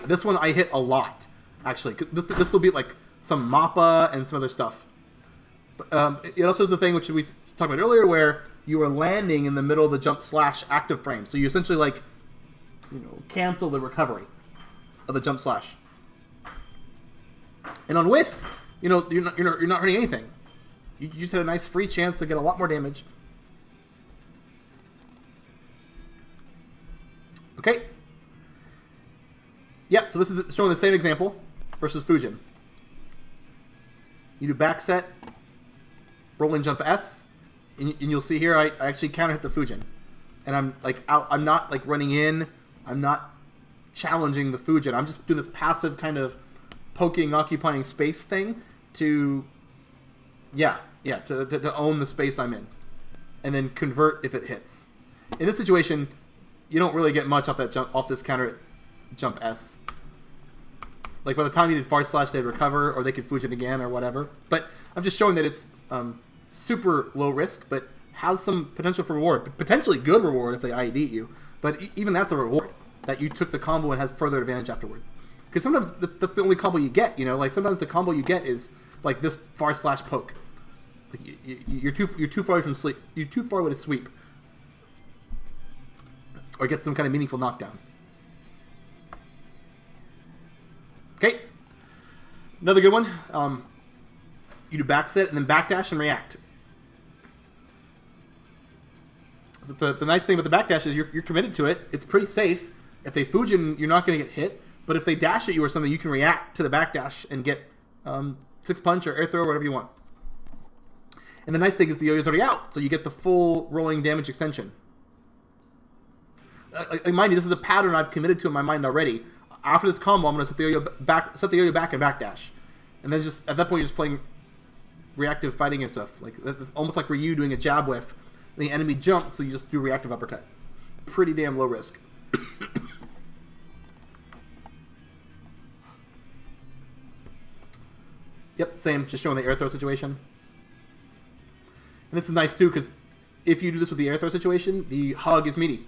This one I hit a lot. Actually, this will be like some Mappa and some other stuff. But, it also is the thing which we talked about earlier, where you are landing in the middle of the jump slash active frame. So you essentially cancel the recovery of the jump slash. And on whiff, you're not hurting anything. You just had a nice free chance to get a lot more damage. Okay. Yep, so this is showing the same example versus Fujin. You do back set, rolling jump S, and you'll see here I actually counter hit the Fujin. And I'm like I'm not like running in, I'm not challenging the Fujin. I'm just doing this passive kind of poking, occupying space thing to to own the space I'm in. And then convert if it hits. In this situation, you don't really get much off this counter jump S. Like by the time you did far slash, they'd recover, or they could Fujin again, or whatever. But I'm just showing that it's super low risk, but has some potential for reward. Potentially good reward if they IED you. But even that's a reward, that you took the combo and has further advantage afterward. Because sometimes that's the only combo you get, you know? Like sometimes the combo you get is like this far slash poke. Like you're too far away from sleep. You're too far away to sweep. Or get some kind of meaningful knockdown. Okay. Another good one. You do back set and then backdash and react. So the nice thing with the backdash is you're committed to it. It's pretty safe. If they Fujin, you're not going to get hit. But if they dash at you or something, you can react to the backdash and get 6 punch or air throw or whatever you want. And the nice thing is the Yoyo's already out, so you get the full rolling damage extension. Mind you, this is a pattern I've committed to in my mind already. After this combo, I'm going to set the Yoyo back and backdash. And then just at that point, you're just playing reactive fighting and stuff. Like it's almost like Ryu doing a jab whiff. The enemy jumps, so you just do reactive uppercut. Pretty damn low risk. Yep, same. Just showing the air throw situation. And this is nice too, because if you do this with the air throw situation, the hug is meaty.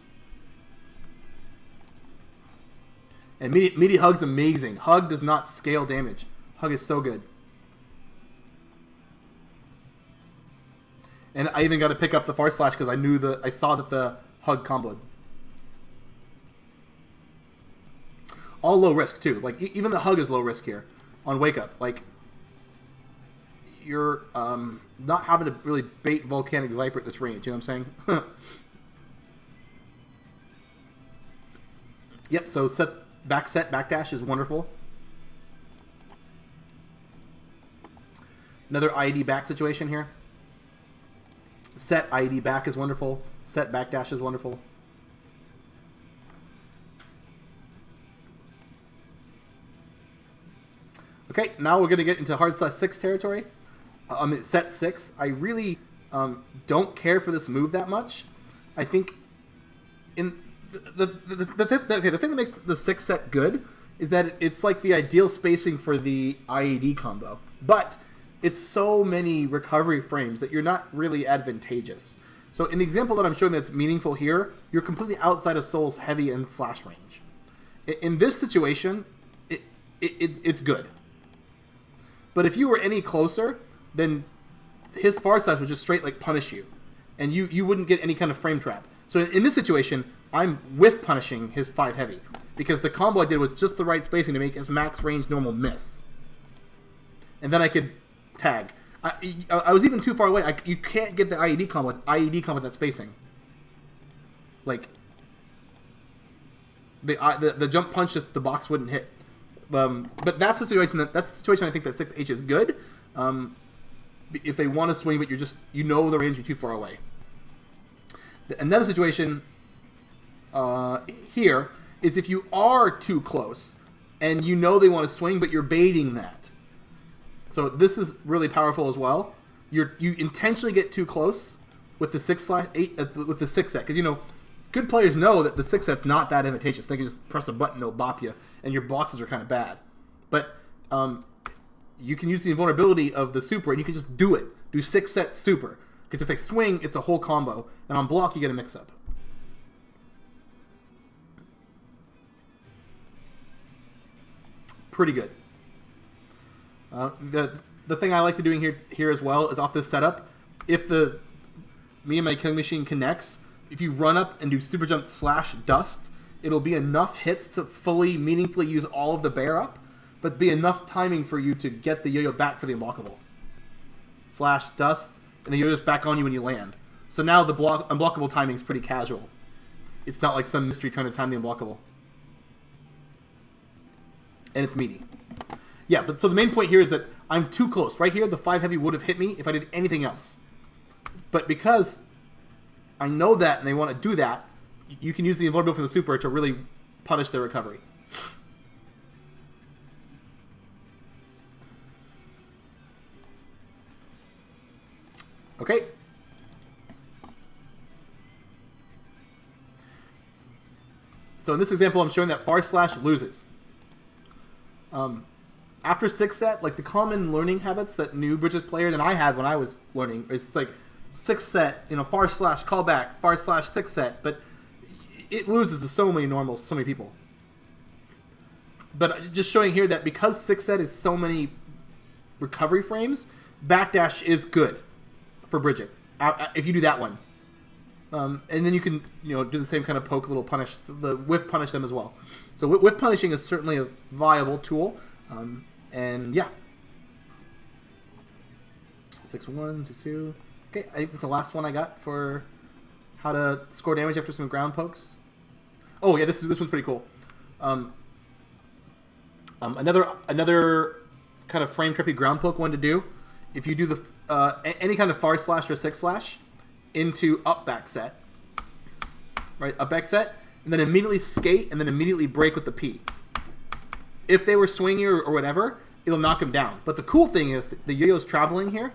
And meaty hug's amazing. Hug does not scale damage. Hug is so good. And I even got to pick up the far slash because I saw that the hug comboed. All low risk too. Like even the hug is low risk here on wake up. Like you're not having to really bait Volcanic Viper at this range. You know what I'm saying? Yep. So backdash is wonderful. Another IED back situation here. Set IED back is wonderful. Set backdash is wonderful. Okay, now we're going to get into hard slash 6 territory. At set 6, I really don't care for this move that much. I think in the thing that makes the 6 set good is that it's like the ideal spacing for the IED combo. But it's so many recovery frames that you're not really advantageous. So in the example that I'm showing that's meaningful here, you're completely outside of Soul's heavy and slash range. In this situation, it's good. But if you were any closer, then his far side would just straight like punish you. And you wouldn't get any kind of frame trap. So in this situation, I'm with punishing his 5 heavy. Because the combo I did was just the right spacing to make his max range normal miss. And then I could tag. I was even too far away. You can't get the IED combo with that spacing. Like the jump punch, just the box wouldn't hit. But that's the situation. That's the situation I think that 6H is good. If they want to swing, but you know the range, you're too far away. Another situation here is if you are too close and you know they want to swing, but you're baiting that. So this is really powerful as well. You intentionally get too close with the 6/8 with the 6 set, because you know good players know that the 6 set's not that advantageous. They can just press a button, they'll bop you, and your boxes are kind of bad. But you can use the invulnerability of the super, and you can just do it. Do 6 set super, because if they swing, it's a whole combo, and on block you get a mix-up. Pretty good. The thing I like to doing here as well is off this setup. If me and my killing machine connects, if you run up and do super jump slash dust, it'll be enough hits to fully meaningfully use all of the bear up, but be enough timing for you to get the yo-yo back for the unblockable. Slash dust, and the yo-yo's back on you when you land. So now the unblockable timing is pretty casual. It's not like some mystery trying to time the unblockable. And it's meaty. Yeah, but so the main point here is that I'm too close. Right here, the 5 heavy would have hit me if I did anything else. But because I know that and they want to do that, you can use the invulnerability from the super to really punish their recovery. Okay. So in this example, I'm showing that / loses. After 6 set, like the common learning habits that new Bridget players and I had when I was learning, it's like 6 set, you know, / callback, / 6 set, but it loses to so many normals, so many people. But just showing here that because 6 set is so many recovery frames, backdash is good for Bridget if you do that one. And then you can, you know, do the same kind of poke, little punish, the whiff punish them as well. So whiff punishing is certainly a viable tool. And yeah. 6-1, 6-2. Okay, I think that's the last one I got for how to score damage after some ground pokes. Oh yeah, this one's pretty cool. Another kind of frame trippy ground poke one to do. If you do the any kind of / or 6/ into up back set, right? Up back set, and then immediately skate, and then immediately break with the P. If they were swinging or whatever, it'll knock them down. But the cool thing is the Yoyo's traveling here,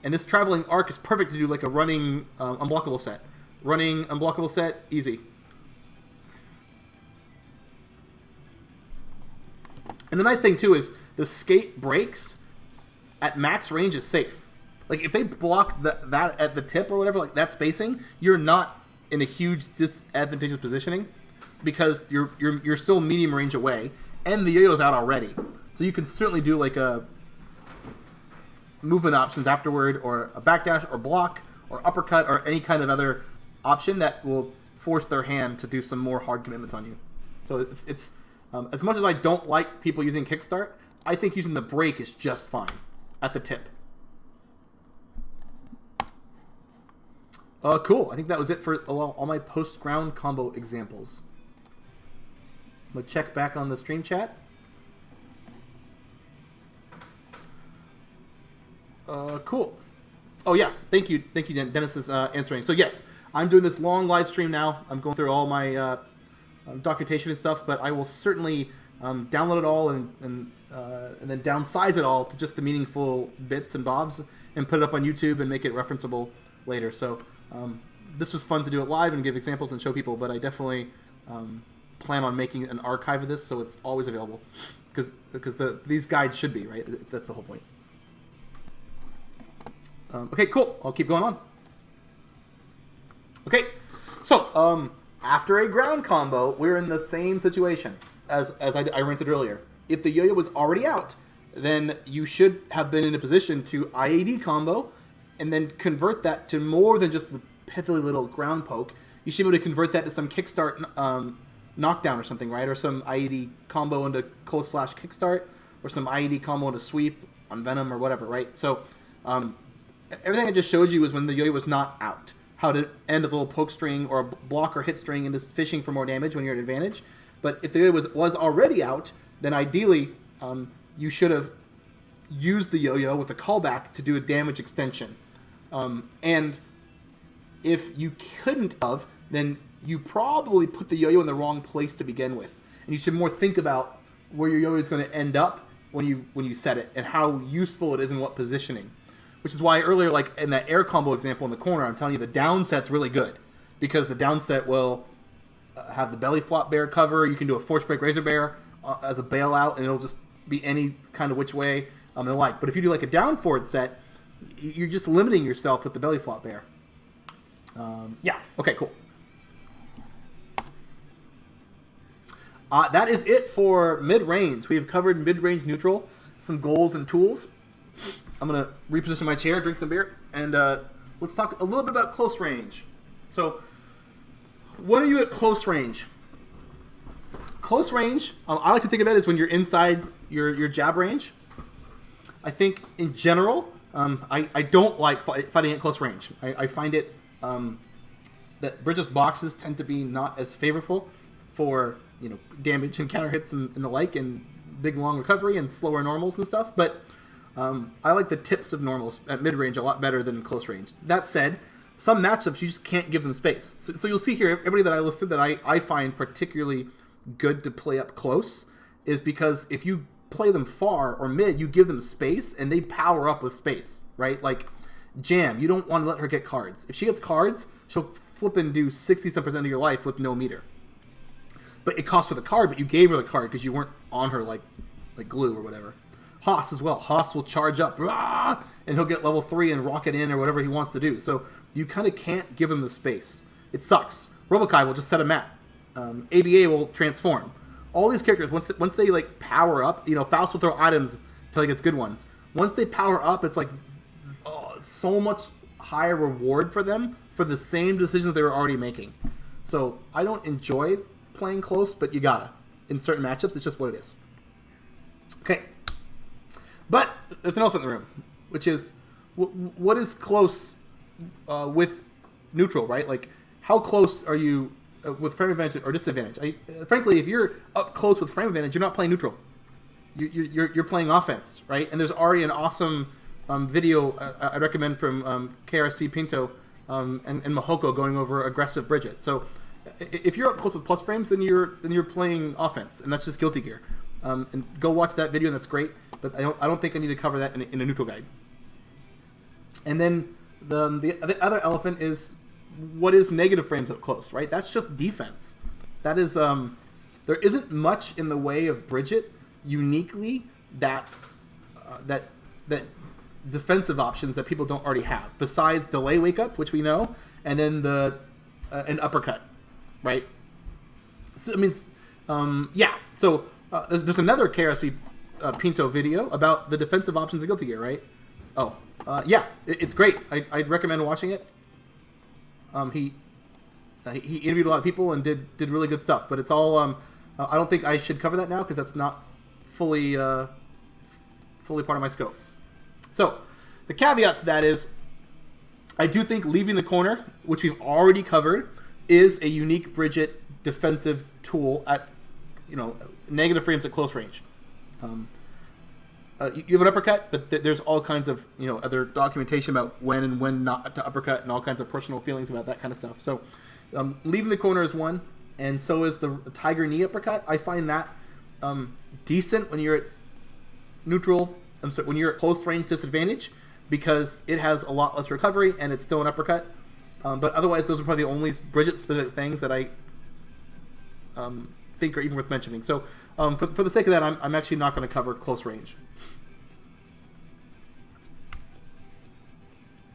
and this traveling arc is perfect to do like a running unblockable set. Running unblockable set, easy. And the nice thing too is the skate breaks at max range is safe. Like if they block that at the tip or whatever, like that spacing, you're not in a huge disadvantageous positioning because you're still medium range away, and the Yoyo's out already. So you can certainly do like a movement options afterward, or a backdash, or block, or uppercut, or any kind of other option that will force their hand to do some more hard commitments on you. So it's as much as I don't like people using kickstart, I think using the break is just fine at the tip. Cool. I think that was it for all my post-ground combo examples. I'm going to check back on the stream chat. Cool. Oh, yeah. Thank you. Thank you, Dennis is answering. So, yes, I'm doing this long live stream now. I'm going through all my documentation and stuff, but I will certainly download it all and then downsize it all to just the meaningful bits and bobs and put it up on YouTube and make it referenceable later. So this was fun to do it live and give examples and show people, but I definitely plan on making an archive of this so it's always available because these guides should be, right? That's the whole point. Okay, cool. I'll keep going on. Okay, so after a ground combo, we're in the same situation as I ranted earlier. If the Yoyo was already out, then you should have been in a position to IAD combo and then convert that to more than just the piddly little ground poke. You should be able to convert that to some kickstart knockdown or something, right? Or some IAD combo into close / kickstart, or some IAD combo into sweep on Venom or whatever, right? So everything I just showed you was when the Yoyo was not out. How to end a little poke string or a block or hit string into fishing for more damage when you're at advantage. But if the Yoyo was already out, then ideally you should have used the Yoyo with a callback to do a damage extension. And if you couldn't have, then you probably put the Yoyo in the wrong place to begin with. And you should more think about where your Yoyo is going to end up when you set it and how useful it is in what positioning. Which is why earlier, like in that air combo example in the corner, I'm telling you the down set's really good. Because the down set will have the belly flop bear cover. You can do a force break razor bear as a bailout, and it'll just be any kind of which way and the like. But if you do like a down forward set, you're just limiting yourself with the belly flop bear. Yeah, okay, cool. That is it for mid-range. We have covered mid-range neutral, some goals and tools. I'm going to reposition my chair, drink some beer, and let's talk a little bit about close range. So, when are you at close range? Close range, I like to think of it as when you're inside your jab range. I think, in general, I don't like fighting at close range. I find it that Bridget's boxes tend to be not as favorable for damage and counter hits and the like, and big long recovery and slower normals and stuff. But I like the tips of normals at mid range a lot better than close range. That said, some matchups you just can't give them space. So you'll see here, everybody that I listed that I find particularly good to play up close is because if you play them far or mid, you give them space and they power up with space, right? Like Jam, you don't want to let her get cards. If she gets cards, she'll flip and do 60% of your life with no meter. But it costs her the card, but you gave her the card because you weren't on her like glue or whatever. Haas as well. Haas will charge up, and he'll get level 3 and rocket in or whatever he wants to do. So you kind of can't give him the space. It sucks. Robokai will just set a map. ABA will transform. All these characters, once they like power up, Faust will throw items until he gets good ones. Once they power up, it's like so much higher reward for them for the same decisions they were already making. So I don't enjoy playing close, but you gotta. In certain matchups, it's just what it is. Okay. But there's an elephant in the room, which is what is close with neutral, right? Like, how close are you with frame advantage or disadvantage? Frankly, if you're up close with frame advantage, you're not playing neutral. You're playing offense, right? And there's already an awesome video I recommend from KRC Pinto and Mahoko going over aggressive Bridget. So if you're up close with plus frames, then you're playing offense, and that's just Guilty Gear. And go watch that video, and that's great. But I don't think I need to cover that in a neutral guide. And then the other elephant is what is negative frames up close, right? That's just defense. That is there isn't much in the way of Bridget uniquely that defensive options that people don't already have, besides delay wake up, which we know, and then an uppercut, right? So I mean, yeah. So there's another KRC Pinto video about the defensive options of Guilty Gear, right? Oh, yeah, it's great. I'd recommend watching it. He interviewed a lot of people and did really good stuff, but it's all I don't think I should cover that now because that's not fully part of my scope. So the caveat to that is I do think leaving the corner, which we've already covered, is a unique Bridget defensive tool at negative frames at close range. You have an uppercut, but there's all kinds of other documentation about when and when not to uppercut, and all kinds of personal feelings about that kind of stuff. So leaving the corner is one, and so is the tiger knee uppercut. I find that decent when you're at neutral. When you're at close range disadvantage, because it has a lot less recovery and it's still an uppercut. But otherwise, those are probably the only Bridget specific things that I think are even worth mentioning. So for the sake of that, I'm actually not going to cover close range.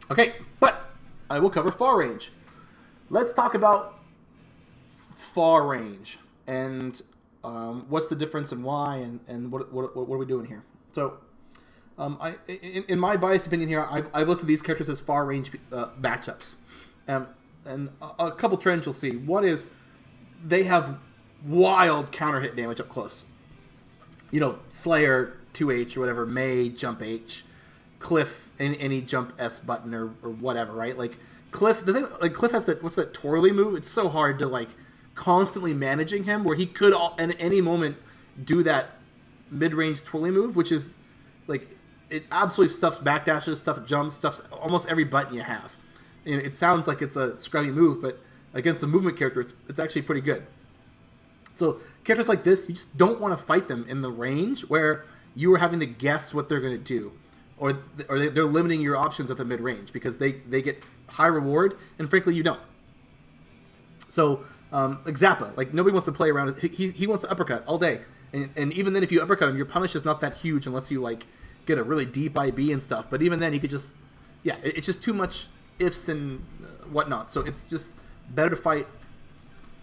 Okay, but I will cover far range. Let's talk about far range and what's the difference and why and what are we doing here. So in my biased opinion here, I've listed these characters as far range matchups. And a couple trends you'll see. One is they have wild counter hit damage up close. Slayer 2H or whatever, May jump H, Cliff any jump S button or whatever, right? Like Cliff, the thing, like Cliff has that, what's that twirly move? It's so hard to like constantly managing him, where he could at any moment do that mid-range twirly move, which is like it absolutely stuffs backdashes, stuff jumps, stuffs almost every button you have. It sounds like it's a scrubby move, but against a movement character, it's actually pretty good. So characters like this, you just don't want to fight them in the range where you are having to guess what they're going to do, or they're limiting your options at the mid range because they get high reward, and frankly you don't. So like Zappa, like nobody wants to play around. He wants to uppercut all day, and even then if you uppercut him, your punish is not that huge unless you like get a really deep IB and stuff. But even then, he could just it's just too much ifs and whatnot. So it's just better to fight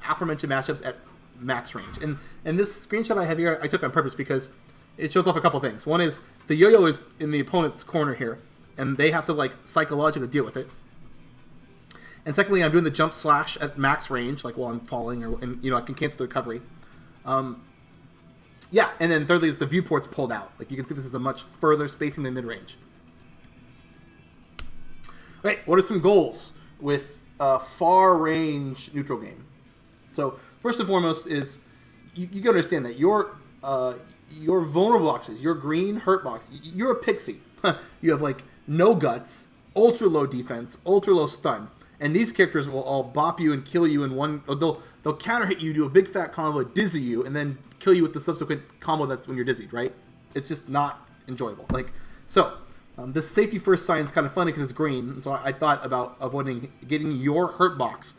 aforementioned matchups at max range. And this screenshot I have here, I took on purpose because it shows off a couple things. One is the Yo-Yo is in the opponent's corner here, and they have to like psychologically deal with it. And secondly, I'm doing the jump slash at max range, like while I'm falling, and I can cancel the recovery. And then thirdly is the viewport's pulled out. Like you can see, this is a much further spacing than mid range. Okay, what are some goals with far range neutral game. So first and foremost is you gotta understand that your vulnerable boxes, your green hurt box, you're a pixie. You have like no guts, ultra low defense, ultra low stun, and these characters will all bop you and kill you in one. Or they'll counter hit you, do a big fat combo, dizzy you, and then kill you with the subsequent combo. That's when you're dizzied, right? It's just not enjoyable. Like so. This safety first sign is kind of funny because it's green, so I thought about avoiding getting your hurt box,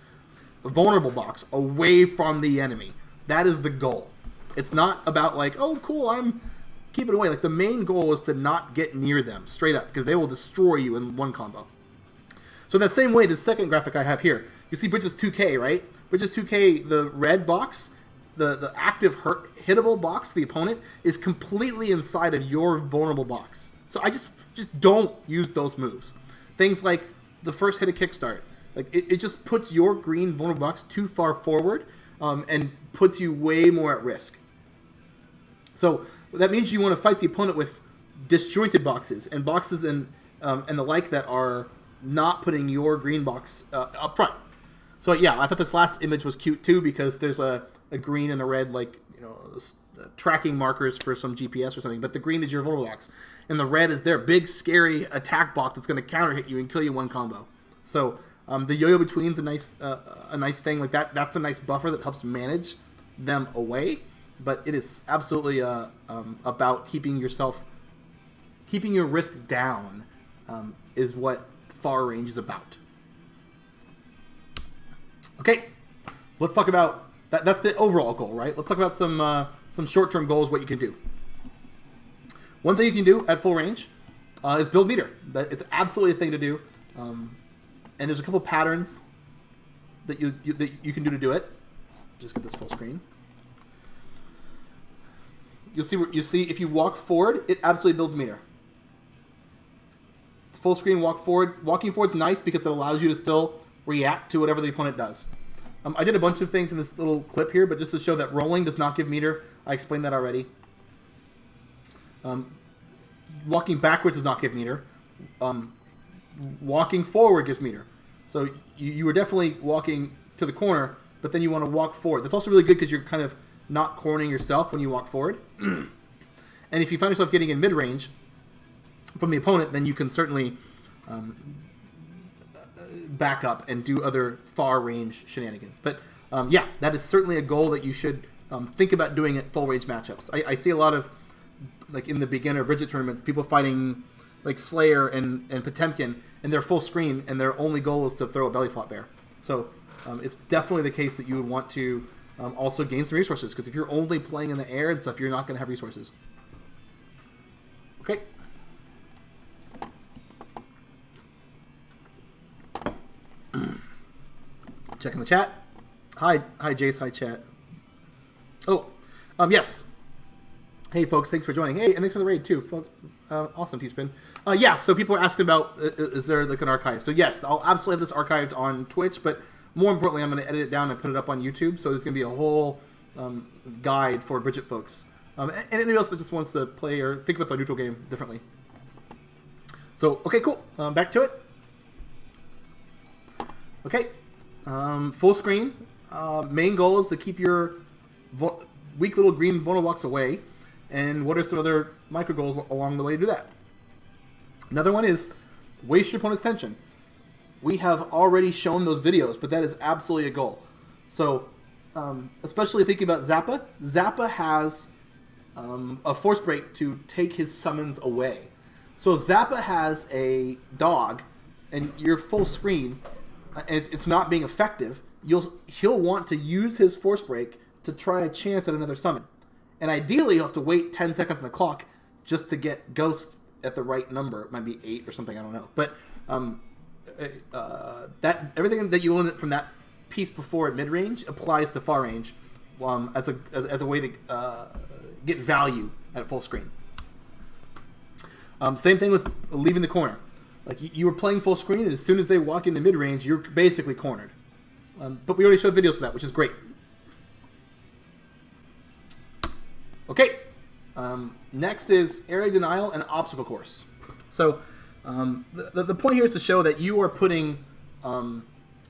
a vulnerable box, away from the enemy. That is the goal. It's not about like, oh cool, I'm keeping away. Like the main goal is to not get near them straight up because they will destroy you in one combo. So in that same way, the second graphic I have here, you see Bridget's 2K, right? Bridget's 2K, the red box, the active hittable box, the opponent, is completely inside of your vulnerable box. So I just don't use those moves. Things like the first hit of kickstart. Like it just puts your green vulnerable box too far forward and puts you way more at risk. So that means you want to fight the opponent with disjointed boxes and boxes and the like that are not putting your green box up front. So yeah, I thought this last image was cute too because there's a green and a red tracking markers for some GPS or something, but the green is your vulnerable box. And the red is their big, scary attack box that's going to counter hit you and kill you in one combo. So the yo-yo between's a nice thing. Like that's a nice buffer that helps manage them away. But it is absolutely about keeping your risk down is what far range is about. Okay, let's talk about that. That's the overall goal, right? Let's talk about some short-term goals. What you can do. One thing you can do at full range is build meter. It's absolutely a thing to do, and there's a couple patterns that you can do to do it. Just get this full screen. You see if you walk forward, it absolutely builds meter. Full screen walk forward. Walking forward is nice because it allows you to still react to whatever the opponent does. I did a bunch of things in this little clip here, but just to show that rolling does not give meter. I explained that already. Walking backwards does not give meter. Walking forward gives meter. So you were definitely walking to the corner, but then you want to walk forward. That's also really good because you're kind of not cornering yourself when you walk forward. And if you find yourself getting in mid-range from the opponent, then you can certainly back up and do other far-range shenanigans. But yeah, that is certainly a goal that you should think about doing at full-range matchups. I see a lot of, like in the beginner Bridget tournaments, people fighting like Slayer and Potemkin, and they're full screen, and their only goal is to throw a belly flop bear. So it's definitely the case that you would want to also gain some resources, because if you're only playing in the air and stuff, you're not going to have resources. Okay. Checking the chat. Hi Jace, hi chat. Oh, yes. Hey folks, thanks for joining. Hey, and thanks for the raid too, folks. Awesome, T-Spin. Yeah, so people are asking about is there like an archive? So yes, I'll absolutely have this archived on Twitch, but more importantly, I'm going to edit it down and put it up on YouTube. So there's going to be a whole guide for Bridget folks, and anybody else that just wants to play or think about the neutral game differently. So okay, cool. Back to it. Okay, full screen. Main goal is to keep your weak little green vulnerable box away. And what are some other micro goals along the way to do that? Another one is waste your opponent's tension. We have already shown those videos, but that is absolutely a goal. So, especially thinking about Zappa, Zappa has a force break to take his summons away. So if Zappa has a dog and you're full screen and it's not being effective, he'll want to use his force break to try a chance at another summon. And ideally, you'll have to wait 10 seconds on the clock just to get Ghost at the right number. It might be 8 or something, I don't know. But that everything that you learned from that piece before at mid-range applies to far range as a way to get value at full screen. Same thing with leaving the corner. Like you were playing full screen, and as soon as they walk into mid-range, you're basically cornered. But we already showed videos for that, which is great. Okay, next is area denial and obstacle course. So the point here is to show that you are putting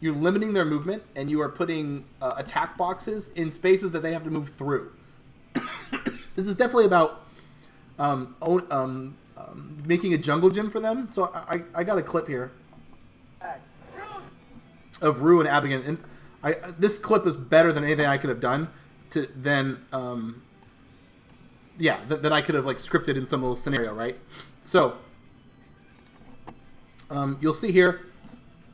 you're limiting their movement, and you are putting attack boxes in spaces that they have to move through. This is definitely about making a jungle gym for them. So I got a clip here of Rue and Abigail, and this clip is better than anything I could have done than I could have like scripted in some little scenario, right? So you'll see here,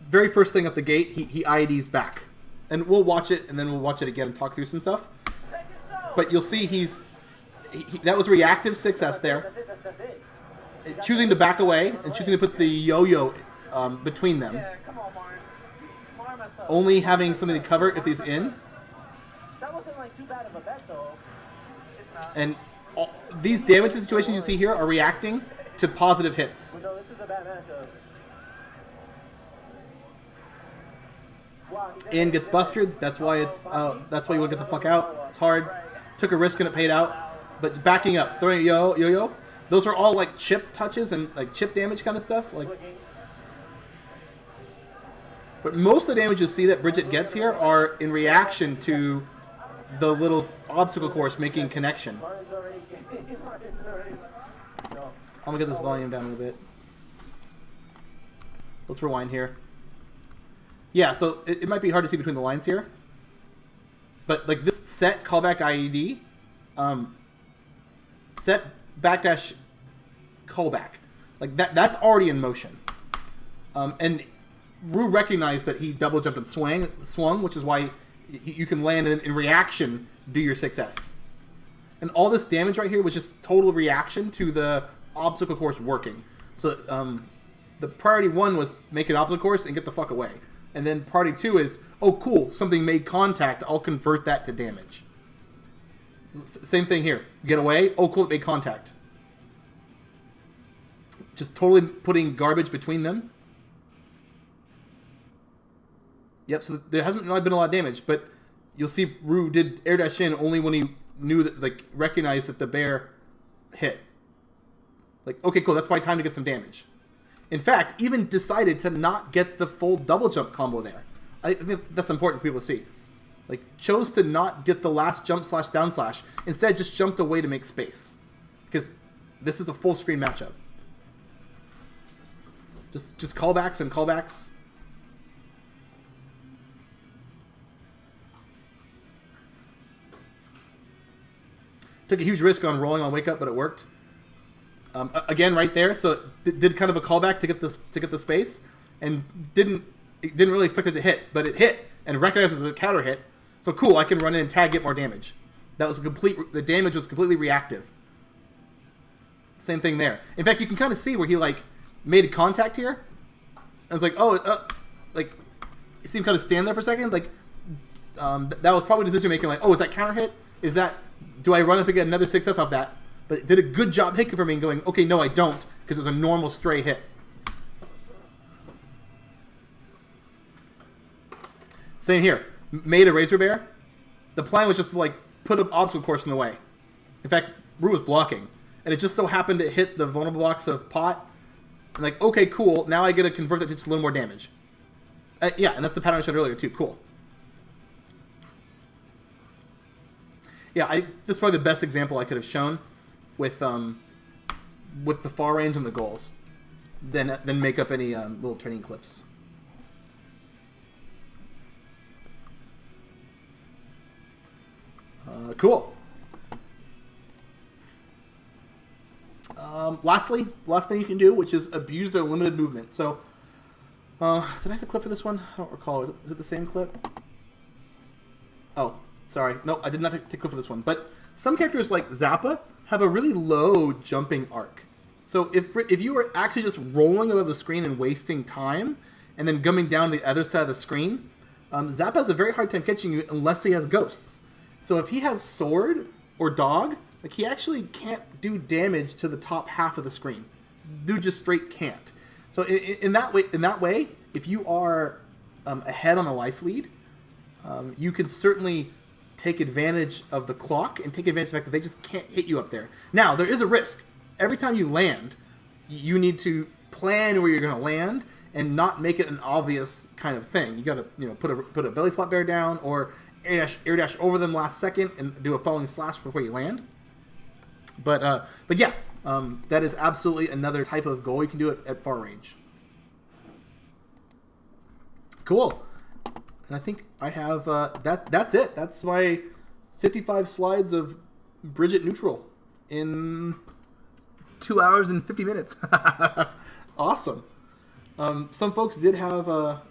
very first thing at the gate, he IEDs back, and we'll watch it, and then we'll watch it again and talk through some stuff. But you'll see that was reactive success there. That's it. Choosing to back away and choosing to put the Yo-Yo between them. Yeah, come on, Marn. Marn messed up. Only having something to cover if he's in. That wasn't like too bad of a bet though. It's not. And these damage situations you see here are reacting to positive hits. No, this is a bad matchup. Wow, And gets busted. That's why you want to get the fuck out. It's hard. Took a risk and it paid out. But backing up, throwing yo-yo, those are all like chip touches and like chip damage kind of stuff. Like, but most of the damage you see that Bridget gets here are in reaction to the little obstacle course making connection. I'm gonna get this volume down a little bit. Let's rewind here. Yeah, so it might be hard to see between the lines here. But like this set callback IED, set backdash callback, like that's already in motion. And Rue recognized that he double jumped and swung, which is why you can land and in reaction do your success. And all this damage right here was just total reaction to the obstacle course working. So the priority 1 was make an obstacle course and get the fuck away. And then priority 2 is, oh cool, something made contact, I'll convert that to damage. Same thing here. Get away, oh cool, it made contact. Just totally putting garbage between them. Yep, so there hasn't been a lot of damage, but you'll see Rue did air dash in only when he knew that, like, recognized that the bear hit. Like, okay, cool, that's my time to get some damage. In fact, even decided to not get the full double jump combo there. I think that's important for people to see. Like, chose to not get the last jump slash down slash. Instead, just jumped away to make space. Because this is a full screen matchup. Just callbacks and callbacks. Took a huge risk on rolling on wake up, but it worked. Again, right there. So it did kind of a callback to get the space, and didn't really expect it to hit, but it hit and recognized it as a counter hit. So cool, I can run in and tag, get more damage. That was the damage was completely reactive. Same thing there. In fact, you can kind of see where he like made a contact here. And it's like, oh, like you see him kind of stand there for a second. Like that was probably decision making. Like, oh, is that counter hit? Do I run up and get another success off that? But it did a good job hitting for me and going, okay, no, I don't, because it was a normal stray hit. Same here. Made a razor bear. The plan was just to like put an obstacle course in the way. In fact, Rue was blocking, and it just so happened to hit the vulnerable blocks of pot. And like, okay, cool. Now I get to convert that to just a little more damage. Yeah, and that's the pattern I showed earlier too. Cool. Yeah, this is probably the best example I could have shown with the far range and the goals. Then make up any little training clips. Cool. Last thing you can do, which is abuse their limited movement. So, did I have a clip for this one? I don't recall. Is it the same clip? Oh, sorry. No, I did not take a clip for this one. But some characters like Zappa have a really low jumping arc. So if you were actually just rolling above the screen and wasting time, and then coming down the other side of the screen, Zappa has a very hard time catching you unless he has ghosts. So if he has sword or dog, like he actually can't do damage to the top half of the screen. Dude just straight can't. So in that way, if you are ahead on the life lead, you can certainly take advantage of the clock and take advantage of the fact that they just can't hit you up there. Now, there is a risk. Every time you land, you need to plan where you're going to land and not make it an obvious kind of thing. You got to put a belly flop bear down or air dash over them last second and do a falling slash before you land. But yeah, that is absolutely another type of goal you can do at far range. Cool. And I think I have that's it. That's my 55 slides of Bridget neutral in 2 hours and 50 minutes. Awesome. Some folks did have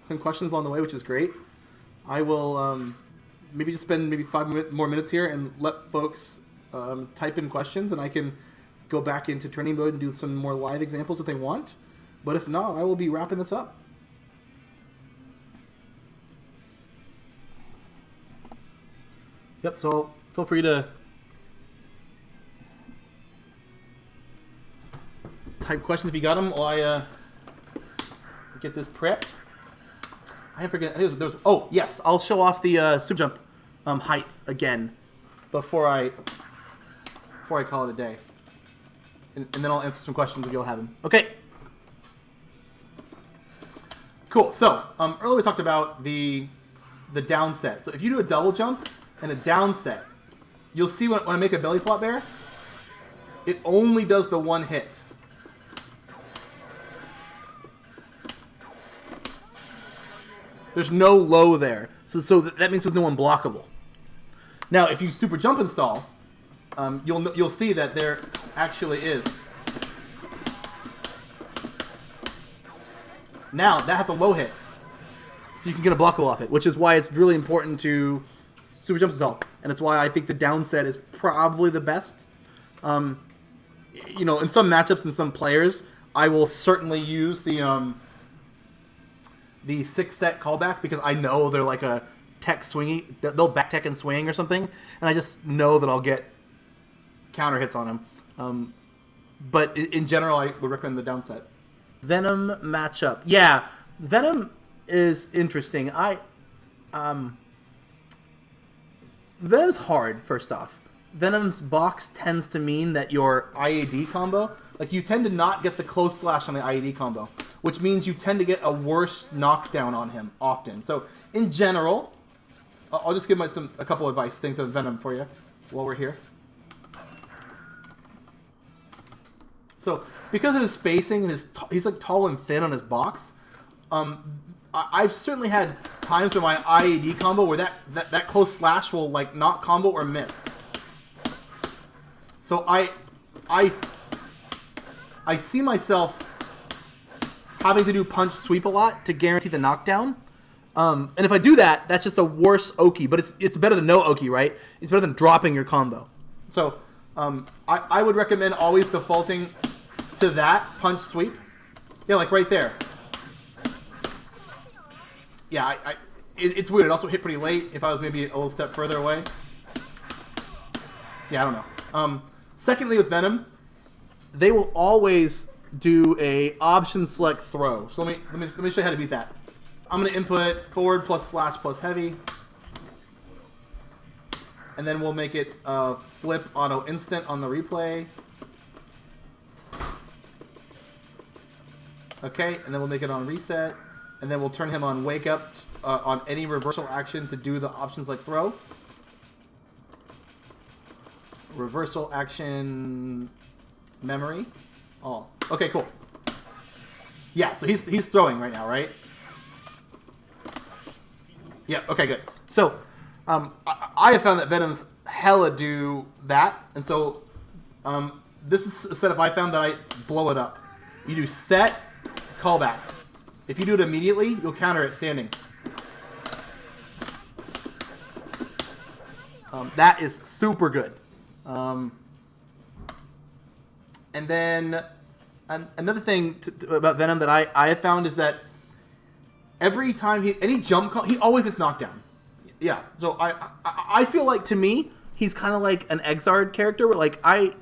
some questions along the way, which is great. I will maybe just spend maybe 5 more minutes here and let folks type in questions, and I can go back into training mode and do some more live examples if they want. But if not, I will be wrapping this up. Yep, so feel free to type questions if you got them while I get this prepped. I forget. There's. Oh yes, I'll show off the super jump height again before I call it a day, and then I'll answer some questions if you'll have them. Okay. Cool. So earlier we talked about the down set. So if you do a double jump and a down set, you'll see when I make a belly flop bear, it only does the one hit. There's no low there, so that means there's no unblockable. Now, if you super jump install, you'll see that there actually is. Now that has a low hit, so you can get a blockable off it, which is why it's really important to super jump install, and it's why I think the down set is probably the best. In some matchups and some players, I will certainly use the 6 set callback because I know they're like a tech swingy. They'll back tech and swing or something, and I just know that I'll get counter hits on them. But in general, I would recommend the down set. Venom matchup. Yeah, Venom is interesting. Venom's hard, first off. Venom's box tends to mean that your IAD combo, like you tend to not get the close slash on the IAD combo, which means you tend to get a worse knockdown on him often. So in general, I'll just give a couple advice things on Venom for you while we're here. So because of his spacing, he's like tall and thin on his box. I've certainly had times where my IAD combo where that close slash will like not combo or miss. So I see myself having to do punch sweep a lot to guarantee the knockdown. And if I do that, that's just a worse Oki, but it's better than no Oki, right? It's better than dropping your combo. So I would recommend always defaulting to that punch sweep. Yeah, like right there. Yeah, it's weird. It also hit pretty late if I was maybe a little step further away. Yeah, I don't know. Secondly, with Venom, they will always do a option select throw. So let me show you how to beat that. I'm going to input forward plus slash plus heavy. And then we'll make it flip auto instant on the replay. Okay, and then we'll make it on reset. And then we'll turn him on wake up on any reversal action to do the options like throw. Reversal action memory. Oh, okay, cool. Yeah, so he's throwing right now, right? Yeah, okay, good. So I have found that Venoms hella do that, and so this is a setup I found that I blow it up. You do set, callback. If you do it immediately, you'll counter it standing. That is super good. And then another thing about Venom that I have found is that every time any jump call, he always gets knocked down. Yeah, so I feel like to me he's kind of like an Exard character where like I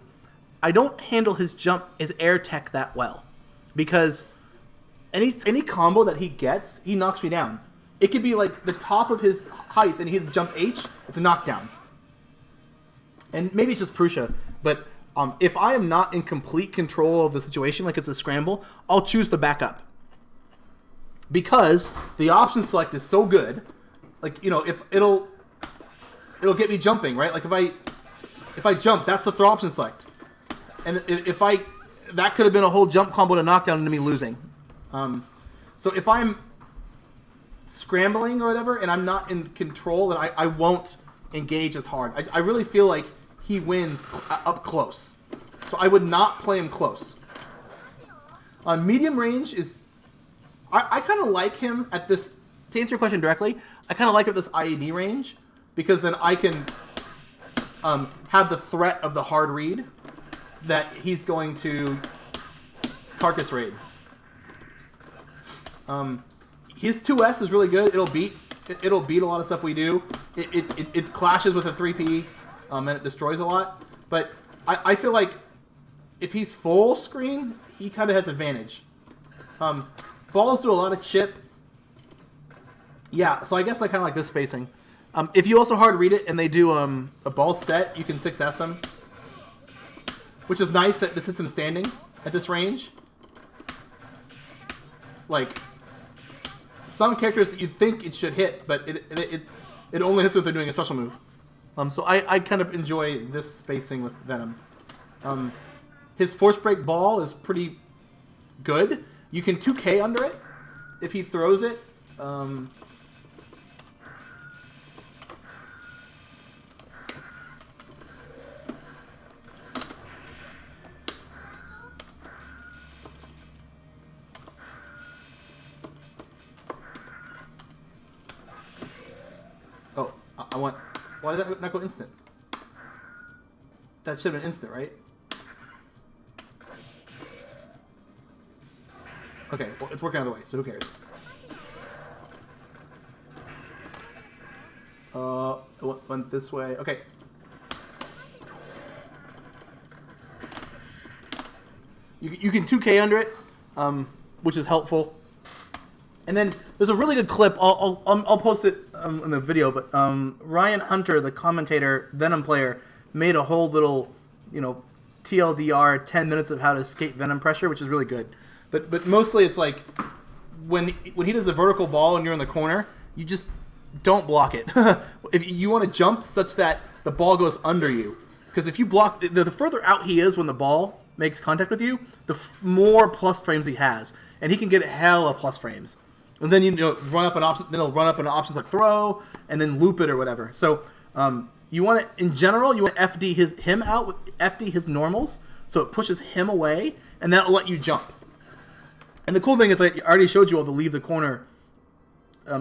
don't handle his air tech that well because any combo that he gets, he knocks me down. It could be like the top of his height and he hits jump H, it's a knockdown. And maybe it's just Prussia, but if I am not in complete control of the situation, like it's a scramble, I'll choose to back up. because the option select is so good. Like, you know, if it'll get me jumping, right? Like if I jump, that's the throw option select. And that could have been a whole jump combo to knockdown into me losing. So if I'm scrambling or whatever and I'm not in control, then I won't engage as hard. I really feel like he wins up close. So I would not play him close. Medium range is... I kind of like him at this... To answer your question directly, I kind of like him at this IED range because then I can have the threat of the hard read that he's going to carcass raid. His 2S is really good. It'll beat a lot of stuff we do. It clashes with a 3P and it destroys a lot. But I feel like if he's full screen, he kind of has advantage. Balls do a lot of chip. Yeah, so I guess I kind of like this spacing. If you also hard read it and they do a ball set, you can 6S them. Which is nice that this hits him standing at this range. Like, some characters that you'd think it should hit, but it only hits if they're doing a special move. So I kind of enjoy this spacing with Venom. His force break ball is pretty good. You can 2K under it if he throws it. Oh, I want... Why did that not go instant? That should have been instant, right? Okay, well, it's working out of the way, so who cares? It went this way. Okay. You can 2K under it, which is helpful. And then there's a really good clip. I'll post it in the video. But Ryan Hunter, the commentator, Venom player, made a whole little, TLDR 10 minutes of how to escape Venom pressure, which is really good. But mostly it's like when he does the vertical ball and you're in the corner, you just don't block it. If you want to jump such that the ball goes under you, because if you block the further out he is when the ball makes contact with you, the more plus frames he has, and he can get hella plus frames. And then run up an option. Then he'll run up an options like throw, and then loop it or whatever. So you want to, in general, you want to FD him out with FD his normals, so it pushes him away, and that will let you jump. And the cool thing is, I already showed you all the leave the corner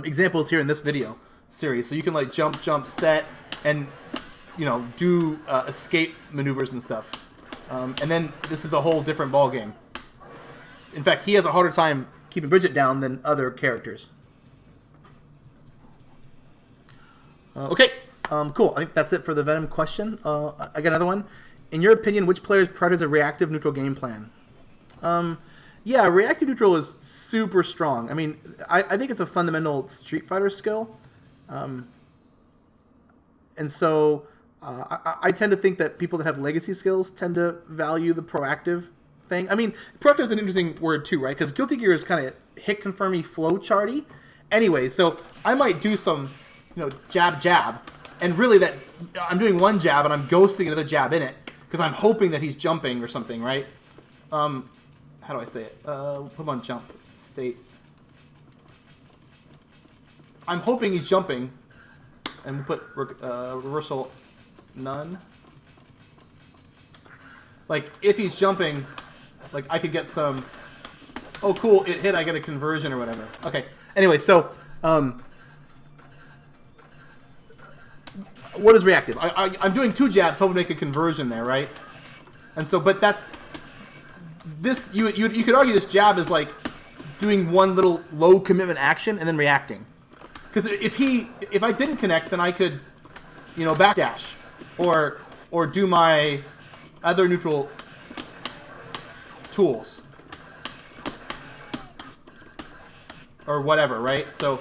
examples here in this video series. So you can like jump, set, and do escape maneuvers and stuff. And then this is a whole different ball game. In fact, he has a harder time keeping Bridget down than other characters. Okay, cool. I think that's it for the Venom question. I got another one. In your opinion, which players prioritize a reactive neutral game plan? Yeah, reactive neutral is super strong. I mean, I think it's a fundamental Street Fighter skill. And so I tend to think that people that have legacy skills tend to value the proactive thing. I mean, proactive is an interesting word too, right? Because Guilty Gear is kind of hit confirmy flow charty. Anyway, so I might do some, jab, and really that I'm doing one jab and I'm ghosting another jab in it because I'm hoping that he's jumping or something, right? How do I say it? Put him on jump state. I'm hoping he's jumping, and we'll put reversal none. Like if he's jumping, like I could get some. Oh, cool! It hit. I get a conversion or whatever. Okay. Anyway, so what is reactive? I'm doing two jabs, hoping to make a conversion there, right? And so, but that's. This you could argue this jab is like doing one little low commitment action and then reacting. Because if I didn't connect, then I could, backdash or do my other neutral tools or whatever, right? So,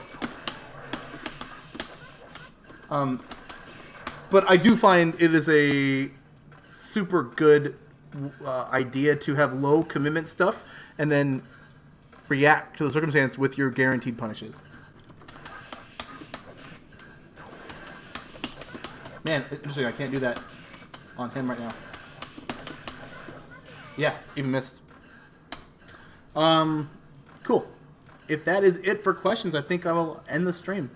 but I do find it is a super good idea to have low commitment stuff and then react to the circumstance with your guaranteed punishes. Man, interesting. I can't do that on him right now. Yeah, even missed. Cool. If that is it for questions, I think I will end the stream.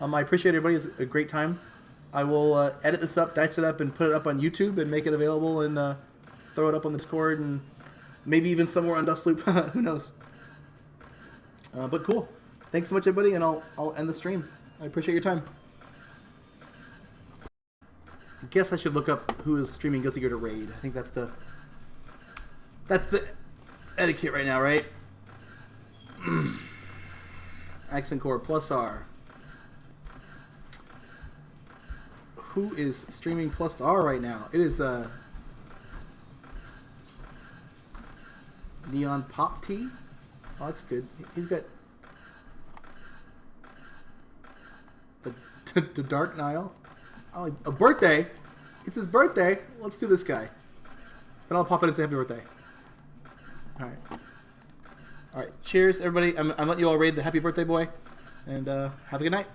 I appreciate everybody. It's a great time. I will edit this up, dice it up, and put it up on YouTube and make it available and throw it up on the Discord and maybe even somewhere on Dust Loop. Who knows? But cool. Thanks so much, everybody, and I'll end the stream. I appreciate your time. I guess I should look up who is streaming Guilty Gear to Raid. I think that's the etiquette right now, right? Accent Core +R. Who is streaming +R right now? It is Neon Pop T. Oh, that's good. He's got the Dark Nile. Oh, a birthday. It's his birthday. Let's do this guy. Then I'll pop it and say happy birthday. All right. All right. Cheers, everybody. I'm letting you all raid the happy birthday boy, and have a good night.